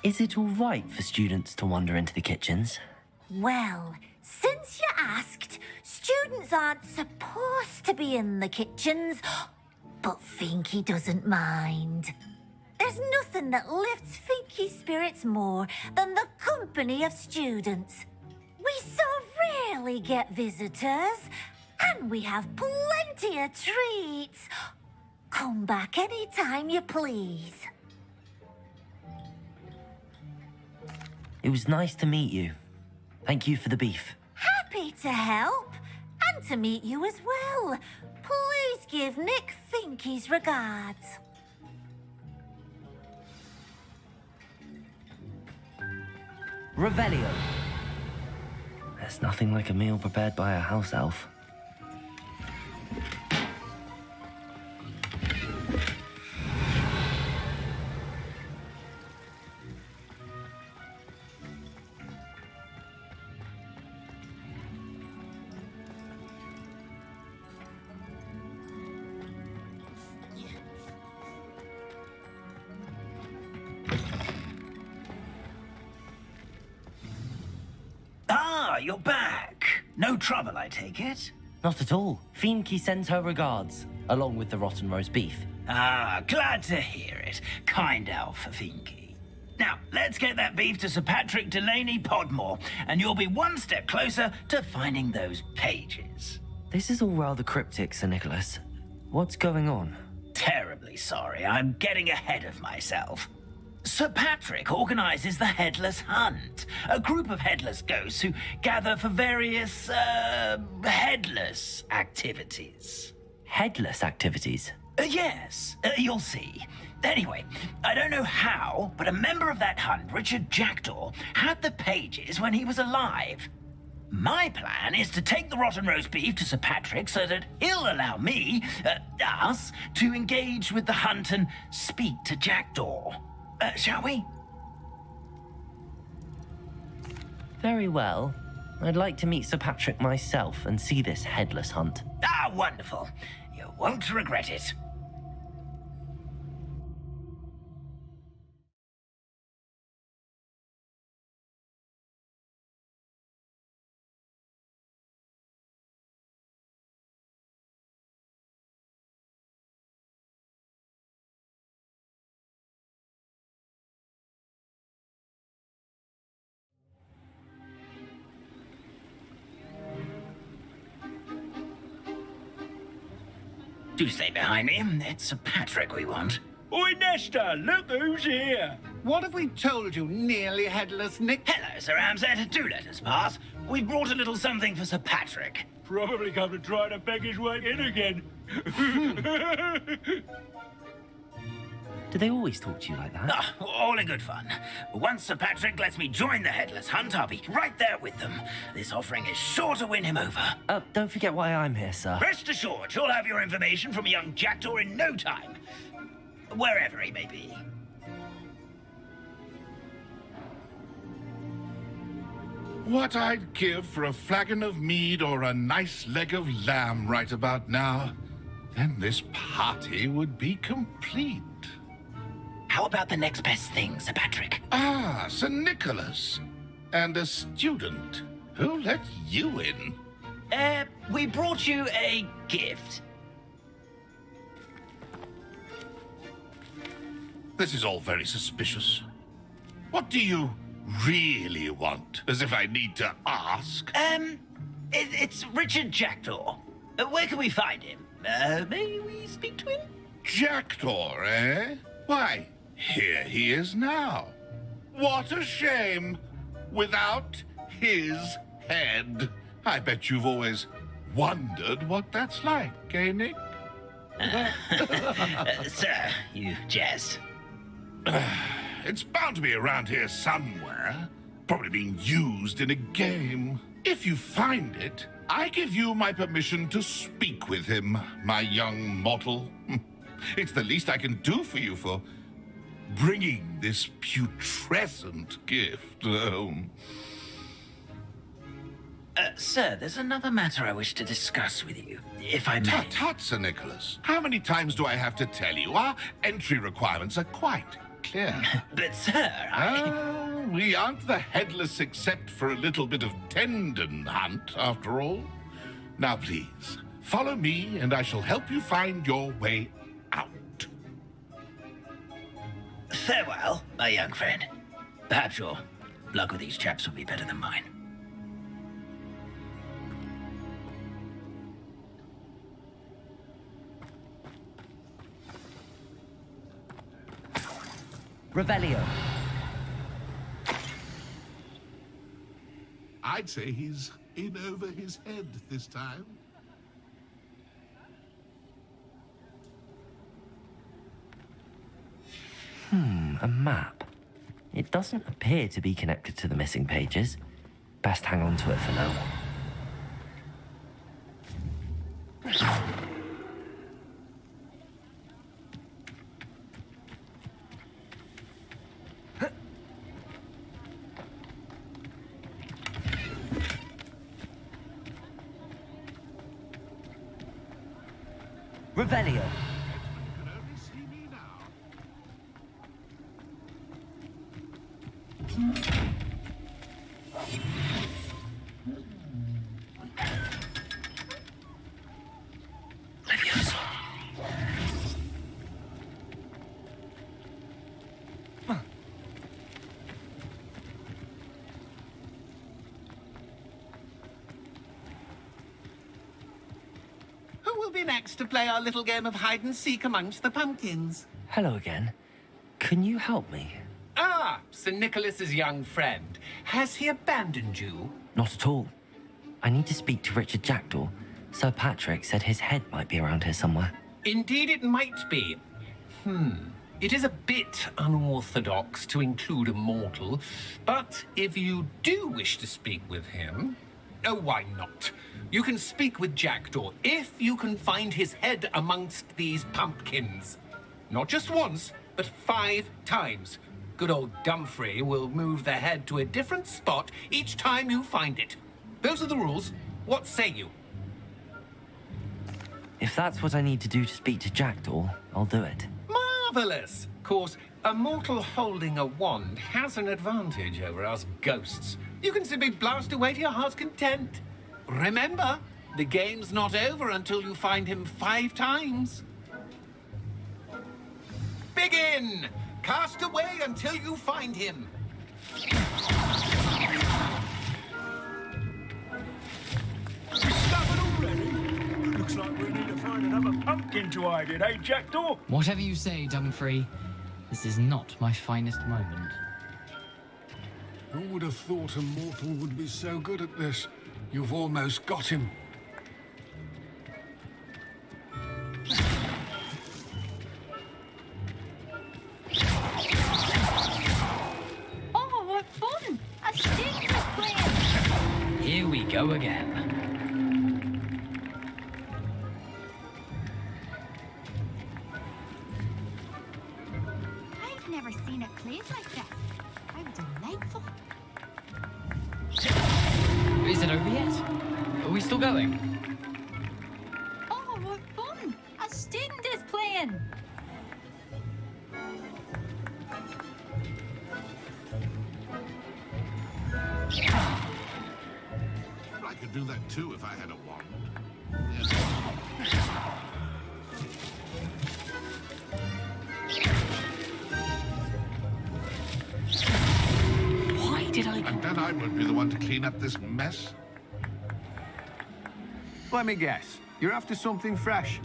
Is it all right for students to wander into the kitchens? Well, since you asked, students aren't supposed to be in the kitchens, but Finky doesn't mind. There's nothing that lifts Finky's spirits more than the company of students. We so rarely get visitors, and we have plenty of treats. Come back any time you please. It was nice to meet you. Thank you for the beef. Happy to help, and to meet you as well. Please give Nick Finky's regards. Revelio. There's nothing like a meal prepared by a house elf. You're back. No trouble, I take it? Not at all. Fienke sends her regards, along with the rotten roast beef. Ah, glad to hear it. Kind elf, Finky. Now, let's get that beef to Sir Patrick Delaney Podmore, and you'll be one step closer to finding those pages. This is all rather cryptic, Sir Nicholas. What's going on? Terribly sorry. I'm getting ahead of myself. Sir Patrick organises the Headless Hunt, a group of headless ghosts who gather for various, headless activities. Headless activities? Yes, you'll see. Anyway, I don't know how, but a member of that hunt, Richard Jackdaw, had the pages when he was alive. My plan is to take the rotten roast beef to Sir Patrick so that he'll allow me, us, to engage with the hunt and speak to Jackdaw. Shall we? Very well. I'd like to meet Sir Patrick myself and see this headless hunt. Ah, wonderful. You won't regret it. Do stay behind me. It's Sir Patrick we want. Oi, Nesta, look who's here. What have we told you, nearly headless Nick? Hello, Sir Ramsay. Do let us pass. We've brought a little something for Sir Patrick. Probably come to try to beg his way in again. Do they always talk to you like that? Ah, all in good fun. Once Sir Patrick lets me join the Headless Hunt, I'll be right there with them. This offering is sure to win him over. Don't forget why I'm here, sir. Rest assured, you'll have your information from young Jackdaw in no time. Wherever he may be. What I'd give for a flagon of mead or a nice leg of lamb right about now. Then this party would be complete. How about the next best thing, Sir Patrick? Ah, Sir Nicholas. And a student. Who let you in? We brought you a gift. This is all very suspicious. What do you really want? As if I need to ask. It's Richard Jackdaw. Where can we find him? May we speak to him? Jackdaw, eh? Why, here he is now. What a shame. Without his head. I bet you've always wondered what that's like, eh, Nick? Sir, you jest. It's bound to be around here somewhere. Probably being used in a game. If you find it, I give you my permission to speak with him, my young mortal. It's the least I can do for you for bringing this putrescent gift home. Sir, there's another matter I wish to discuss with you, if I may. Tut, Sir Nicholas. How many times do I have to tell you? Our entry requirements are quite clear. But, sir, we aren't the headless except for a little bit of tendon hunt, after all. Now, please, follow me, and I shall help you find your way out. Farewell, my young friend. Perhaps your luck with these chaps will be better than mine. Revelio. I'd say he's in over his head this time. A map. It doesn't appear to be connected to the missing pages. Best hang on to it for now. Revelio. Who will be next to play our little game of hide and seek amongst the pumpkins? Hello again. Can you help me? Sir Nicholas's young friend. Has he abandoned you? Not at all. I need to speak to Richard Jackdaw. Sir Patrick said his head might be around here somewhere. Indeed it might be. It is a bit unorthodox to include a mortal, but if you do wish to speak with him, oh, why not? You can speak with Jackdaw if you can find his head amongst these pumpkins. Not just once, but 5 times. Good old Dumfrey will move the head to a different spot each time you find it. Those are the rules. What say you? If that's what I need to do to speak to Jackdaw, I'll do it. Marvellous! Of course, a mortal holding a wand has an advantage over us ghosts. You can simply blast away to your heart's content. Remember, the game's not over until you find him 5 times. Begin! Cast away until you find him. Looks like we need to find another pumpkin to hide in, eh, Jackdaw? Whatever you say, Dumfrey. This is not my finest moment. Who would have thought a mortal would be so good at this? You've almost got him. Oh, what fun! A stick is playing! Here we go again. I've never seen a clave like this. How delightful. Is it over yet? Are we still going? Oh, what fun! A student is playing! I could do that too if I had a wand. Why did I... And then I would be the one to clean up this mess. Let me guess. You're after something fresh.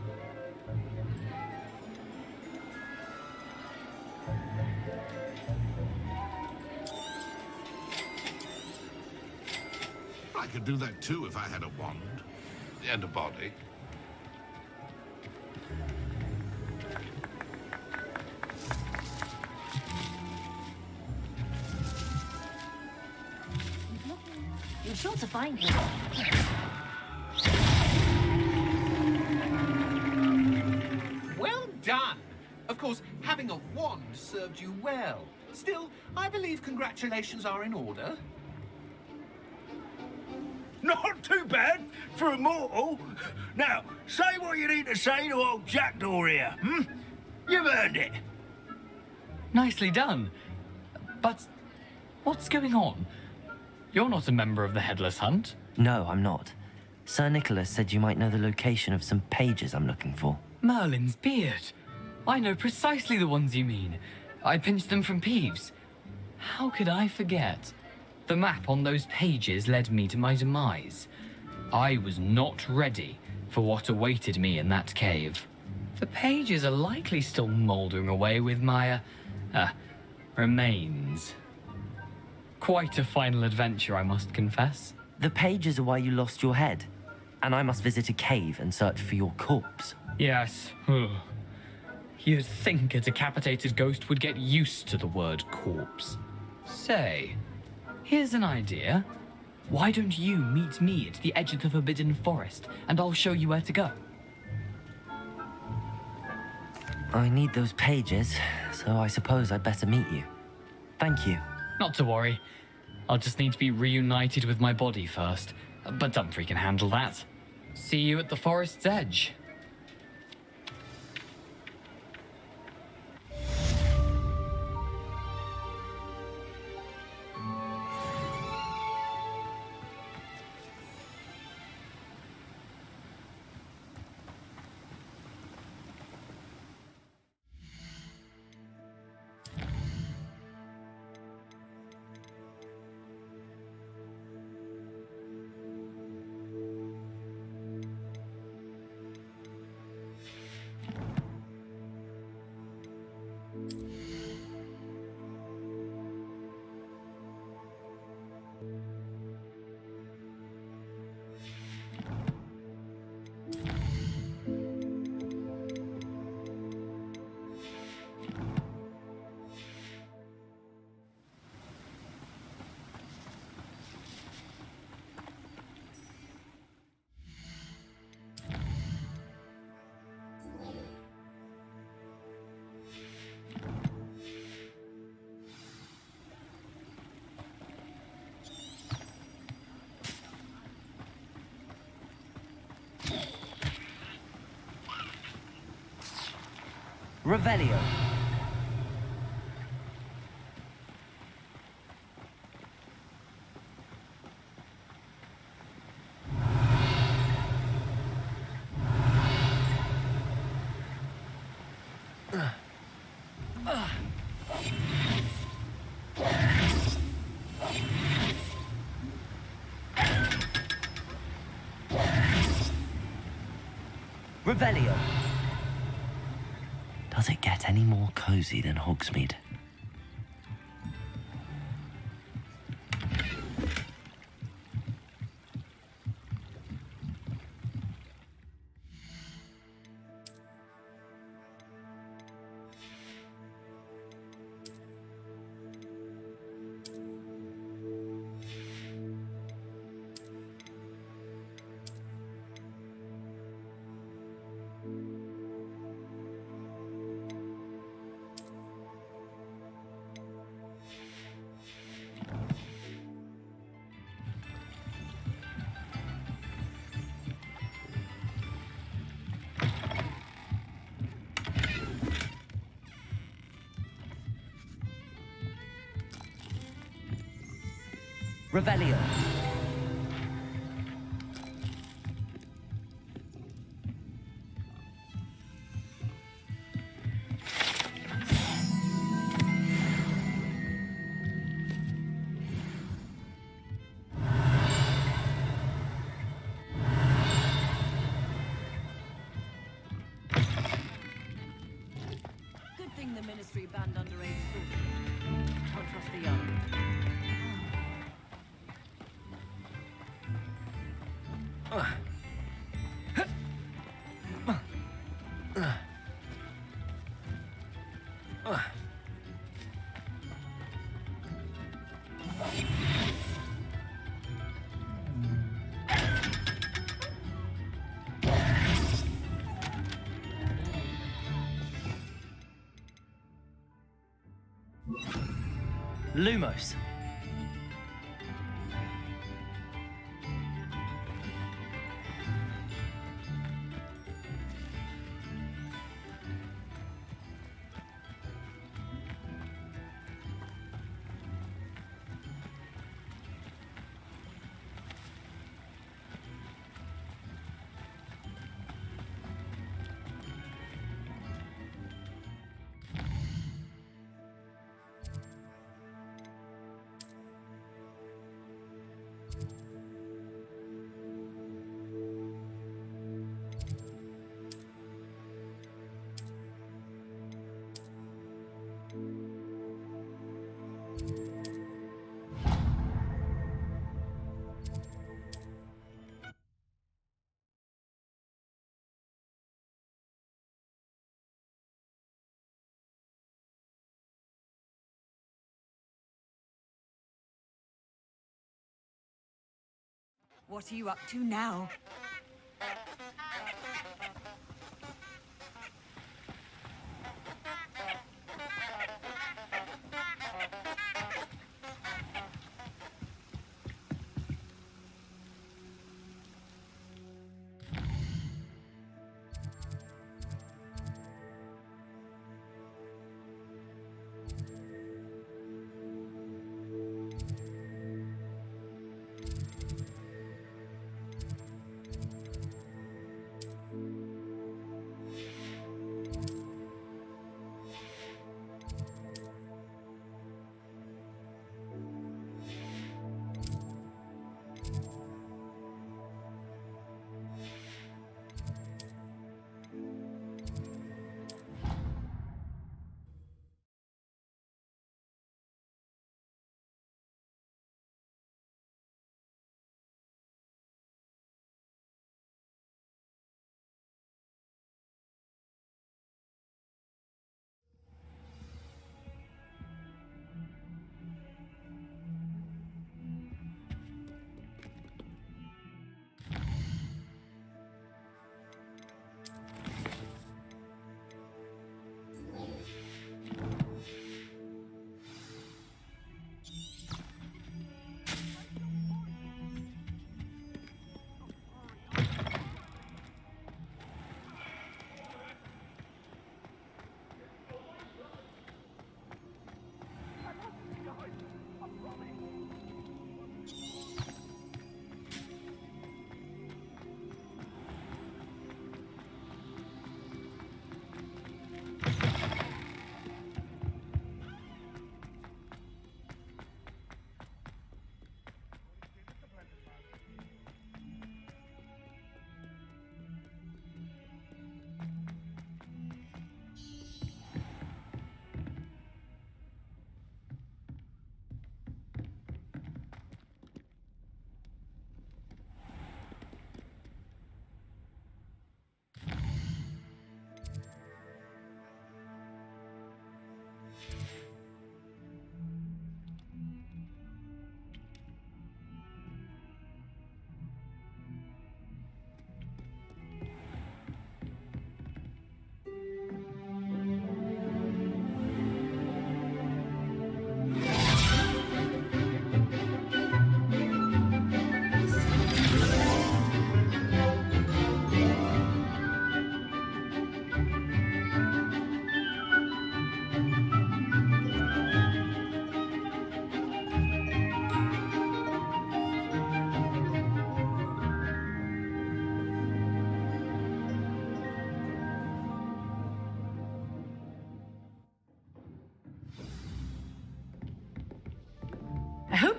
I could do that too if I had a wand. And a body. You're sure to find him. Well done! Of course, having a wand served you well. Still, I believe congratulations are in order. Not too bad for a mortal. Now, say what you need to say to old Jackdaw here, You've earned it. Nicely done. But what's going on? You're not a member of the Headless Hunt. No, I'm not. Sir Nicholas said you might know the location of some pages I'm looking for. Merlin's beard. I know precisely the ones you mean. I pinched them from Peeves. How could I forget? The map on those pages led me to my demise. I was not ready for what awaited me in that cave. The pages are likely still mouldering away with my, remains. Quite a final adventure, I must confess. The pages are why you lost your head, and I must visit a cave and search for your corpse. Yes. You'd think a decapitated ghost would get used to the word corpse. Say, here's an idea. Why don't you meet me at the edge of the Forbidden Forest, and I'll show you where to go? I need those pages, so I suppose I'd better meet you. Thank you. Not to worry. I'll just need to be reunited with my body first, but Dumfrey can handle that. See you at the forest's edge. Revelio. Revelio. Does it get any more cozy than Hogsmeade? Revelio. Good thing the Ministry banned underage sorcery. Can't trust the young. Lumos. What are you up to now?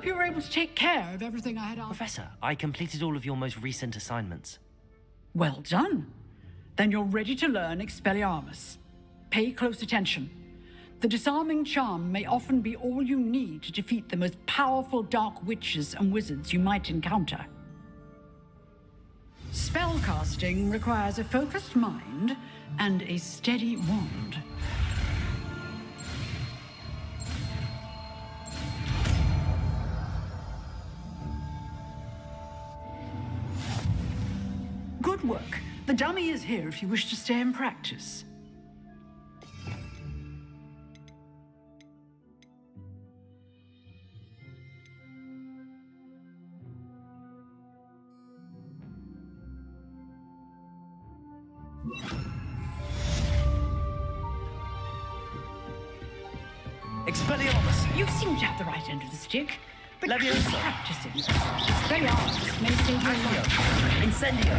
you were able to take care of everything I had asked. Professor, I completed all of your most recent assignments. Well done. Then you're ready to learn Expelliarmus. Pay close attention. The disarming charm may often be all you need to defeat the most powerful dark witches and wizards you might encounter. Spellcasting requires a focused mind and a steady wand. Good work. The dummy is here if you wish to stay and practice. Expelliarmus! You seem to have the right end of the stick, but keep Leviosa! practicing. Expelliarmus may save your life. Incendio!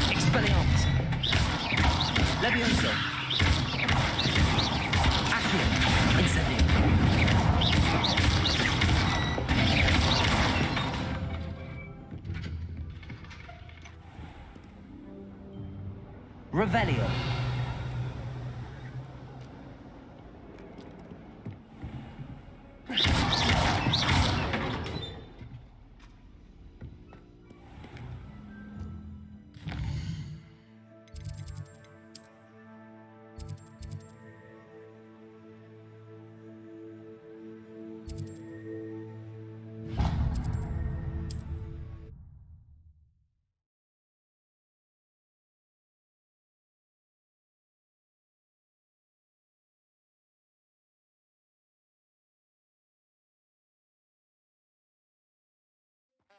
Expelliarmus! Leviosa! Accio! Incendio! Revelio!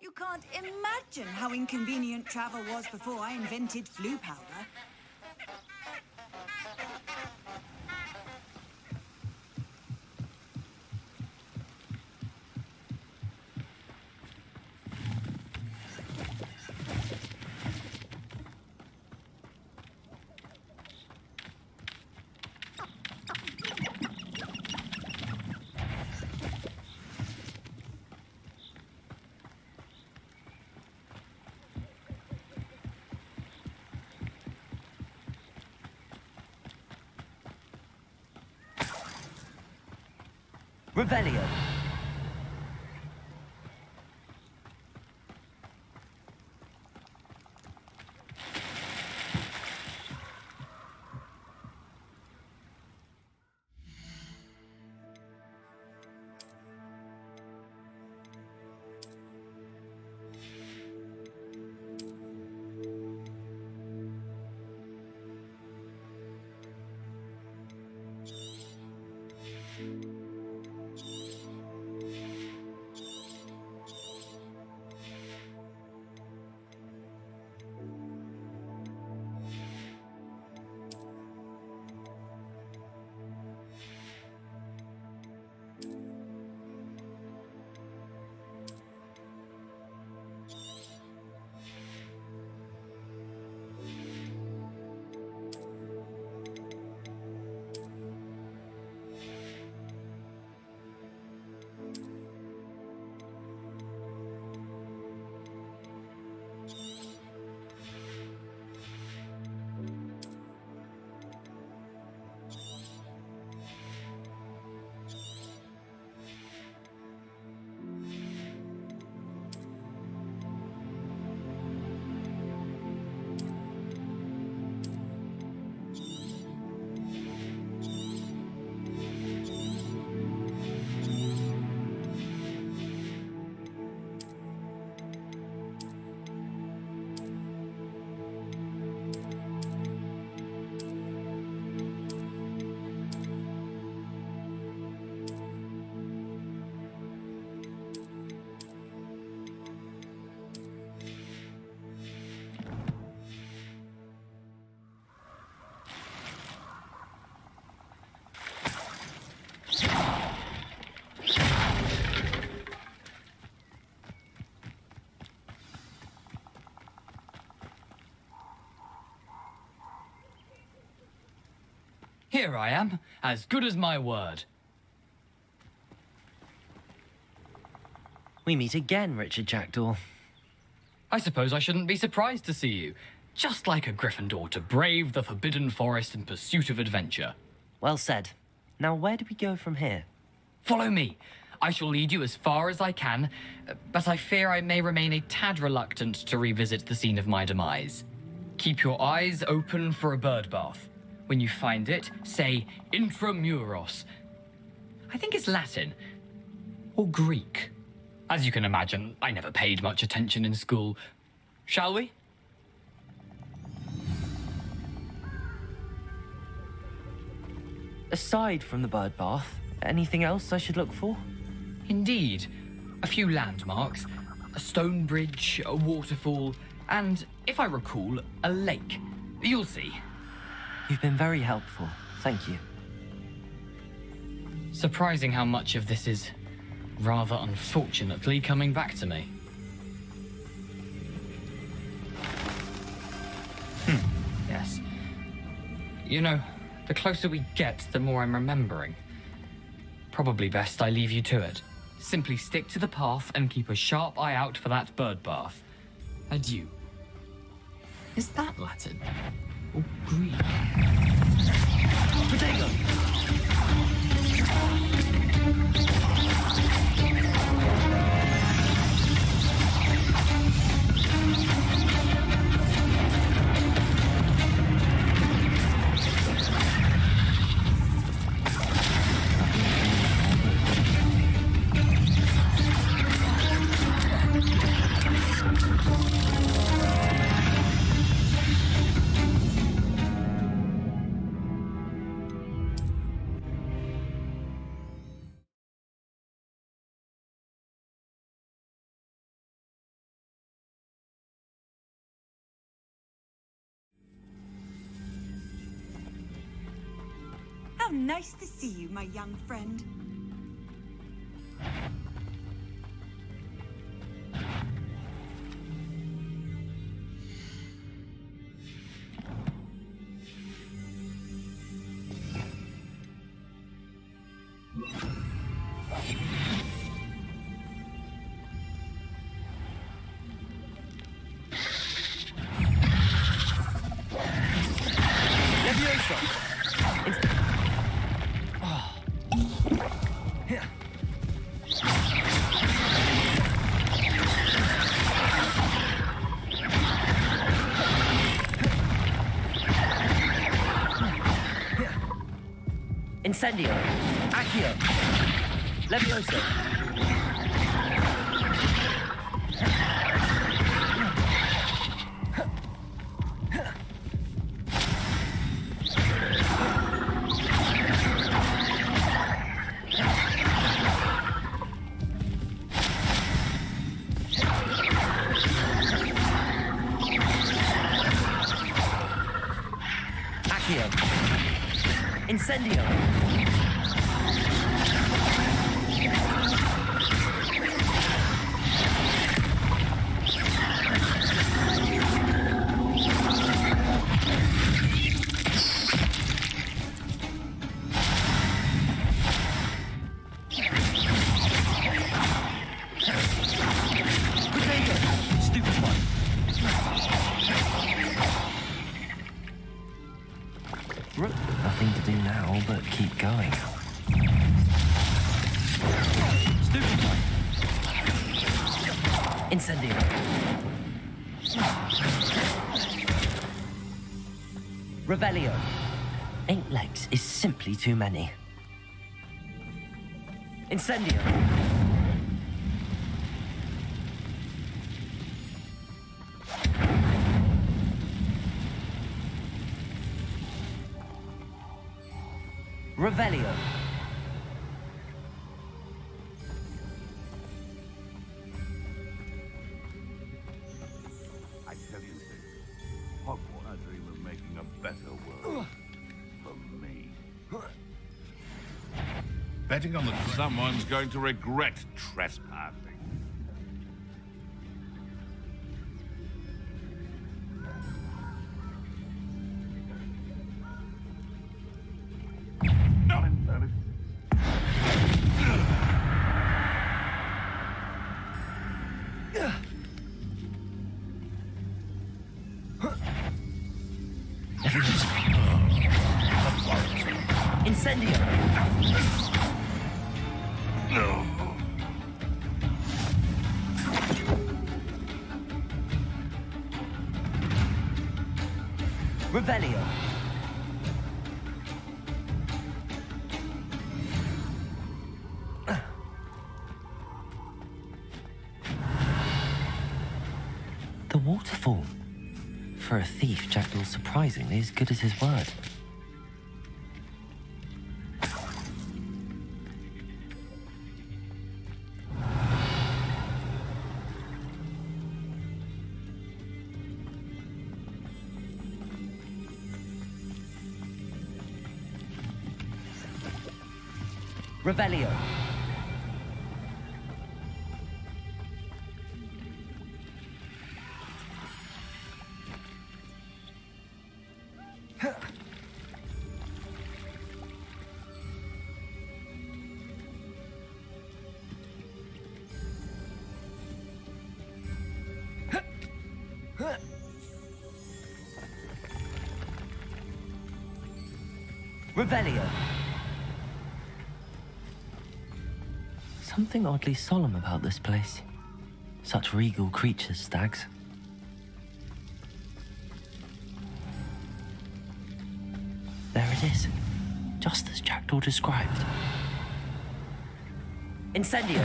You can't imagine how inconvenient travel was before I invented flu powder. Revelio! Here I am, as good as my word. We meet again, Richard Jackdaw. I suppose I shouldn't be surprised to see you. Just like a Gryffindor to brave the Forbidden Forest in pursuit of adventure. Well said. Now where do we go from here? Follow me. I shall lead you as far as I can, but I fear I may remain a tad reluctant to revisit the scene of my demise. Keep your eyes open for a bird bath. When you find it, say intramuros. I think it's Latin. Or Greek. As you can imagine, I never paid much attention in school. Shall we? Aside from the bird bath, anything else I should look for? Indeed. A few landmarks, a stone bridge, a waterfall, and, if I recall, a lake. You'll see. You've been very helpful. Thank you. Surprising how much of this is, rather unfortunately, coming back to me. Yes. You know, the closer we get, the more I'm remembering. Probably best I leave you to it. Simply stick to the path and keep a sharp eye out for that bird bath. Adieu. Is that Latin? Or Greek? Potato! How nice to see you, my young friend. Incendio. Accio. Levioso. Accio. Incendio. Nothing to do now but keep going. Stupid one. Incendio. Revelio. 8 legs is simply too many. Incendio. Revelio. I tell you this, Hogwarts, I dream of making a better world for me. Betting on that someone's going to regret trespassing. Incendio! Revelio! The waterfall. For a thief, Jackdaw's surprisingly as good as his word. Revelio. Revelio. Something oddly solemn about this place. Such regal creatures, stags. There it is, just as Jackdaw described. Incendio!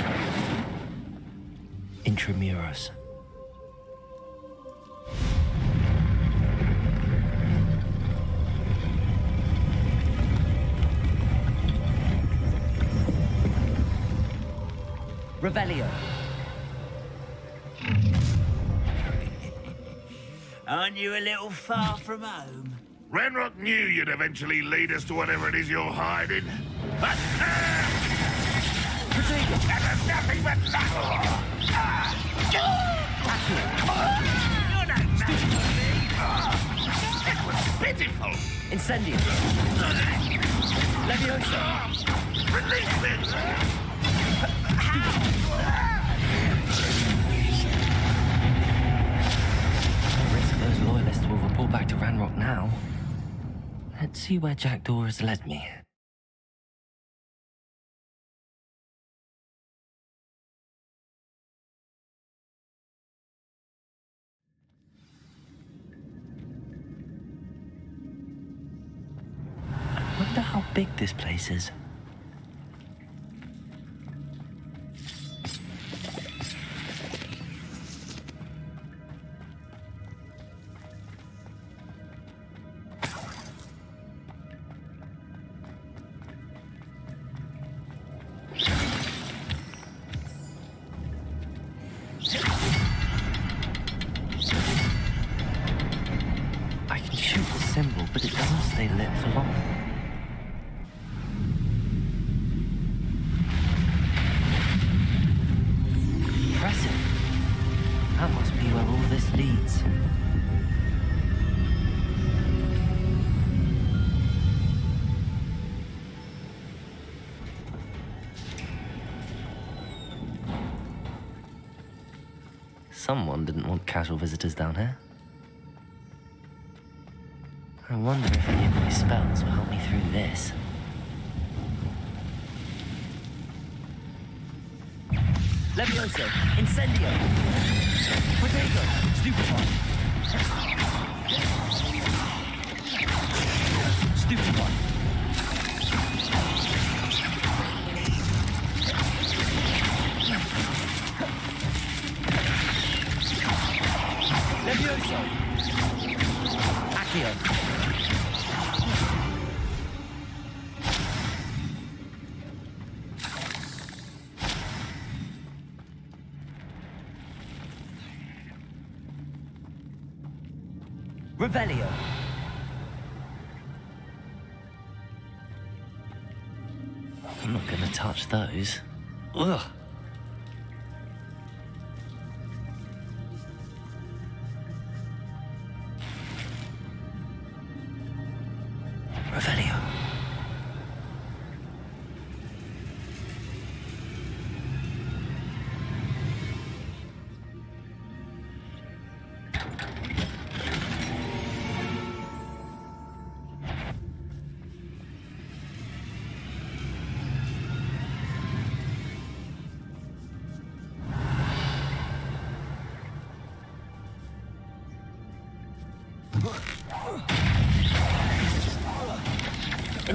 Intramuros. Revelio. Aren't you a little far from home? Ranrock knew you'd eventually lead us to whatever it is you're hiding. That is nothing but It was pitiful. Incendio. Leviosa. Release me. Risk those loyalists will report back to Ranrock now. Let's see where Jackdaw has led me. I wonder how big this place is. But it doesn't stay lit for long. Impressive. That must be where all this leads. Someone didn't want casual visitors down here. I wonder if any of my spells will help me through this. Levioso! Incendio! Potato! Stupefy! Stupefy! Levioso! Accio! Revelio. I'm not gonna touch those. Ugh. Revelio.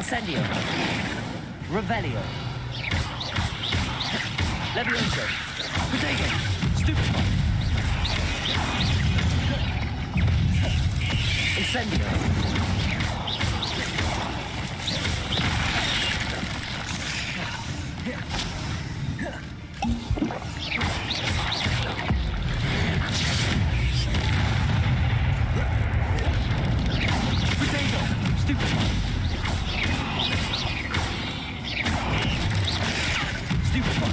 Incendio. Revelio. Levioso. Potato. Stupefy. Incendio. Potato. Stupefy. Stupefy.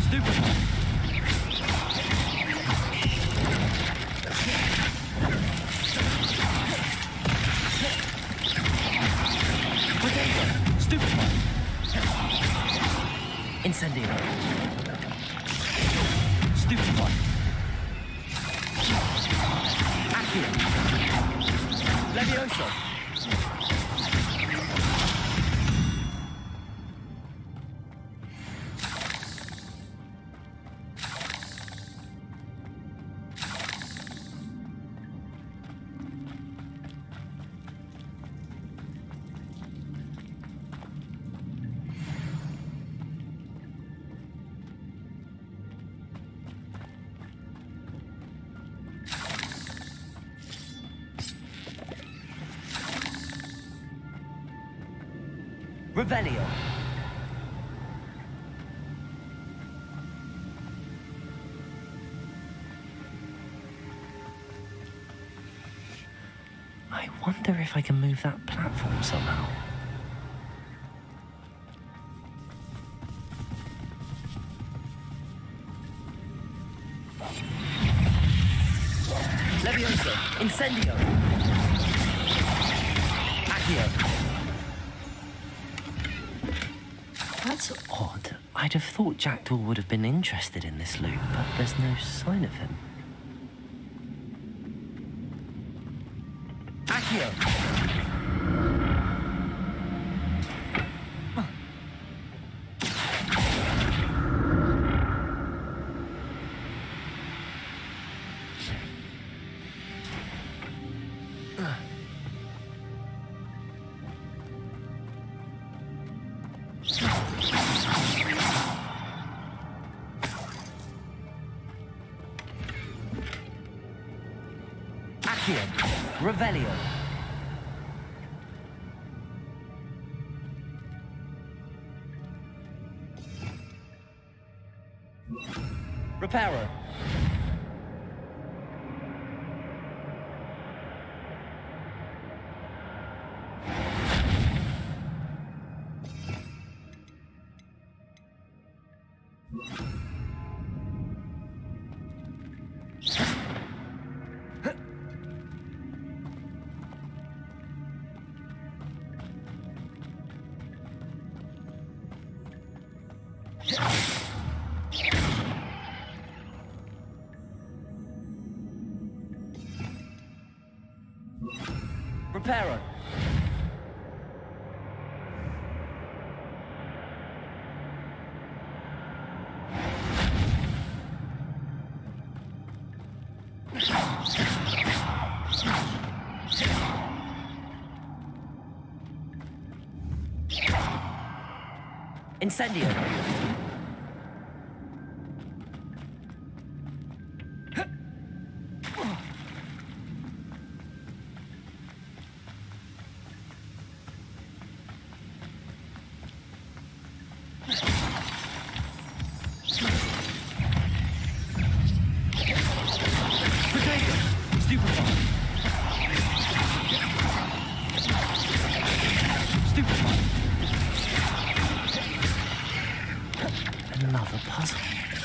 Stupefy. Potato. Stupefy. Incendio. Stupefy. Accio. Levioso. Revelio. I wonder if I can move that platform somehow. Levioso. Incendio. Accio. That's odd. I'd have thought Jackdaw would have been interested in this loot, but there's no sign of him. Accio! Revelio. Reparo. Reparo. Incendio. Another puzzle.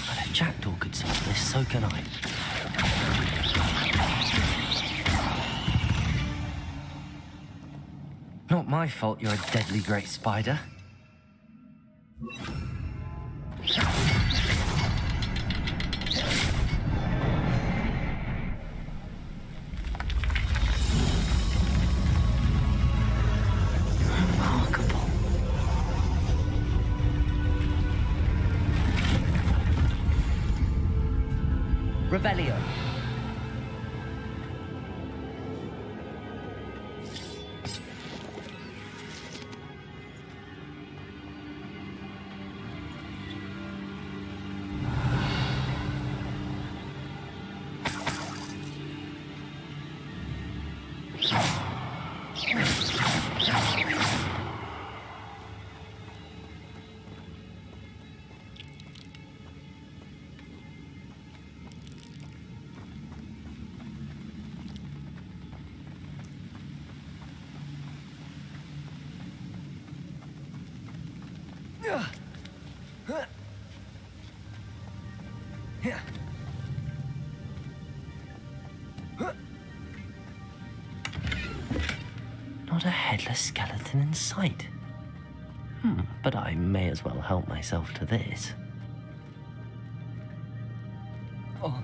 But if Jackdaw could solve this, so can I. Not my fault you're a deadly great spider. Revelio. Not a headless skeleton in sight. But I may as well help myself to this. Oh.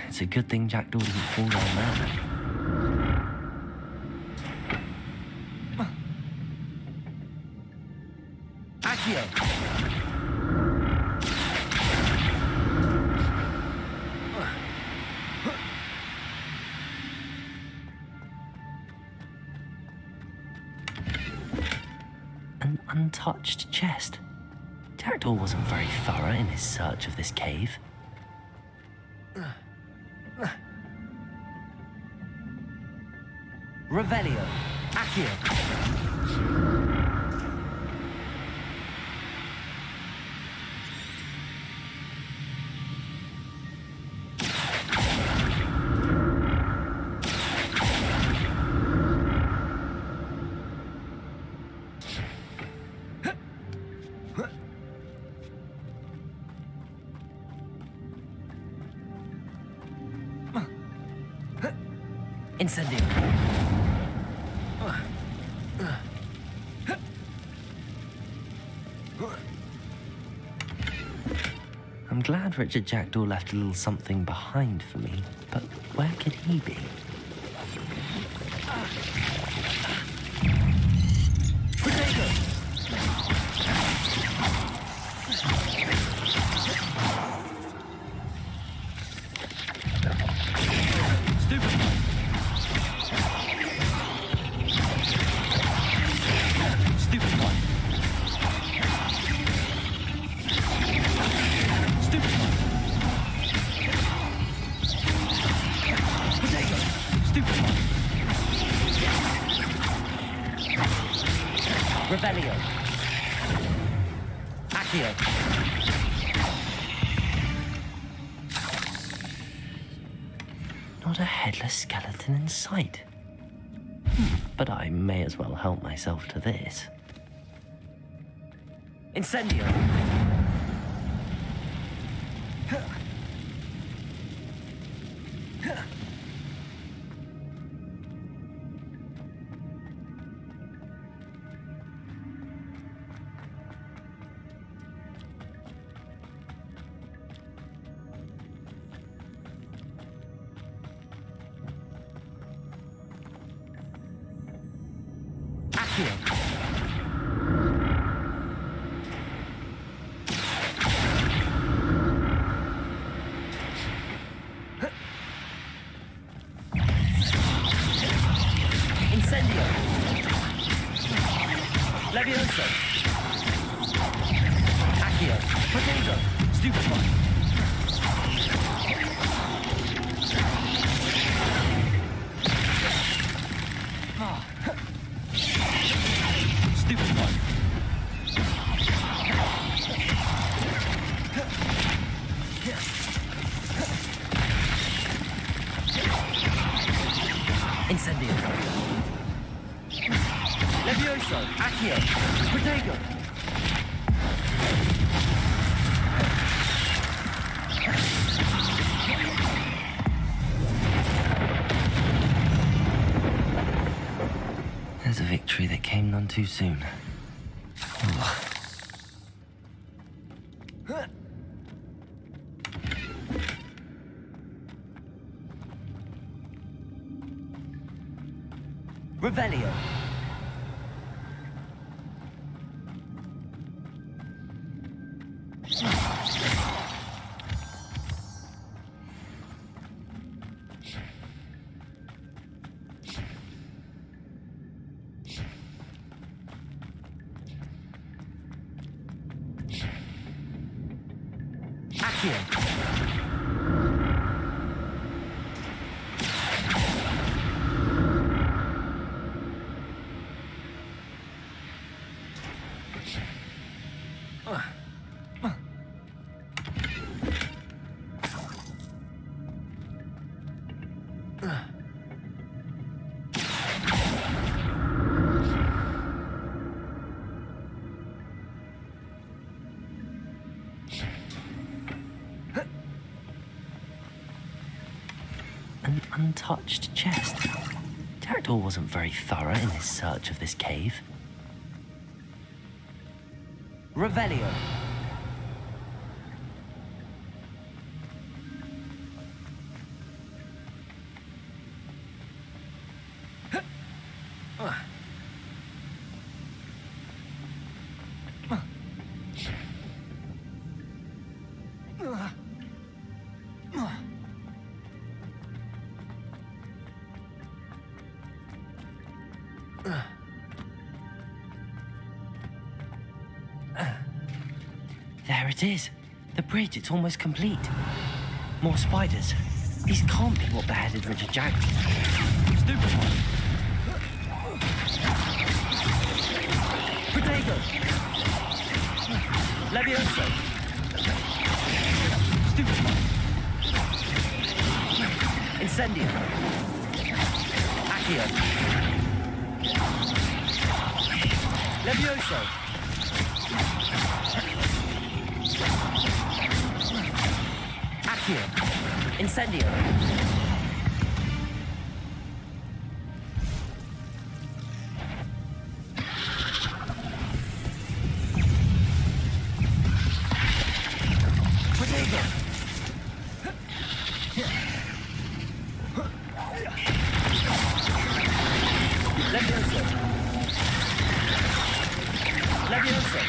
It's a good thing Jackdaw didn't fall down there. Accio! An untouched chest. Jackdaw wasn't very thorough in his search of this cave. Revelio. Accio. Incendio. I'm glad Richard Jackdaw left a little something behind for me, but where could he be? Revelio. Accio. Not a headless skeleton in sight. But I may as well help myself to this. Incendio. Incendio. Levioso. Accio. Potato. Stupefy. Stupefy. Incendio. Levioso. Accio. Potato. There's a victory that came none too soon. Revelio. Accio. An untouched chest. Jackdaw wasn't very thorough in his search of this cave. Revelio. There it is. The bridge, it's almost complete. More spiders. These can't be what beheaded Richard Jackdaw. Stupid one. Potato. Levioso. Stupid one. Incendio. Accio. Levioso. Accio. Incendio. Potato. Levioso. Levioso.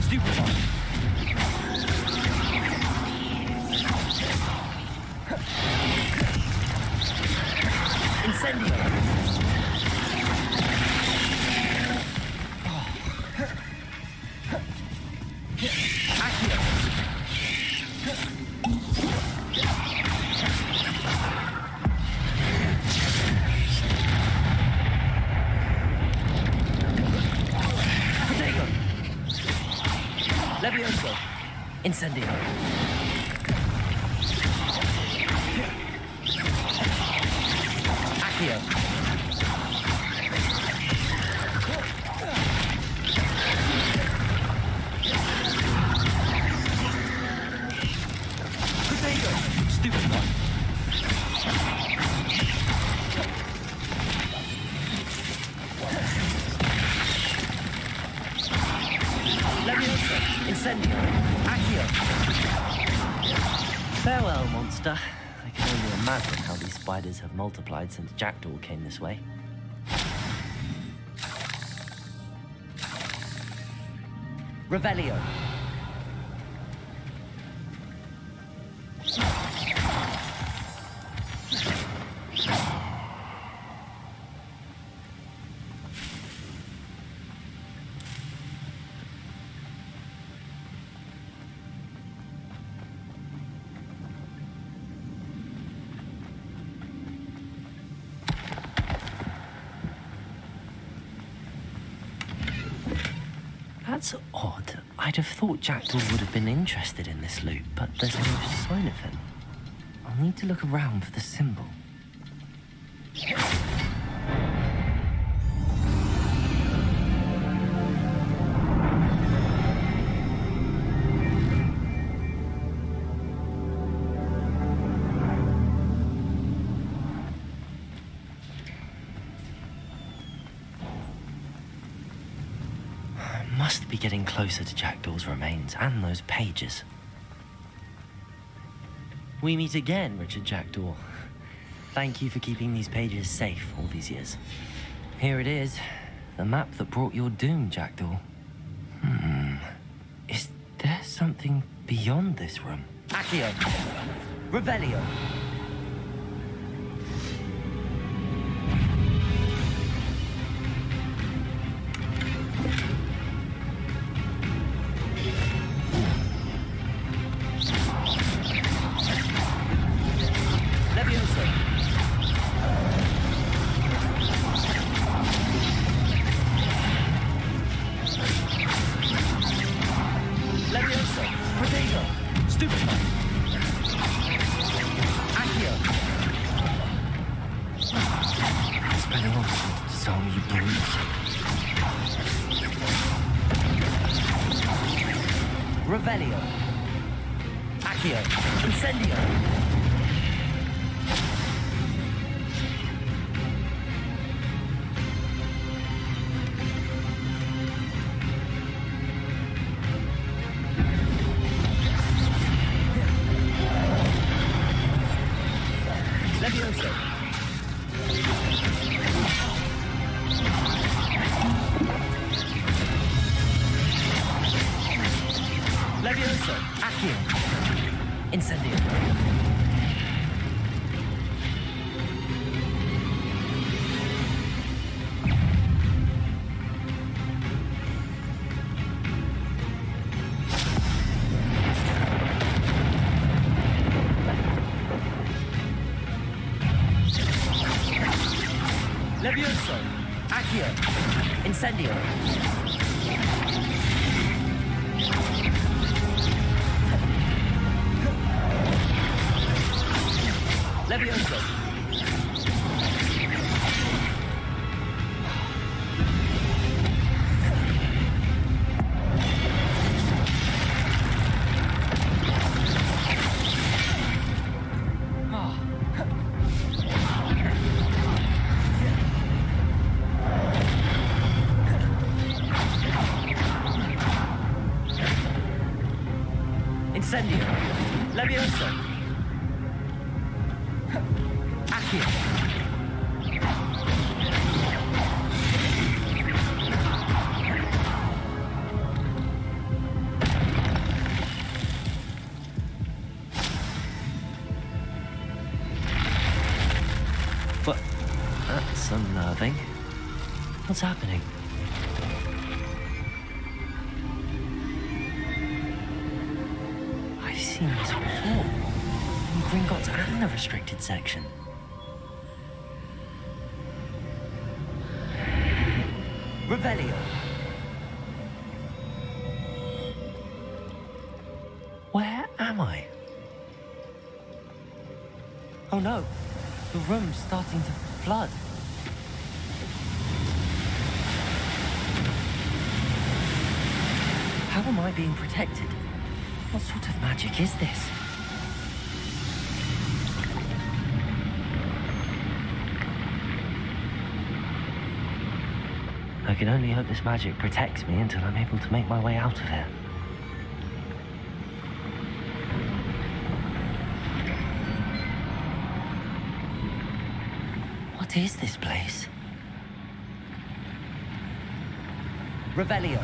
Stupid one. Incendio. Accio. Potato. Levioso. Incendio. Accio. Potato. Stupid one. Levioso. Incendio. Accio. Farewell, monster. I can only imagine how these spiders have multiplied since Jackdaw came this way. Revelio. That's odd. I'd have thought Jackdaw would have been interested in this loot, but there's no sign of him. I'll need to look around for the symbol. Must be getting closer to Jackdaw's remains and those pages. We meet again, Richard Jackdaw. Thank you for keeping these pages safe all these years. Here it is, the map that brought your doom, Jackdaw. Is there something beyond this room? Accio. Revelio. Expelliarmus, disarm you brutes. Revelio. Accio. Incendio. Levioso. Levioso. Accio. Incendio. Levioso. Accio. Incendio. Levioso. Incendio. Levioso. Accio. But that's unnerving. What's happening? I've seen this before. In Gringotts and the restricted section. Revelio. Where am I? Oh no, the room's starting to flood. How am I being protected? What sort of magic is this? I can only hope this magic protects me until I'm able to make my way out of here. What is this place? Revelio.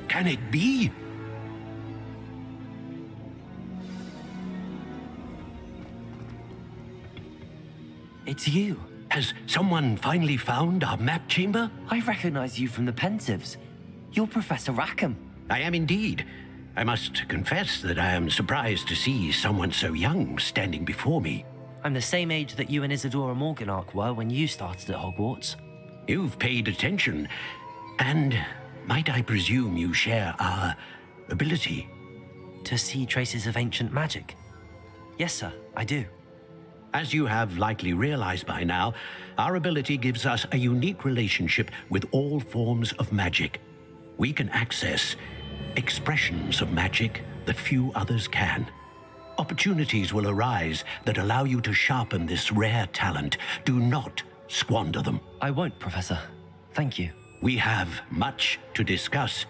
Can it be? It's you. Has someone finally found our map chamber? I recognize you from the Pensieves. You're Professor Rackham. I am indeed. I must confess that I am surprised to see someone so young standing before me. I'm the same age that you and Isadora Morganach were when you started at Hogwarts. You've paid attention, and might I presume you share our ability? To see traces of ancient magic? Yes, sir, I do. As you have likely realized by now, our ability gives us a unique relationship with all forms of magic. We can access expressions of magic that few others can. Opportunities will arise that allow you to sharpen this rare talent. Do not squander them. I won't, Professor. Thank you. We have much to discuss.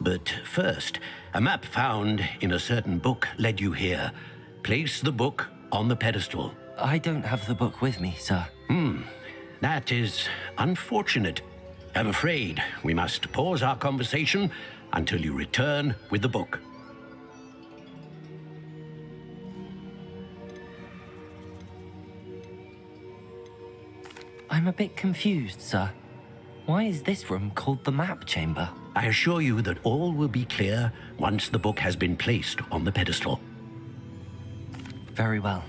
But first, a map found in a certain book led you here. Place the book on the pedestal. I don't have the book with me, sir. That is unfortunate. I'm afraid we must pause our conversation until you return with the book. I'm a bit confused, sir. Why is this room called the map chamber? I assure you that all will be clear once the book has been placed on the pedestal. Very well.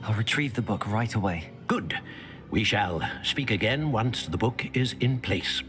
I'll retrieve the book right away. Good. We shall speak again once the book is in place.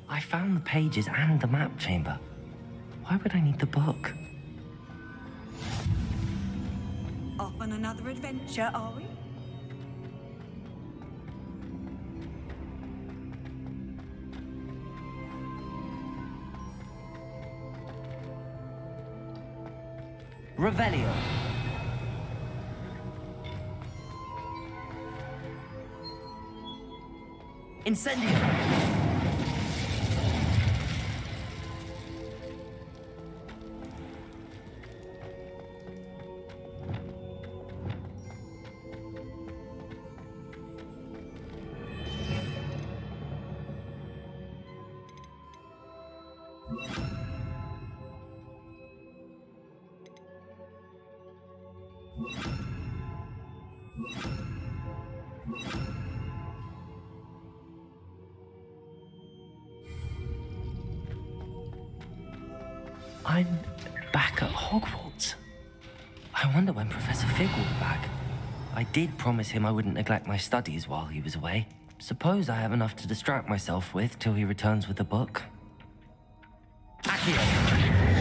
I found the pages and the map chamber. Why would I need the book? Off on another adventure, are we? Revelio. Incendio. I'm back at Hogwarts. I wonder when Professor Fig will be back. I did promise him I wouldn't neglect my studies while he was away. Suppose I have enough to distract myself with till he returns with a book. Accio!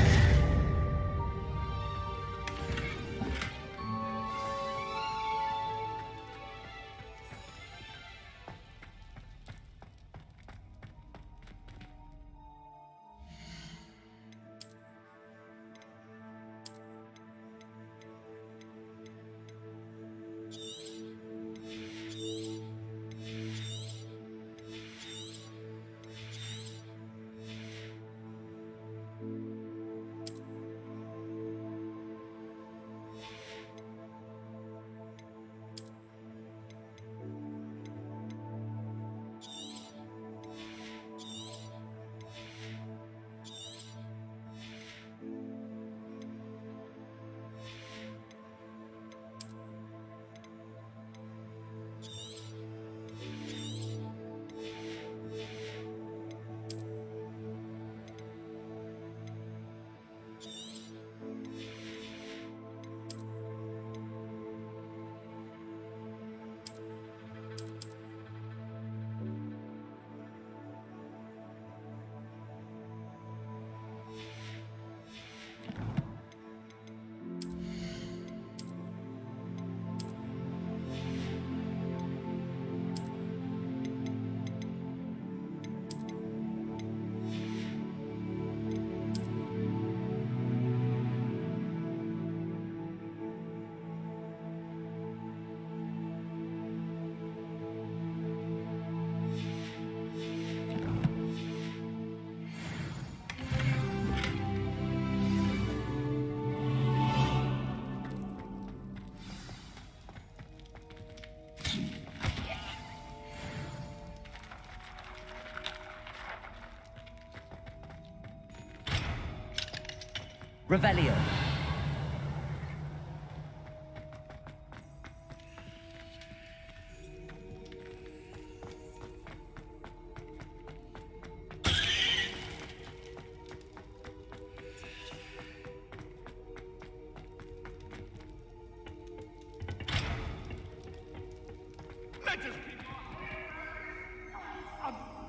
Revelio.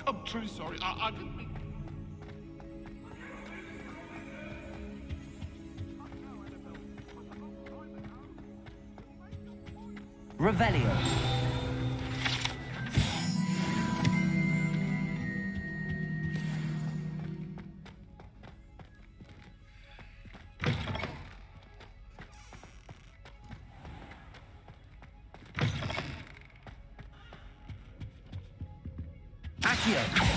I'm truly sorry. I didn't mean... Revelio. Accio.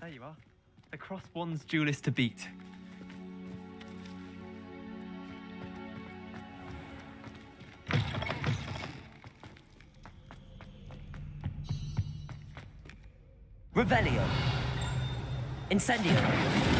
There you are. The Crosswands duelist to beat. Revelio. Incendio.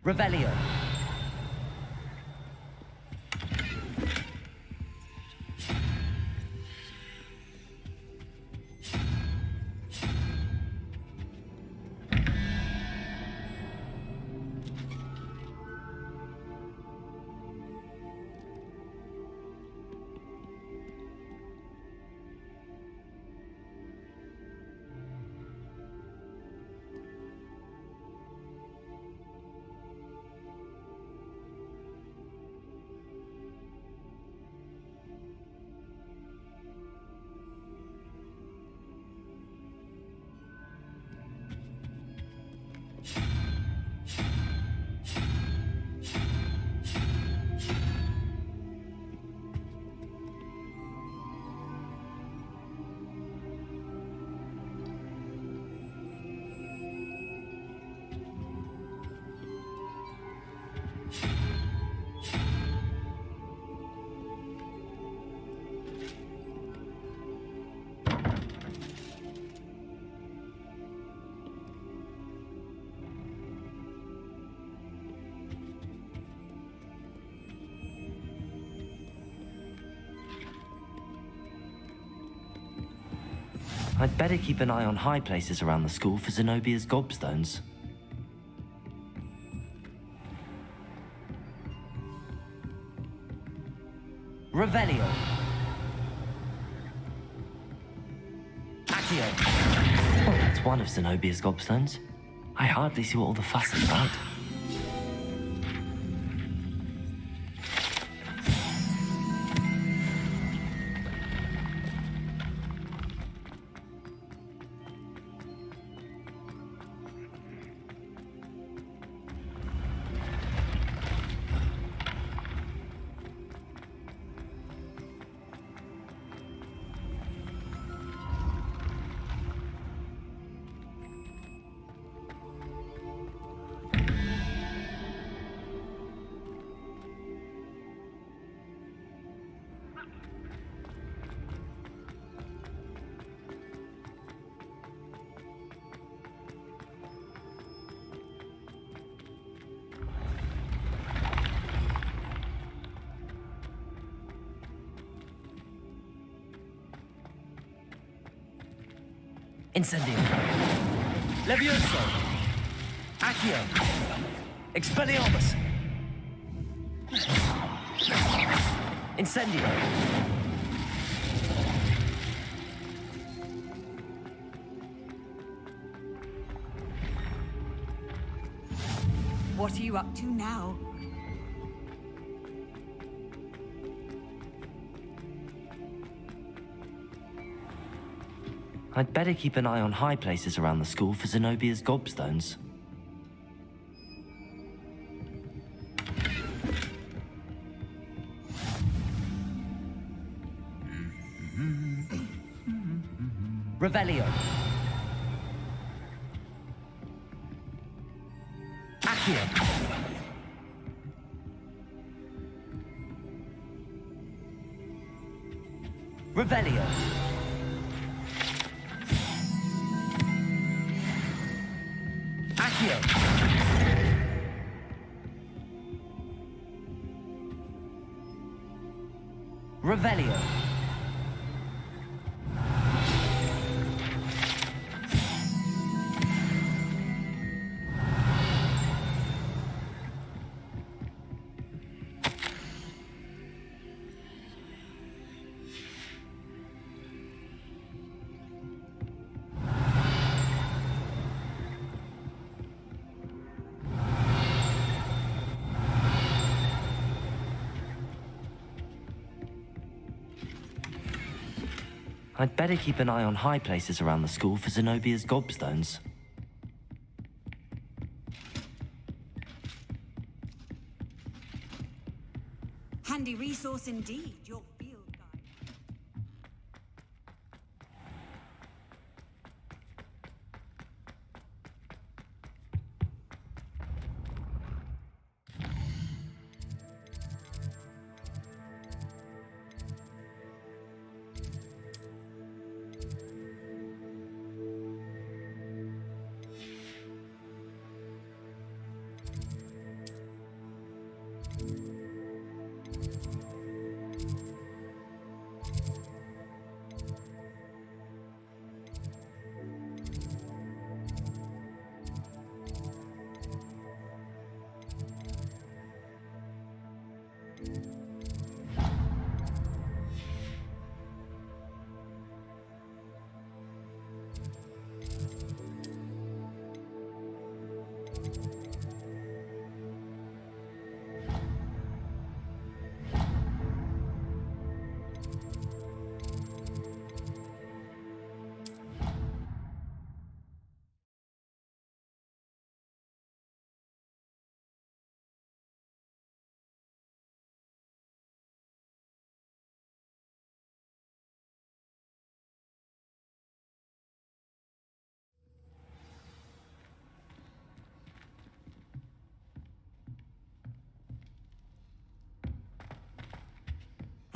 Revelio. I'd better keep an eye on high places around the school for Zenobia's gobstones. Revelio. Accio. Oh, that's one of Zenobia's gobstones. I hardly see what all the fuss is about. Incendio. Levioso. Accio. Expelliarmus. Incendio. What are you up to now? I'd better keep an eye on high places around the school for Zenobia's gobstones. Revelio. Accio. Revelio. Accio. Revelio. I'd better keep an eye on high places around the school for Zenobia's gobstones. Handy resource indeed, your field guide.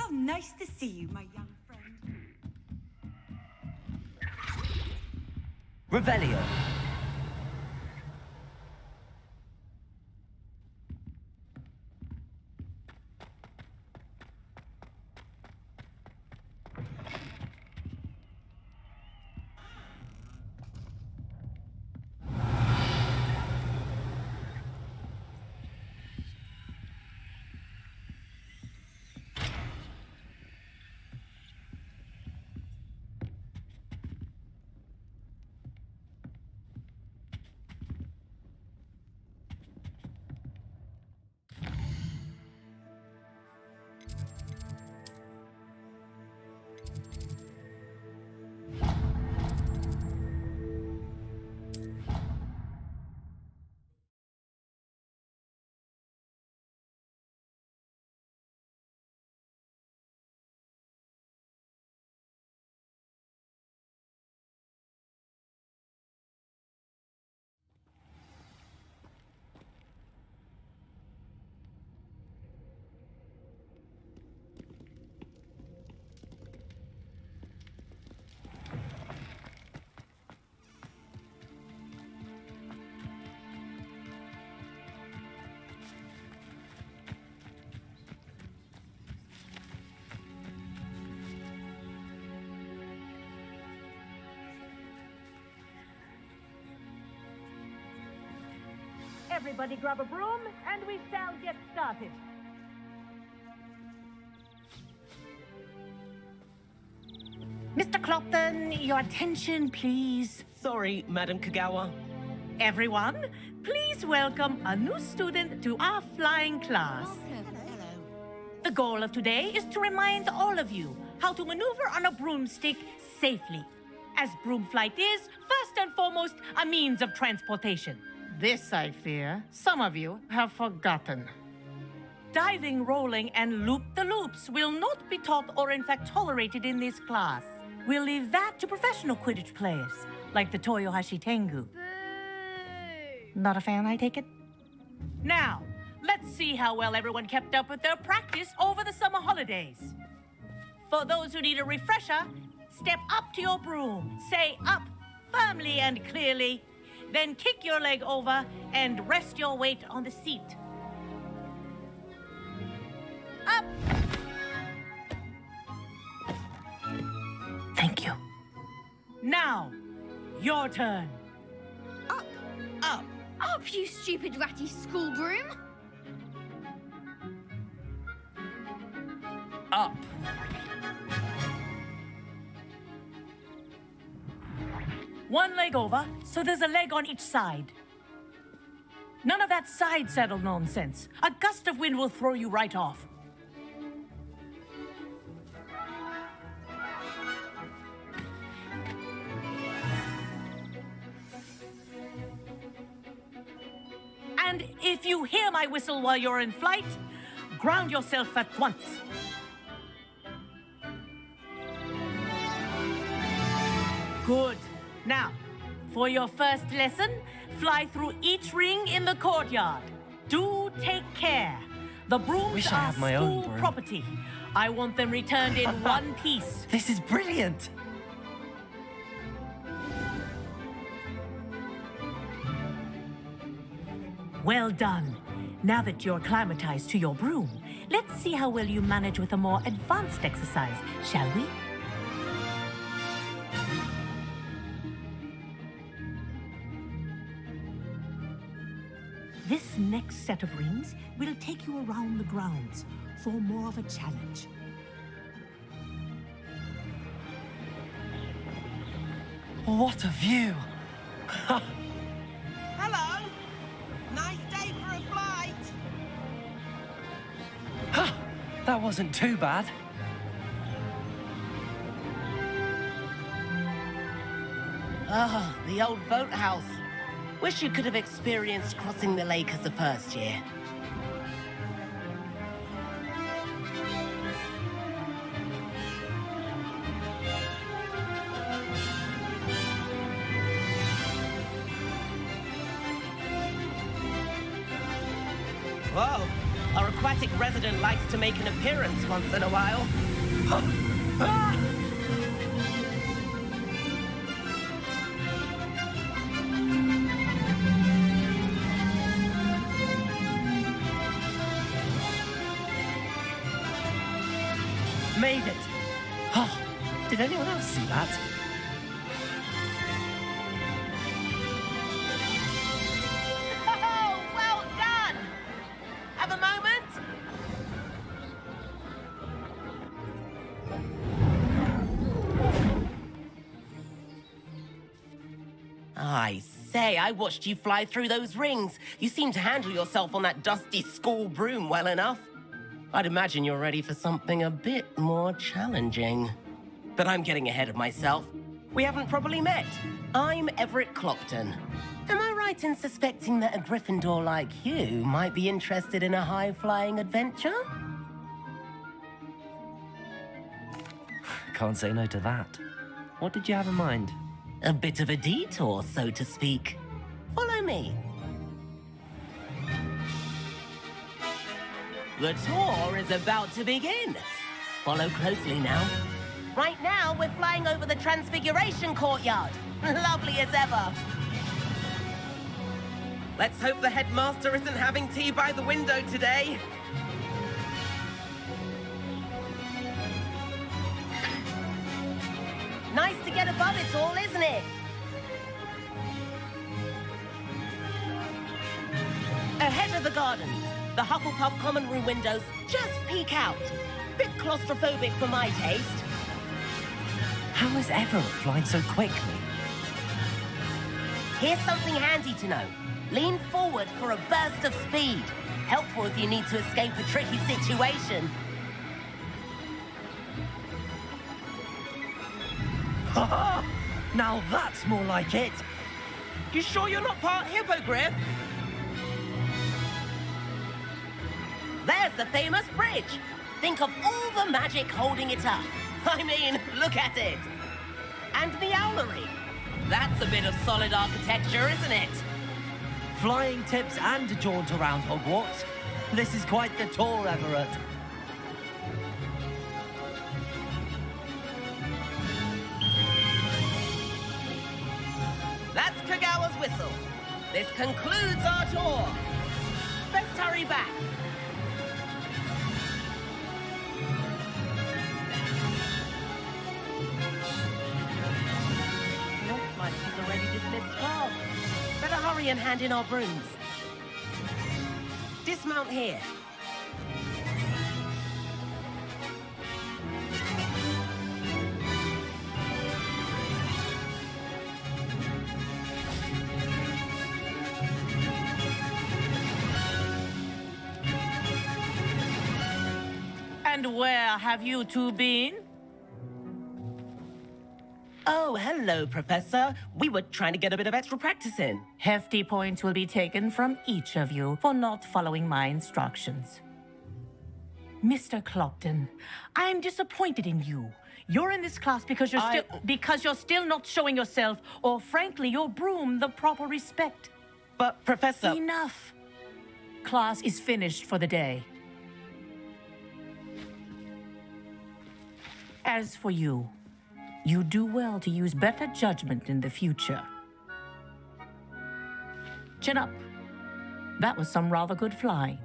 How nice to see you, my young friend. Revelio. Everybody grab a broom, and we shall get started. Mr. Clopton, your attention, please. Sorry, Madam Kagawa. Everyone, please welcome a new student to our flying class. The goal of today is to remind all of you how to maneuver on a broomstick safely, as broom flight is, first and foremost, a means of transportation. This, I fear, some of you have forgotten. Diving, rolling, and loop-the-loops will not be taught or in fact tolerated in this class. We'll leave that to professional Quidditch players, like the Toyohashi Tengu. Not a fan, I take it? Now, let's see how well everyone kept up with their practice over the summer holidays. For those who need a refresher, step up to your broom, say up firmly and clearly, then kick your leg over and rest your weight on the seat. Up! Thank you. Now, your turn. Up! Up! Up, you stupid ratty school broom! Up. One leg over, so there's a leg on each side. None of that side saddle nonsense. A gust of wind will throw you right off. And if you hear my whistle while you're in flight, ground yourself at once. Good. Now, for your first lesson, fly through each ring in the courtyard. Do take care. The brooms Wish I are had my own school broom. property. I want them returned in one piece. This is brilliant. Well done. Now that you're acclimatized to your broom, let's see how well you manage with a more advanced exercise, shall we? This next set of rings will take you around the grounds. for more of a challenge. What a view! Hello! Nice day for a flight! That wasn't too bad. Ah, the old boathouse. Wish you could have experienced crossing the lake as a first year. Whoa, our aquatic resident likes to make an appearance once in a while. Made it! Oh, did anyone else see that? Oh, well done! Have a moment? I say, I watched you fly through those rings. You seem to handle yourself on that dusty school broom well enough. I'd imagine you're ready for something a bit more challenging. But I'm getting ahead of myself. We haven't properly met. I'm Everett Clopton. Am I right in suspecting that a Gryffindor like you might be interested in a high-flying adventure? Can't say no to that. What did you have in mind? A bit of a detour, so to speak. Follow me. The tour is about to begin. Follow closely now. Right now, we're flying over the Transfiguration Courtyard. Lovely as ever. Let's hope the headmaster isn't having tea by the window today. Nice to get above it all, isn't it? Ahead of the gardens, the Hufflepuff common room windows just peek out. Bit claustrophobic for my taste. How is Everett flying so quickly? Here's something handy to know. Lean forward for a burst of speed. Helpful if you need to escape a tricky situation. Ha! Now that's more like it. You sure you're not part hippogriff? There's the famous bridge. Think of all the magic holding it up. I mean, look at it. And the owlery. That's a bit of solid architecture, isn't it? Flying tips and a jaunt around Hogwarts. This is quite the tour, Everett. That's Kagawa's whistle. This concludes our tour. Let's hurry back. Looks like she's already dismissed class. Better hurry and hand in our brooms. Dismount here. And where have you two been? Oh, hello, Professor. We were trying to get a bit of extra practice in. Hefty points will be taken from each of you for not following my instructions. Mr. Clopton, I'm disappointed in you. You're in this class because you're still not showing yourself, or frankly, your broom, the proper respect. But, Professor... Enough. Class is finished for the day. As for you, you do well to use better judgment in the future. Chin up. That was some rather good flying.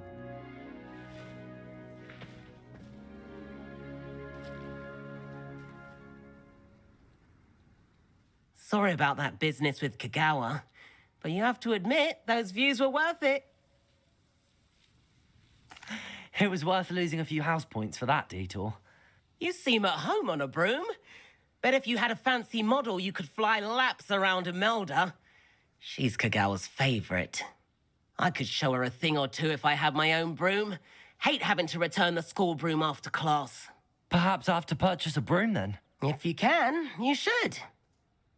Sorry about that business with Kagawa, but you have to admit, those views were worth it. It was worth losing a few house points for that detour. You seem at home on a broom. Bet if you had a fancy model, you could fly laps around Imelda. She's Kagawa's favorite. I could show her a thing or two if I had my own broom. Hate having to return the school broom after class. Perhaps I have to purchase a broom then? If you can, you should.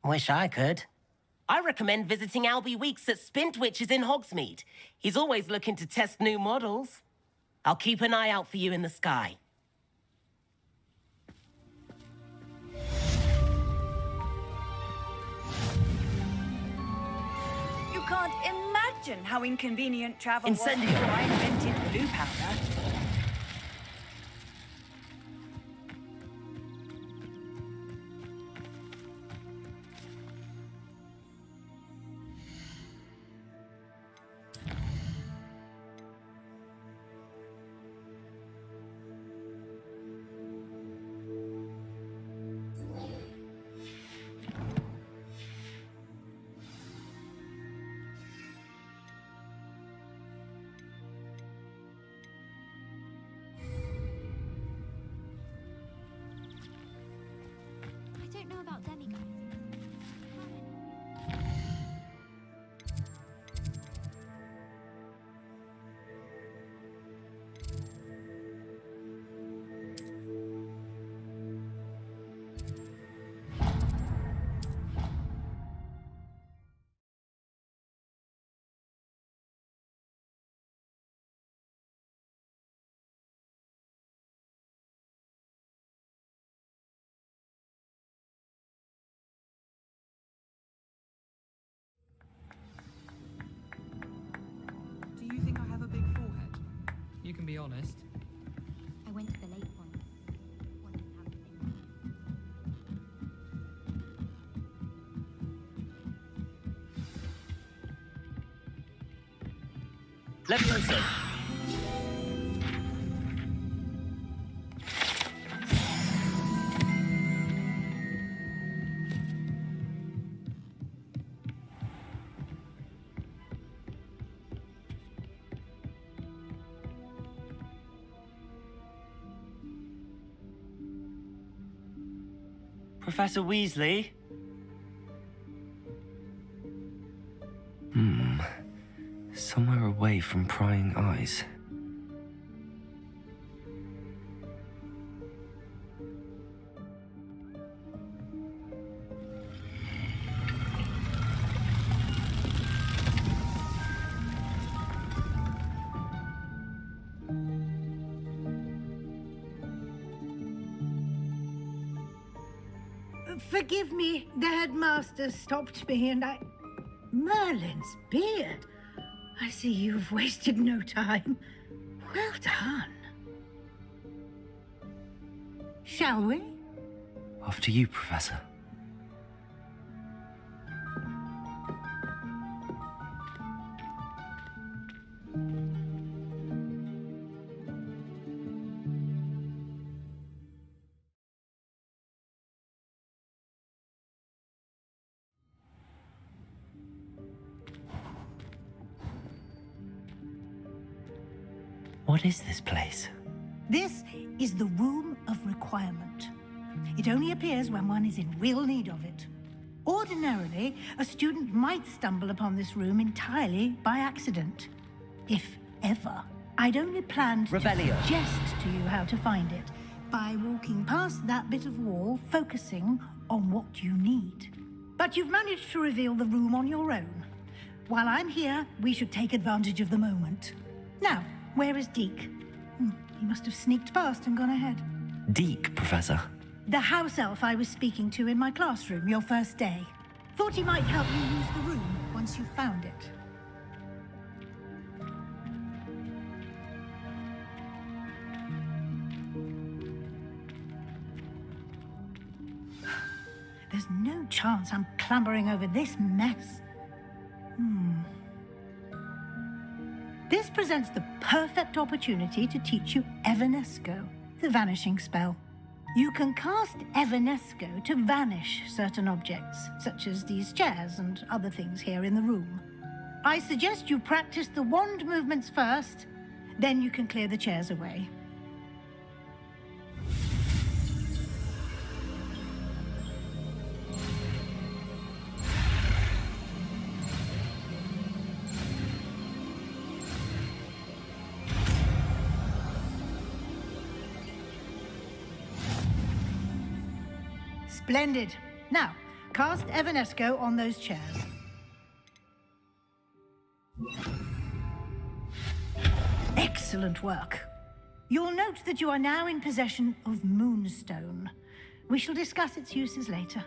Wish I could. I recommend visiting Albie Weeks at Spintwitches in Hogsmeade. He's always looking to test new models. I'll keep an eye out for you in the sky. You can't imagine how inconvenient travel was Incendio. before I invented blue powder. I don't know about demigods. Do you think I have a big forehead? You can be honest. I went to the late one. One didn't have anything. Levioso. Professor Weasley? Somewhere away from prying eyes. Forgive me, the headmaster stopped me and I... Merlin's beard. I see you've wasted no time. Well done. Shall we? After you, Professor. What is this place? This is the Room of Requirement. It only appears when one is in real need of it. Ordinarily, a student might stumble upon this room entirely by accident. If ever. I'd only planned to suggest to you how to find it by walking past that bit of wall, focusing on what you need. But you've managed to reveal the room on your own. While I'm here, we should take advantage of the moment. Now, where is Deke? He must have sneaked past and gone ahead. Deke, Professor. The house elf I was speaking to in my classroom your first day. Thought he might help you use the room once you found it. There's no chance I'm clambering over this mess. This presents the perfect opportunity to teach you Evanesco, the vanishing spell. You can cast Evanesco to vanish certain objects, such as these chairs and other things here in the room. I suggest you practice the wand movements first, Then you can clear the chairs away. Splendid. Now, cast Evanesco on those chairs. Excellent work. You'll note that you are now in possession of Moonstone. We shall discuss its uses later.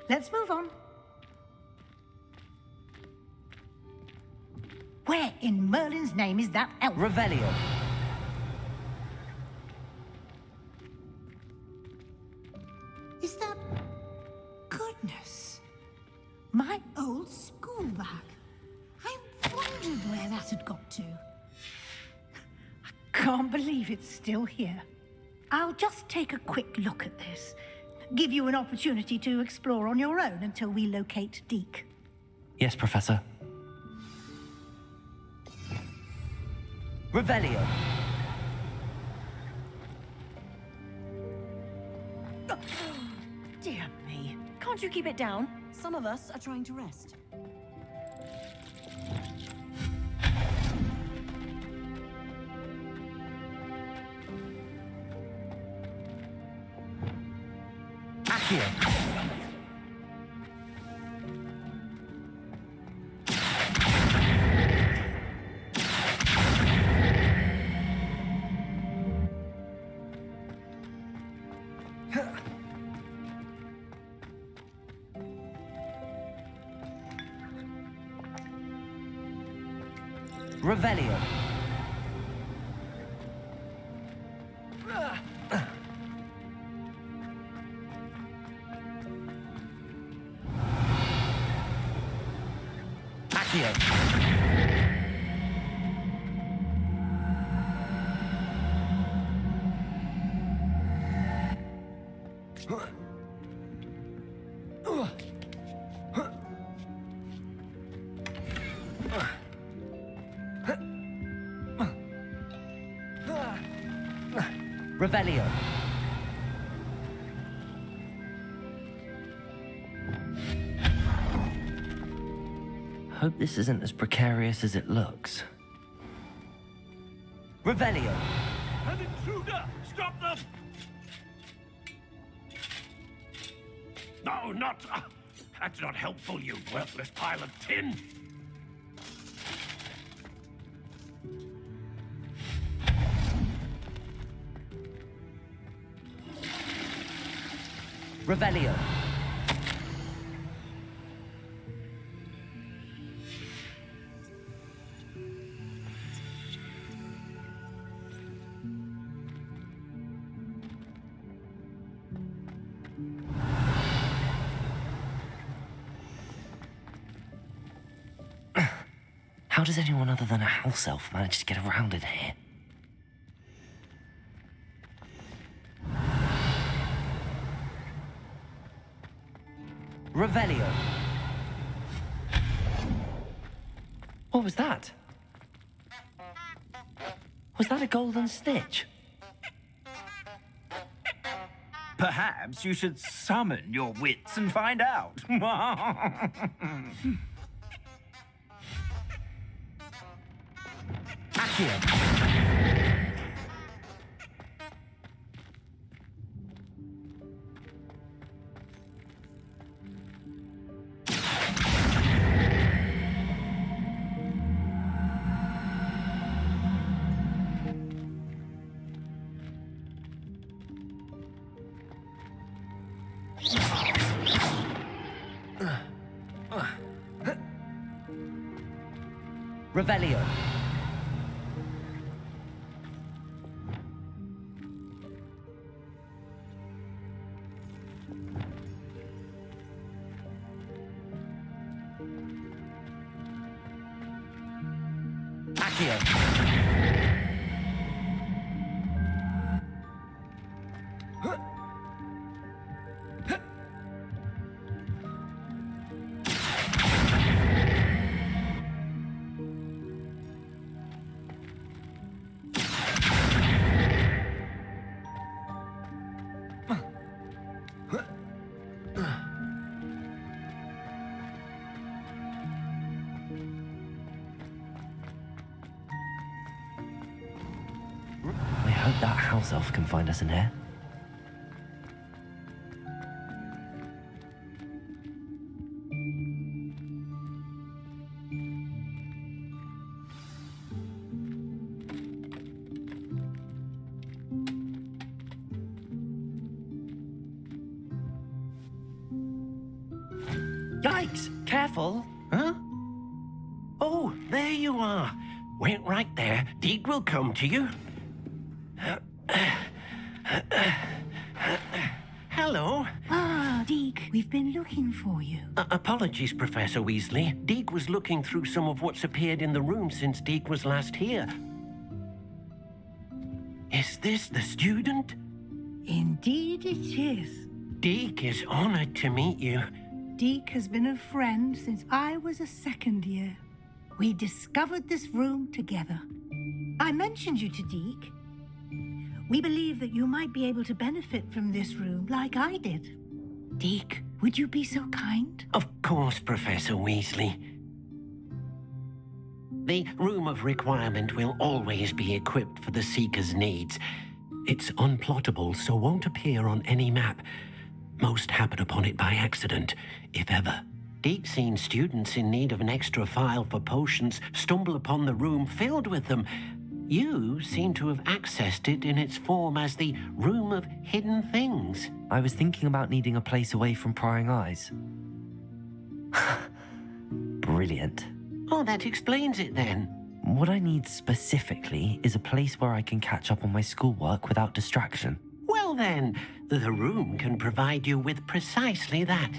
Let's move on. Where in Merlin's name is that elf? Revelio. Is that... Goodness. My old school bag. I wondered where that had got to. I can't believe it's still here. I'll just take a quick look at this. Give you an opportunity to explore on your own until we locate Deke. Yes, Professor. Revelio. Dear me. Can't you keep it down? Some of us are trying to rest. Accio. Revelio. Accio. Revelio. Hope this isn't as precarious as it looks. Revelio. An intruder! Stop them! No, not... that's not helpful, you worthless pile of tin! Revelio. How does anyone other than a house elf manage to get around in here? Revelio. What was that? Was that a golden stitch? Perhaps you should summon your wits and find out. Accio. Revelio. Accio. I hope that house elf can find us in here. Yikes! Careful! Huh? Oh, there you are. Wait right there. Deke will come to you. Hello. Ah, Deke, we've been looking for you. Apologies, Professor Weasley. Deke was looking through some of what's appeared in the room since Deke was last here. Is this the student? Indeed it is. Deke is honored to meet you. Deke has been a friend since I was a second year. We discovered this room together. I mentioned you to Deke. We believe that you might be able to benefit from this room like I did. Deke, would you be so kind? Of course, Professor Weasley. The Room of Requirement will always be equipped for the Seeker's needs. It's unplottable, so won't appear on any map. Most happen upon it by accident, if ever. Deke's seen students in need of an extra file for potions stumble upon the room filled with them. You seem to have accessed it in its form as the Room of Hidden Things. I was thinking about needing a place away from prying eyes. Brilliant. Oh, that explains it then. What I need specifically is a place where I can catch up on my schoolwork without distraction. Well then, the room can provide you with precisely that.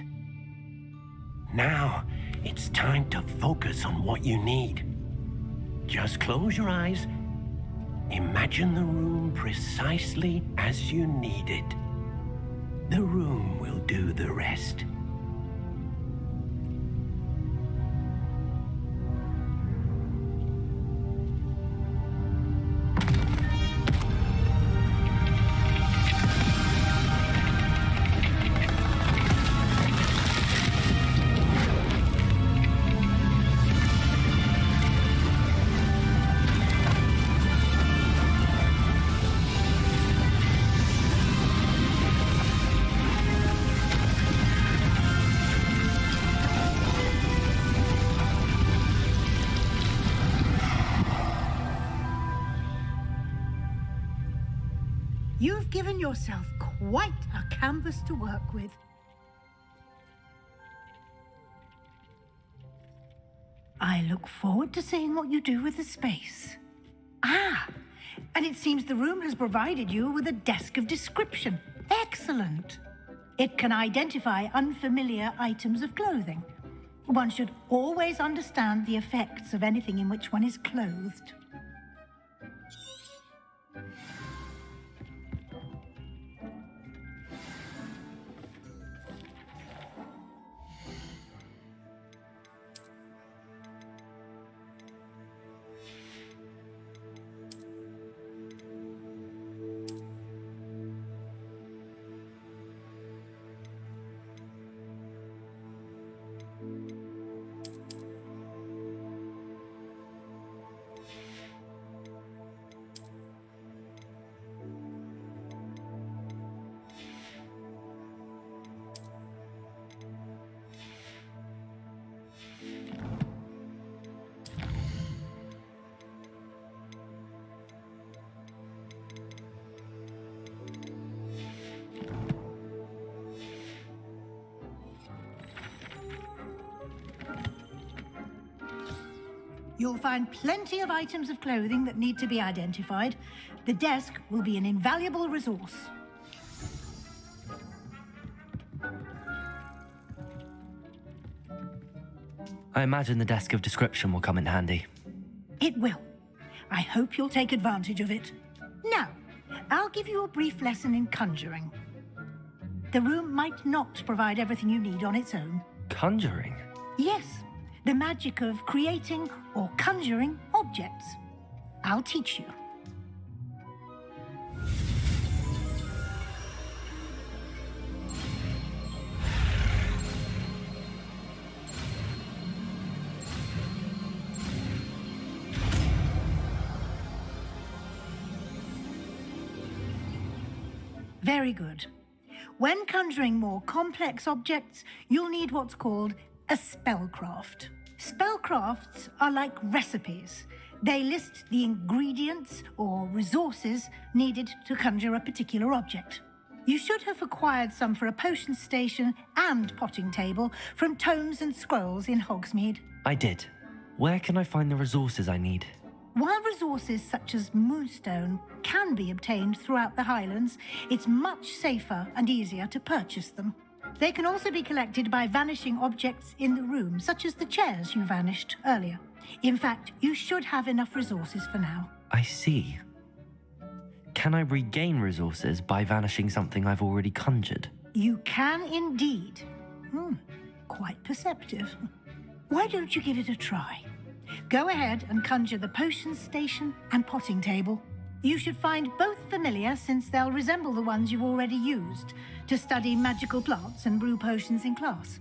Now, it's time to focus on what you need. Just close your eyes. Imagine the room precisely as you need it. The room will do the rest. You've given yourself quite a canvas to work with. I look forward to seeing what you do with the space. Ah, and it seems the room has provided you with a desk of description. Excellent. It can identify unfamiliar items of clothing. One should always understand the effects of anything in which one is clothed. You'll find plenty of items of clothing that need to be identified. The desk will be an invaluable resource. I imagine the desk of description will come in handy. It will. I hope you'll take advantage of it. Now, I'll give you a brief lesson in conjuring. The room might not provide everything you need on its own. Conjuring? Yes, the magic of creating or conjuring objects. I'll teach you. Very good. When conjuring more complex objects, you'll need what's called a spellcraft. Spellcrafts are like recipes. They list the ingredients or resources needed to conjure a particular object. You should have acquired some for a potion station and potting table from tomes and scrolls in Hogsmeade. I did. Where can I find the resources I need? While resources such as Moonstone can be obtained throughout the Highlands, it's much safer and easier to purchase them. They can also be collected by vanishing objects in the room, such as the chairs you vanished earlier. In fact, you should have enough resources for now. I see. Can I regain resources by vanishing something I've already conjured? You can indeed. Quite perceptive. Why don't you give it a try? Go ahead and conjure the potion station and potting table. You should find both familiar, since they'll resemble the ones you've already used to study magical plants and brew potions in class.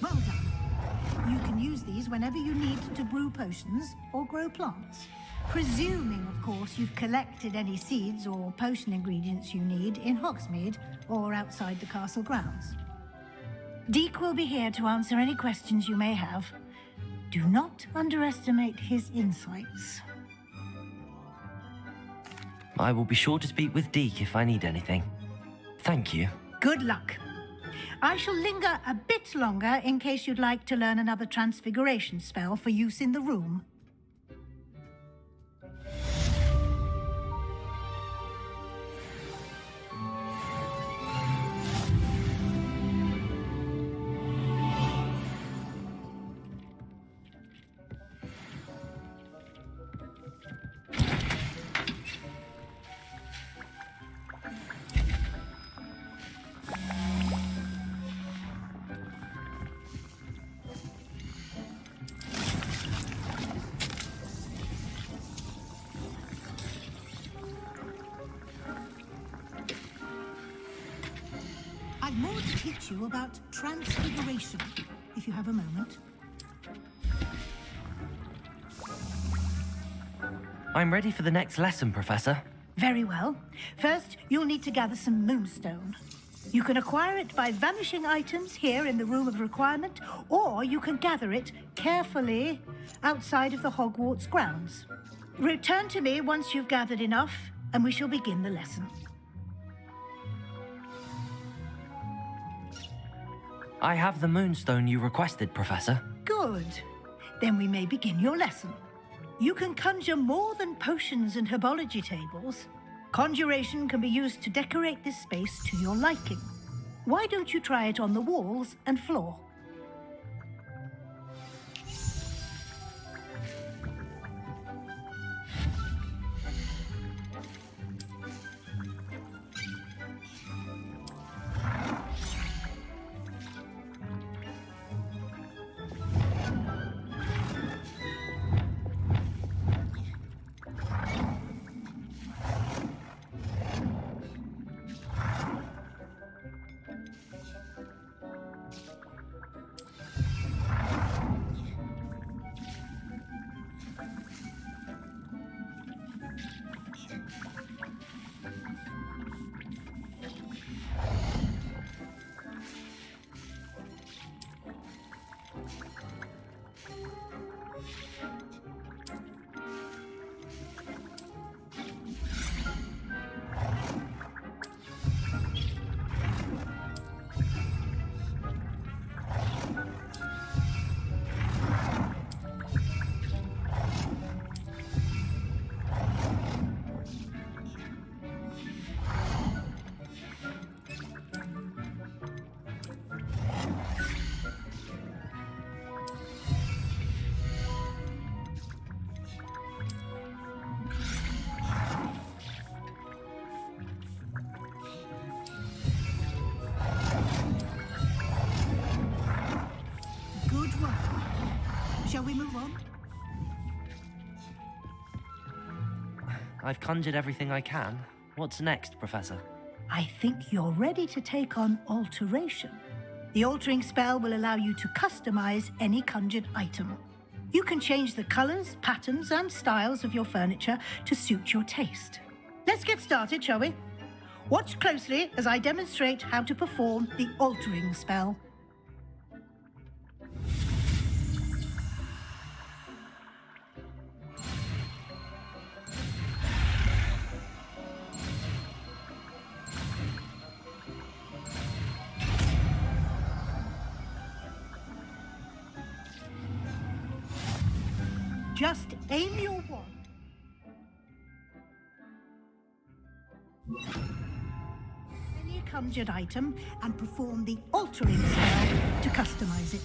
Well done. You can use these whenever you need to brew potions or grow plants. Presuming, of course, you've collected any seeds or potion ingredients you need in Hogsmeade or outside the castle grounds. Deek will be here to answer any questions you may have. Do not underestimate his insights. I will be sure to speak with Deke if I need anything. Thank you. Good luck. I shall linger a bit longer in case you'd like to learn another transfiguration spell for use in the room. I've more to teach you about transfiguration, if you have a moment. I'm ready for the next lesson, Professor. Very well. First, you'll need to gather some Moonstone. You can acquire it by vanishing items here in the Room of Requirement, or you can gather it carefully outside of the Hogwarts grounds. Return to me once you've gathered enough, and we shall begin the lesson. I have the Moonstone you requested, Professor. Good. Then we may begin your lesson. You can conjure more than potions and herbology tables. Conjuration can be used to decorate this space to your liking. Why don't you try it on the walls and floor? I've conjured everything I can. What's next, Professor? I think you're ready to take on alteration. The altering spell will allow you to customize any conjured item. You can change the colors, patterns, and styles of your furniture to suit your taste. Let's get started, shall we? Watch closely as I demonstrate how to perform the altering spell. Just aim your wand. Any conjured item and perform the altering spell to customize it.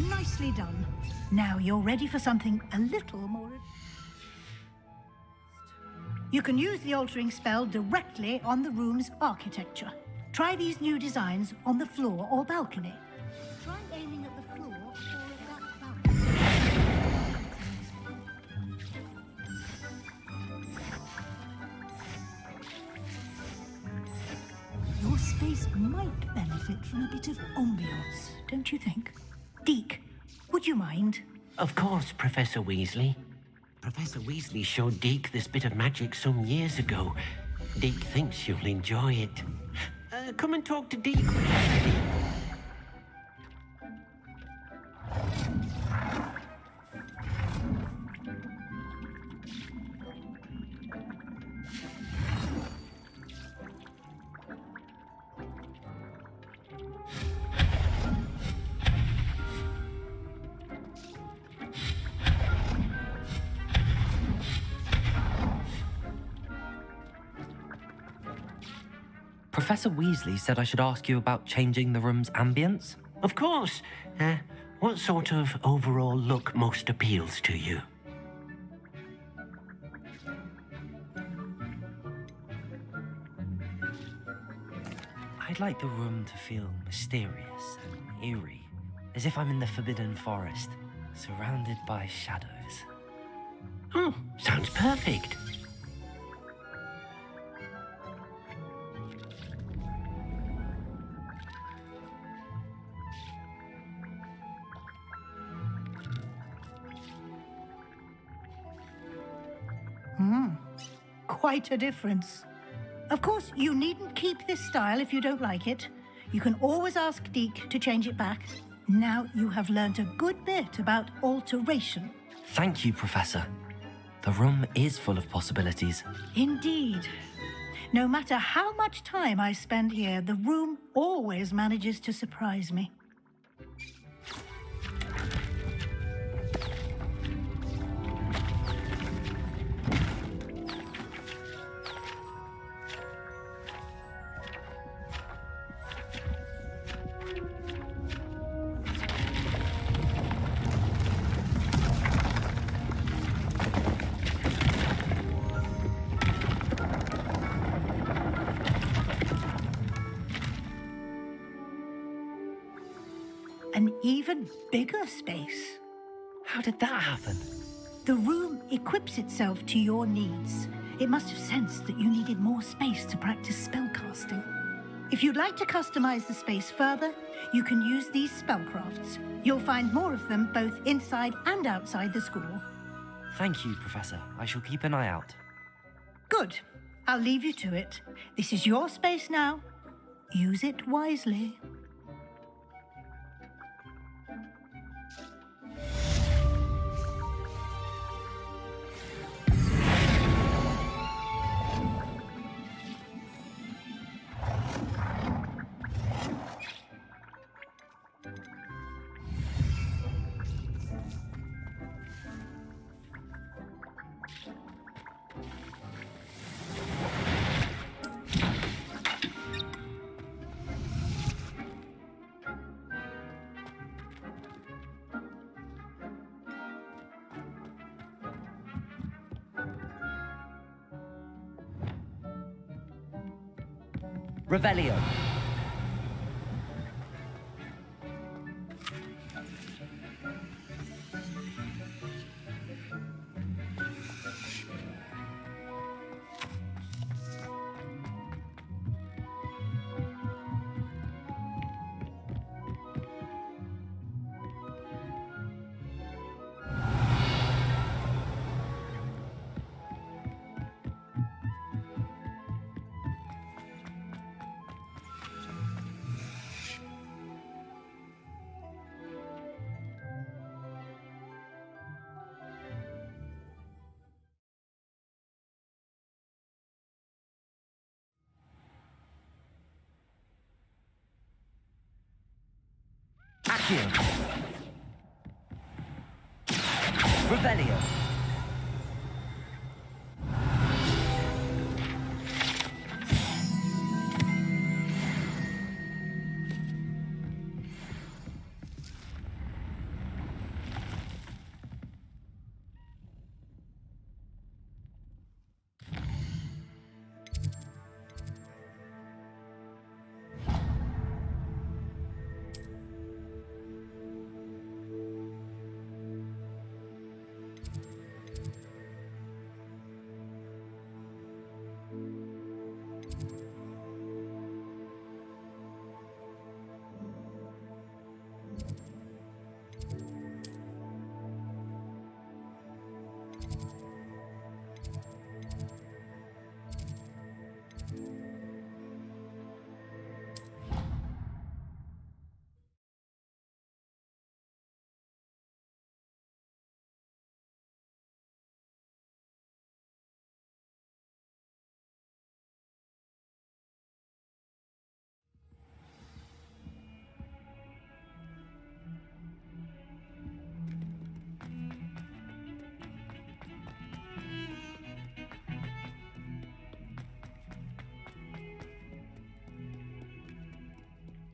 Nicely done. Now you're ready for something a little more... You can use the altering spell directly on the room's architecture. Try these new designs on the floor or balcony. Try aiming at the floor or at that balcony. Your space might benefit from a bit of ambiance, don't you think? Deke, would you mind? Of course, Professor Weasley. Professor Weasley showed Deke this bit of magic some years ago. Deke thinks you'll enjoy it. Come and talk to Deke when you're ready. Professor Weasley said I should ask you about changing the room's ambience. Of course. What sort of overall look most appeals to you? I'd like the room to feel mysterious and eerie, as if I'm in the Forbidden Forest, surrounded by shadows. Oh, sounds perfect. Quite a difference. Of course, you needn't keep this style if you don't like it. You can always ask Deke to change it back. Now you have learnt a good bit about alteration. Thank you, Professor. The room is full of possibilities. Indeed. No matter how much time I spend here, the room always manages to surprise me. An even bigger space. How did that happen? The room equips itself to your needs. It must have sensed that you needed more space to practice spellcasting. If you'd like to customize the space further, you can use these spellcrafts. You'll find more of them both inside and outside the school. Thank you, Professor. I shall keep an eye out. Good. I'll leave you to it. This is your space now. Use it wisely. Revelio. Accio. Revelio.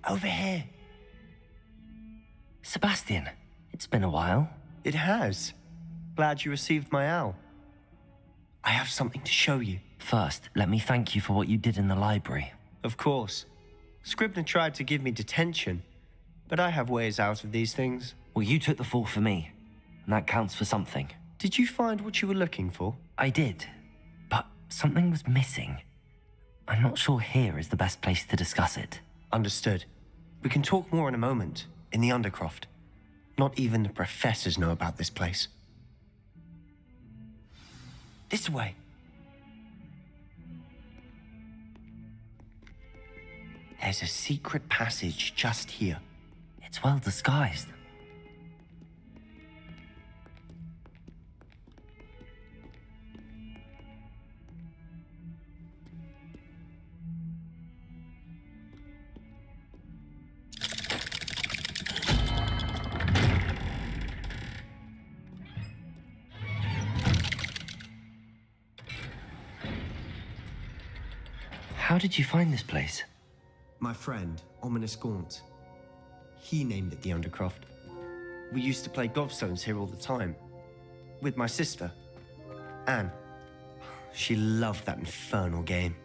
Over here. Sebastian, it's been a while. It has. Glad you received my owl. I have something to show you. First, let me thank you for what you did in the library. Of course. Scribner tried to give me detention, but I have ways out of these things. Well, you took the fall for me, and that counts for something. Did you find what you were looking for? I did, but something was missing. I'm not sure here is the best place to discuss it. Understood. We can talk more in a moment, in the Undercroft. Not even the professors know about this place. This way. There's a secret passage just here. It's well disguised. How did you find this place? My friend, Ominous Gaunt. He named it the Undercroft. We used to play gobstones here all the time. With my sister, Anne. She loved that infernal game.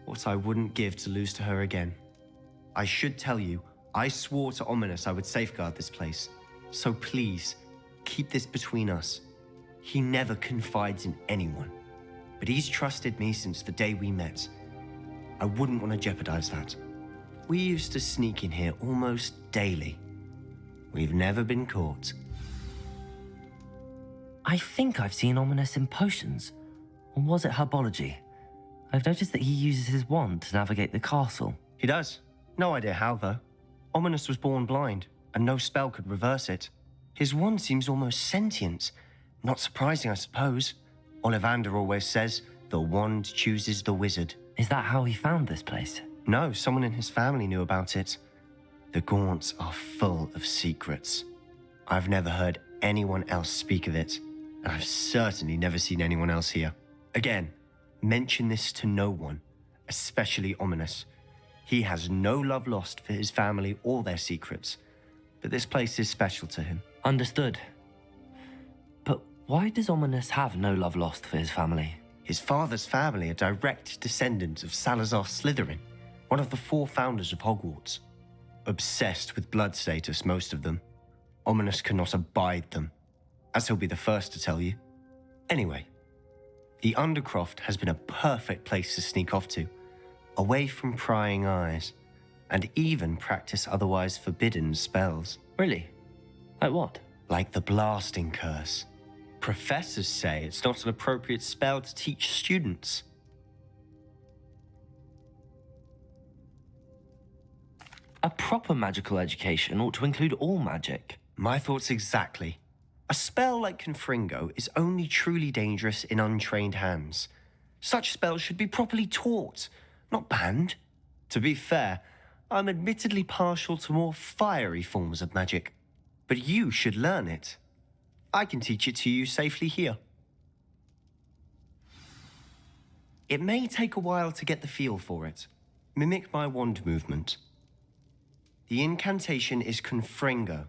What I wouldn't give to lose to her again. I should tell you, I swore to Ominous I would safeguard this place. So please, keep this between us. He never confides in anyone. But he's trusted me since the day we met. I wouldn't want to jeopardize that. We used to sneak in here almost daily. We've never been caught. I think I've seen Ominous in potions. Or was it herbology? I've noticed that he uses his wand to navigate the castle. He does. No idea how, though. Ominous was born blind, and no spell could reverse it. His wand seems almost sentient. Not surprising, I suppose. Ollivander always says, the wand chooses the wizard. Is that how he found this place? No, someone in his family knew about it. The Gaunts are full of secrets. I've never heard anyone else speak of it, and I've certainly never seen anyone else here. Again, mention this to no one, especially Ominous. He has no love lost for his family or their secrets, but this place is special to him. Understood. But why does Ominous have no love lost for his family? His father's family are direct descendants of Salazar Slytherin, one of the 4 founders of Hogwarts. Obsessed with blood status, most of them. Ominous cannot abide them, as he'll be the first to tell you. Anyway, the Undercroft has been a perfect place to sneak off to, away from prying eyes, and even practice otherwise forbidden spells. Really? Like what? Like the blasting curse. Professors say it's not an appropriate spell to teach students. A proper magical education ought to include all magic. My thoughts exactly. A spell like Confringo is only truly dangerous in untrained hands. Such spells should be properly taught, not banned. To be fair, I'm admittedly partial to more fiery forms of magic. But you should learn it. I can teach it to you safely here. It may take a while to get the feel for it. Mimic my wand movement. The incantation is Confringo.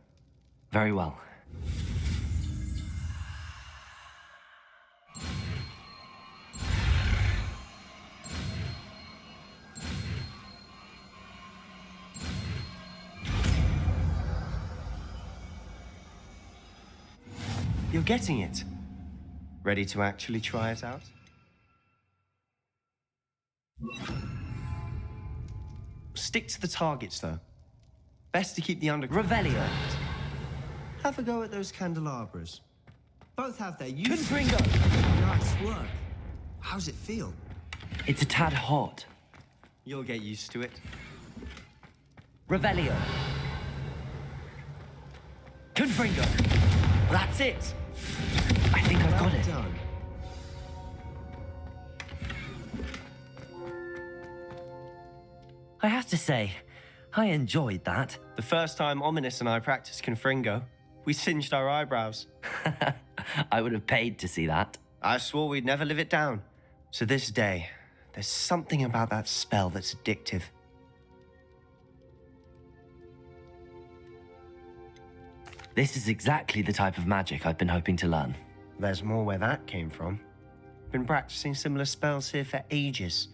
Very well. You're getting it. Ready to actually try it out? Stick to the targets, though. Best to keep the Undercroft. Revelio. Have a go at those candelabras. Both have their use. Confringo. Nice work. How's it feel? It's a tad hot. You'll get used to it. Revelio. Confringo. That's it. I think I've got it. Done. I have to say, I enjoyed that. The first time Ominous and I practiced Confringo, we singed our eyebrows. I would have paid to see that. I swore we'd never live it down. To this day, there's something about that spell that's addictive. This is exactly the type of magic I've been hoping to learn. There's more where that came from. Been practicing similar spells here for ages.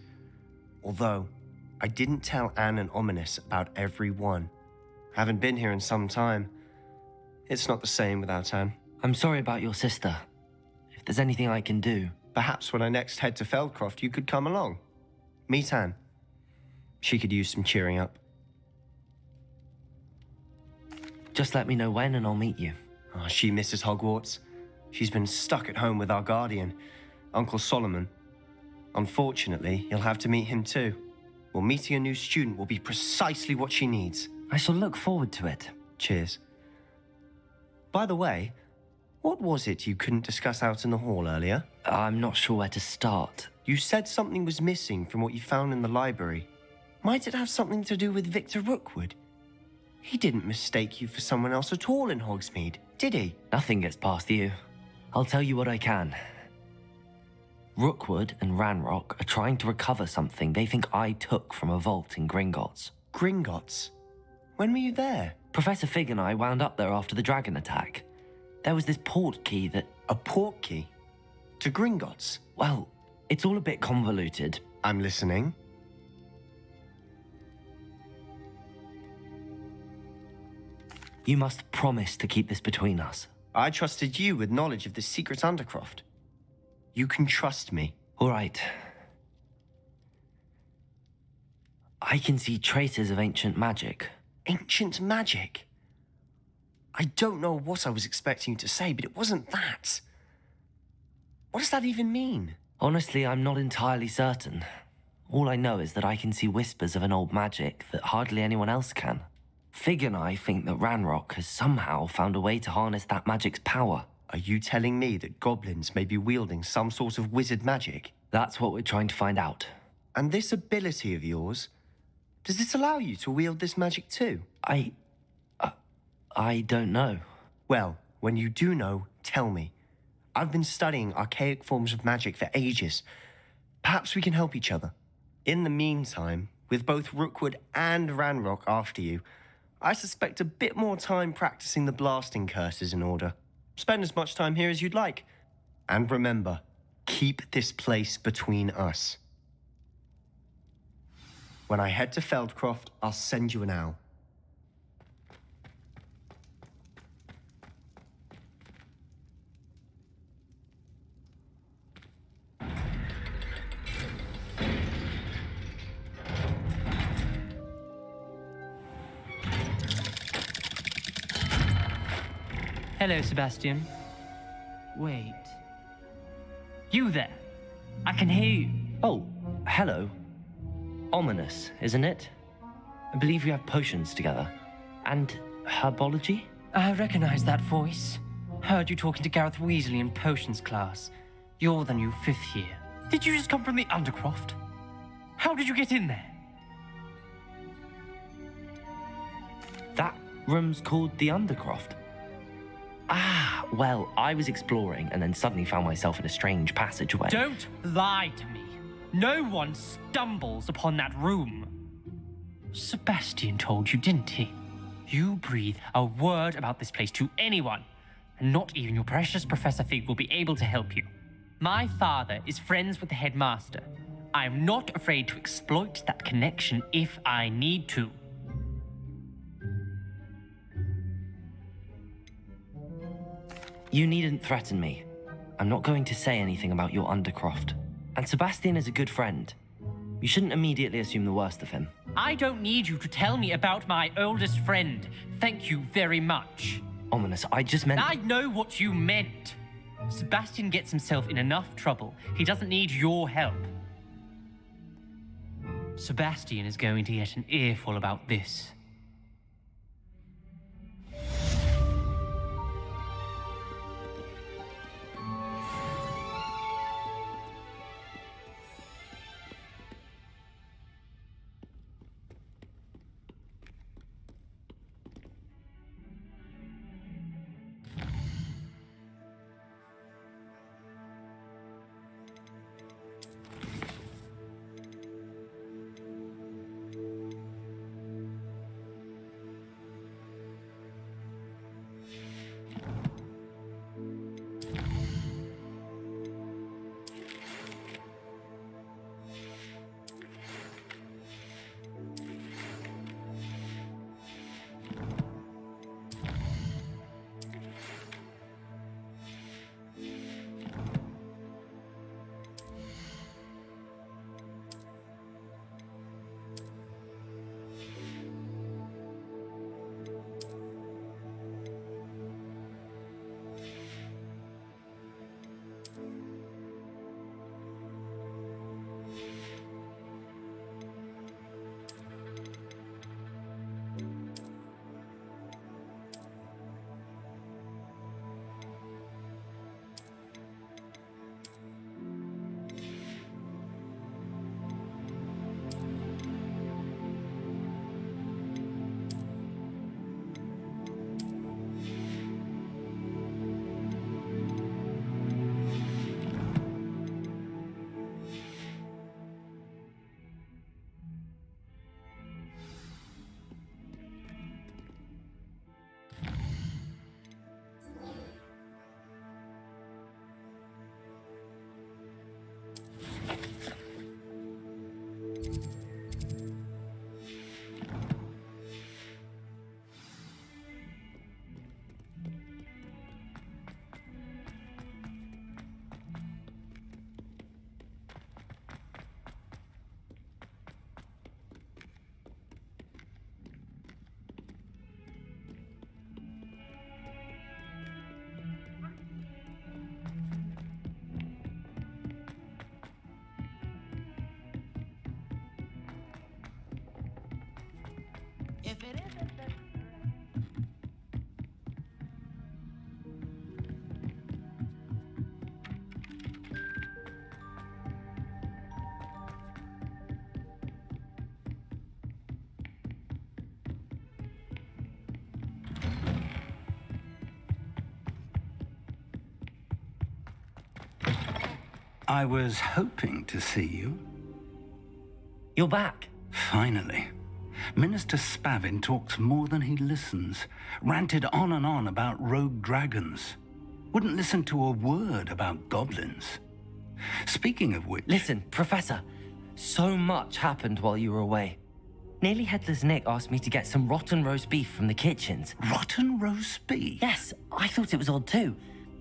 Although, I didn't tell Anne and Ominous about every one. Haven't been here in some time. It's not the same without Anne. I'm sorry about your sister. If there's anything I can do... Perhaps when I next head to Feldcroft, you could come along. Meet Anne. She could use some cheering up. Just let me know when and I'll meet you. Oh, she misses Hogwarts. She's been stuck at home with our guardian, Uncle Solomon. Unfortunately, you'll have to meet him too. Well, meeting a new student will be precisely what she needs. I shall look forward to it. Cheers. By the way, what was it you couldn't discuss out in the hall earlier? I'm not sure where to start. You said something was missing from what you found in the library. Might it have something to do with Victor Rookwood? He didn't mistake you for someone else at all in Hogsmeade, did he? Nothing gets past you. I'll tell you what I can. Rookwood and Ranrock are trying to recover something they think I took from a vault in Gringotts. Gringotts? When were you there? Professor Fig and I wound up there after the dragon attack. There was this port key that... A port key? To Gringotts? Well, it's all a bit convoluted. I'm listening. You must promise to keep this between us. I trusted you with knowledge of the secret Undercroft. You can trust me. All right. I can see traces of ancient magic. Ancient magic? I don't know what I was expecting you to say, but it wasn't that. What does that even mean? Honestly, I'm not entirely certain. All I know is that I can see whispers of an old magic that hardly anyone else can. Fig and I think that Ranrock has somehow found a way to harness that magic's power. Are you telling me that goblins may be wielding some sort of wizard magic? That's what we're trying to find out. And this ability of yours, does it allow you to wield this magic too? I don't know. Well, when you do know, tell me. I've been studying archaic forms of magic for ages. Perhaps we can help each other. In the meantime, with both Rookwood and Ranrock after you, I suspect a bit more time practicing the blasting curse is in order. Spend as much time here as you'd like. And remember, Keep this place between us. When I head to Feldcroft, I'll send you an owl. Hello, Sebastian. Wait. You there? I can hear you. Oh, hello. Ominous, isn't it? I believe we have potions together. And herbology? I recognize that voice. Heard you talking to Gareth Weasley in potions class. You're the new 5th year. Did you just come from the Undercroft? How did you get in there? That room's called the Undercroft. Ah, well, I was exploring and then suddenly found myself in a strange passageway. Don't lie to me. No one stumbles upon that room. Sebastian told you, didn't he? You breathe a word about this place to anyone, and not even your precious Professor Fig will be able to help you. My father is friends with the headmaster. I am not afraid to exploit that connection if I need to. You needn't threaten me. I'm not going to say anything about your Undercroft. And Sebastian is a good friend. You shouldn't immediately assume the worst of him. I don't need you to tell me about my oldest friend. Thank you very much. Ominous, I just meant... I know what you meant. Sebastian gets himself in enough trouble. He doesn't need your help. Sebastian is going to get an earful about this. If it isn't, then... I was hoping to see you. You're back. Finally. Minister Spavin talks more than he listens. Ranted on and on about rogue dragons. Wouldn't listen to a word about goblins. Speaking of which... Listen, Professor, so much happened while you were away. Nearly Headless Nick asked me to get some rotten roast beef from the kitchens. Rotten roast beef? Yes, I thought it was odd too.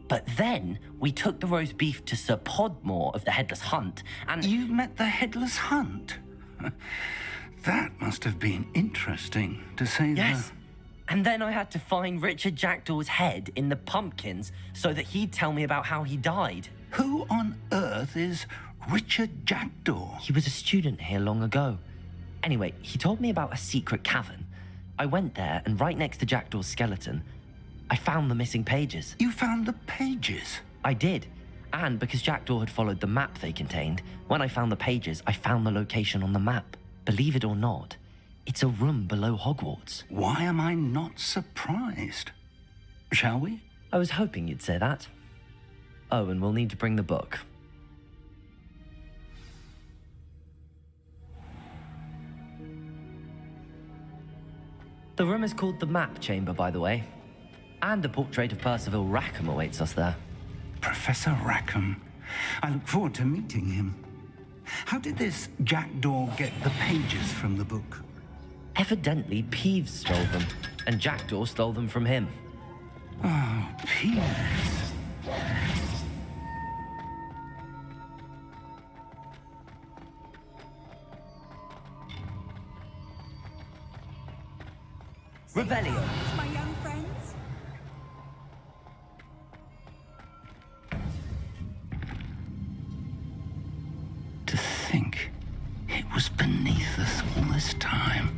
But then we took the roast beef to Sir Podmore of the Headless Hunt, and... You met the Headless Hunt? That must have been interesting, to say the... Yes. And then I had to find Richard Jackdaw's head in the pumpkins so that he'd tell me about how he died. Who on earth is Richard Jackdaw? He was a student here long ago. Anyway, he told me about a secret cavern. I went there, and right next to Jackdaw's skeleton, I found the missing pages. You found the pages? I did. And because Jackdaw had followed the map they contained, when I found the pages, I found the location on the map. Believe it or not, it's a room below Hogwarts. Why am I not surprised? Shall we? I was hoping you'd say that. Oh, and we'll need to bring the book. The room is called the Map Chamber, by the way. And a portrait of Percival Rackham awaits us there. Professor Rackham. I look forward to meeting him. How did this Jackdaw get the pages from the book? Evidently, Peeves stole them, and Jackdaw stole them from him. Oh, Peeves. Revelio. My young friends. To think it was beneath us all this time.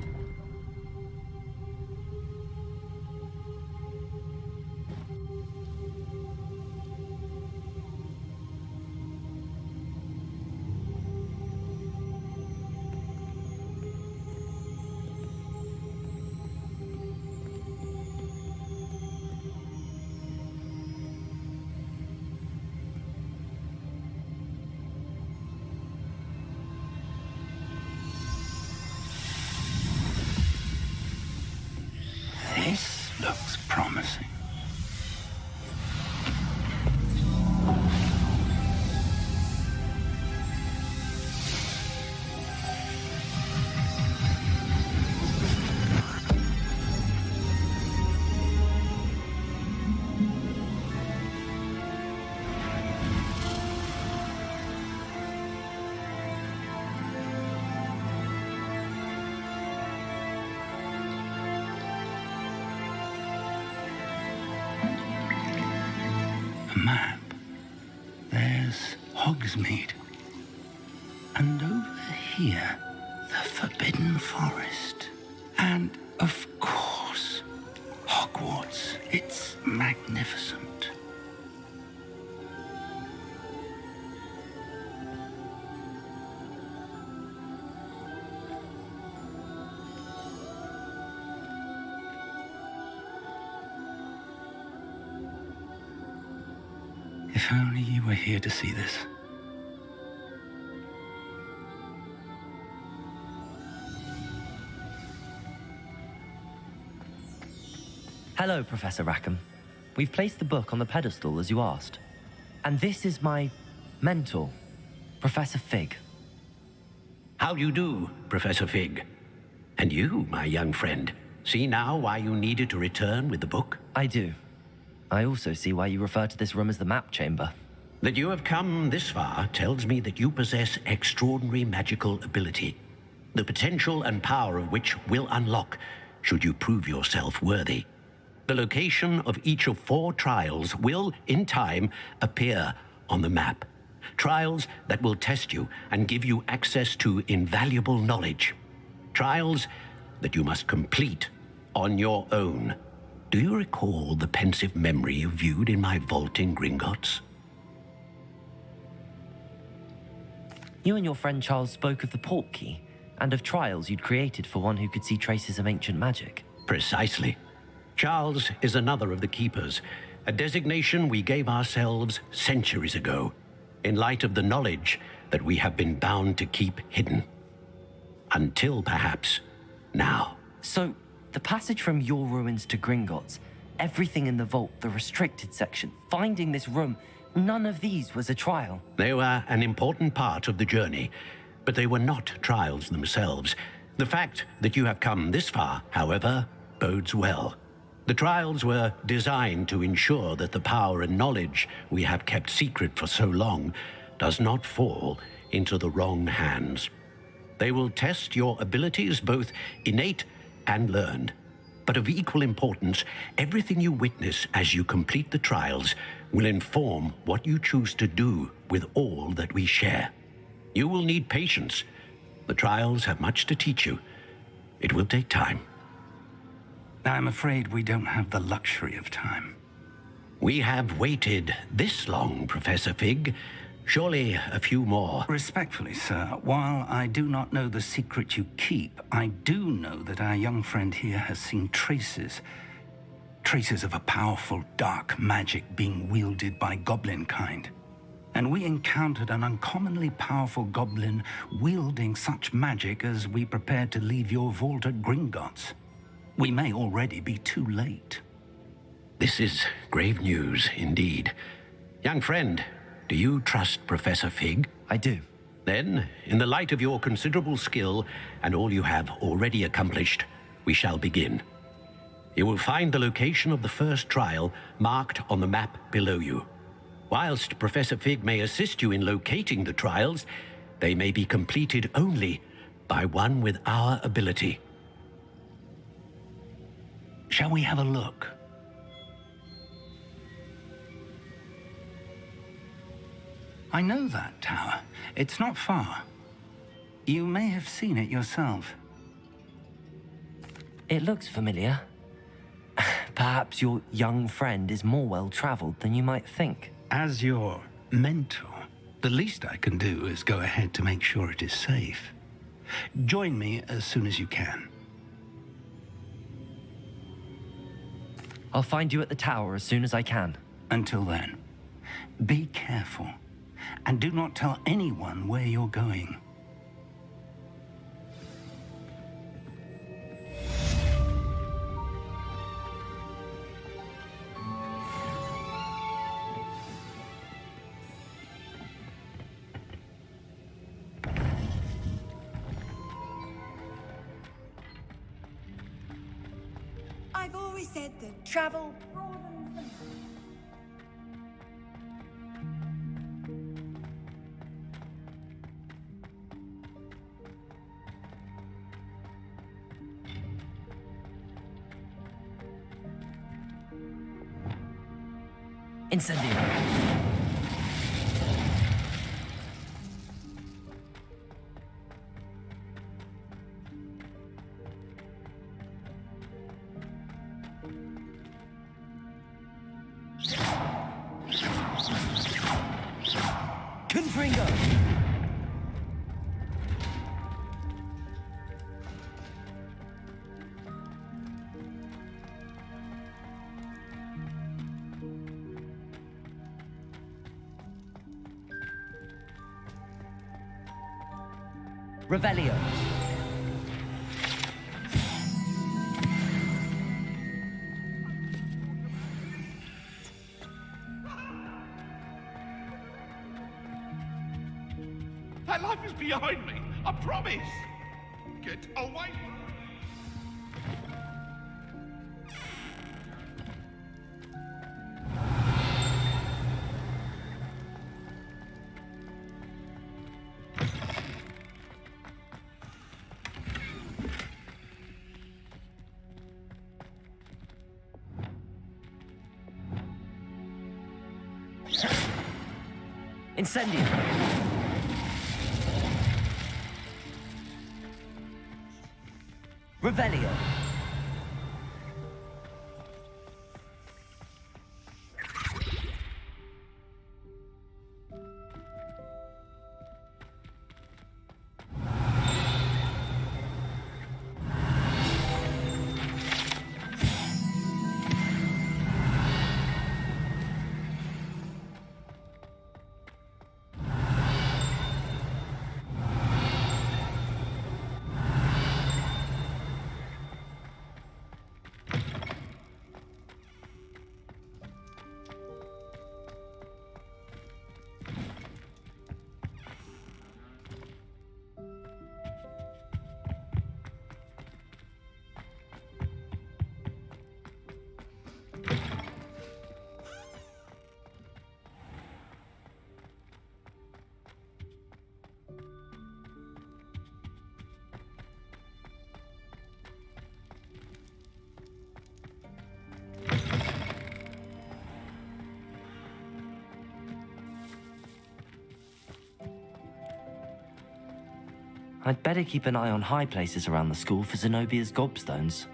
This looks promising. Map. There's Hogsmeade. And over here, the Forbidden Forest. And, of course, Hogwarts. It's magnificent. If only you were here to see this. Hello, Professor Rackham. We've placed the book on the pedestal as you asked. And this is my mentor, Professor Fig. How do you do, Professor Fig? And you, my young friend, see now why you needed to return with the book? I do. I also see why you refer to this room as the Map Chamber. That you have come this far tells me that you possess extraordinary magical ability, the potential and power of which will unlock should you prove yourself worthy. The location of each of 4 trials will, in time, appear on the map. Trials that will test you and give you access to invaluable knowledge. Trials that you must complete on your own. Do you recall the pensive memory you viewed in my vault in Gringotts? You and your friend Charles spoke of the Portkey and of trials you'd created for one who could see traces of ancient magic. Precisely. Charles is another of the Keepers, a designation we gave ourselves centuries ago, in light of the knowledge that we have been bound to keep hidden. Until, perhaps, now. So, the passage from your ruins to Gringotts, everything in the vault, the restricted section, finding this room, none of these was a trial. They were an important part of the journey, but they were not trials themselves. The fact that you have come this far, however, bodes well. The trials were designed to ensure that the power and knowledge we have kept secret for so long does not fall into the wrong hands. They will test your abilities, both innate and learned. But of equal importance, everything you witness as you complete the trials will inform what you choose to do with all that we share. You will need patience. The trials have much to teach you. It will take time. I'm afraid we don't have the luxury of time. We have waited this long, Professor Fig. Surely a few more. Respectfully, sir, while I do not know the secret you keep, I do know that our young friend here has seen traces of a powerful dark magic being wielded by goblin kind. And we encountered an uncommonly powerful goblin wielding such magic as we prepared to leave your vault at Gringotts. We may already be too late. This is grave news indeed. Young friend, do you trust Professor Fig? I do. Then, in the light of your considerable skill and all you have already accomplished, we shall begin. You will find the location of the first trial marked on the map below you. Whilst Professor Fig may assist you in locating the trials, they may be completed only by one with our ability. Shall we have a look? I know that tower. It's not far. You may have seen it yourself. It looks familiar. Perhaps your young friend is more well-traveled than you might think. As your mentor, the least I can do is go ahead to make sure it is safe. Join me as soon as you can. I'll find you at the tower as soon as I can. Until then, be careful. And do not tell anyone where you're going. I've always said that travel broadens the mind. Incendio. Confringo. Revelio. That life is behind me, I promise. Get away. Incendio. Revelio. I'd better keep an eye on high places around the school for Zenobia's gobstones.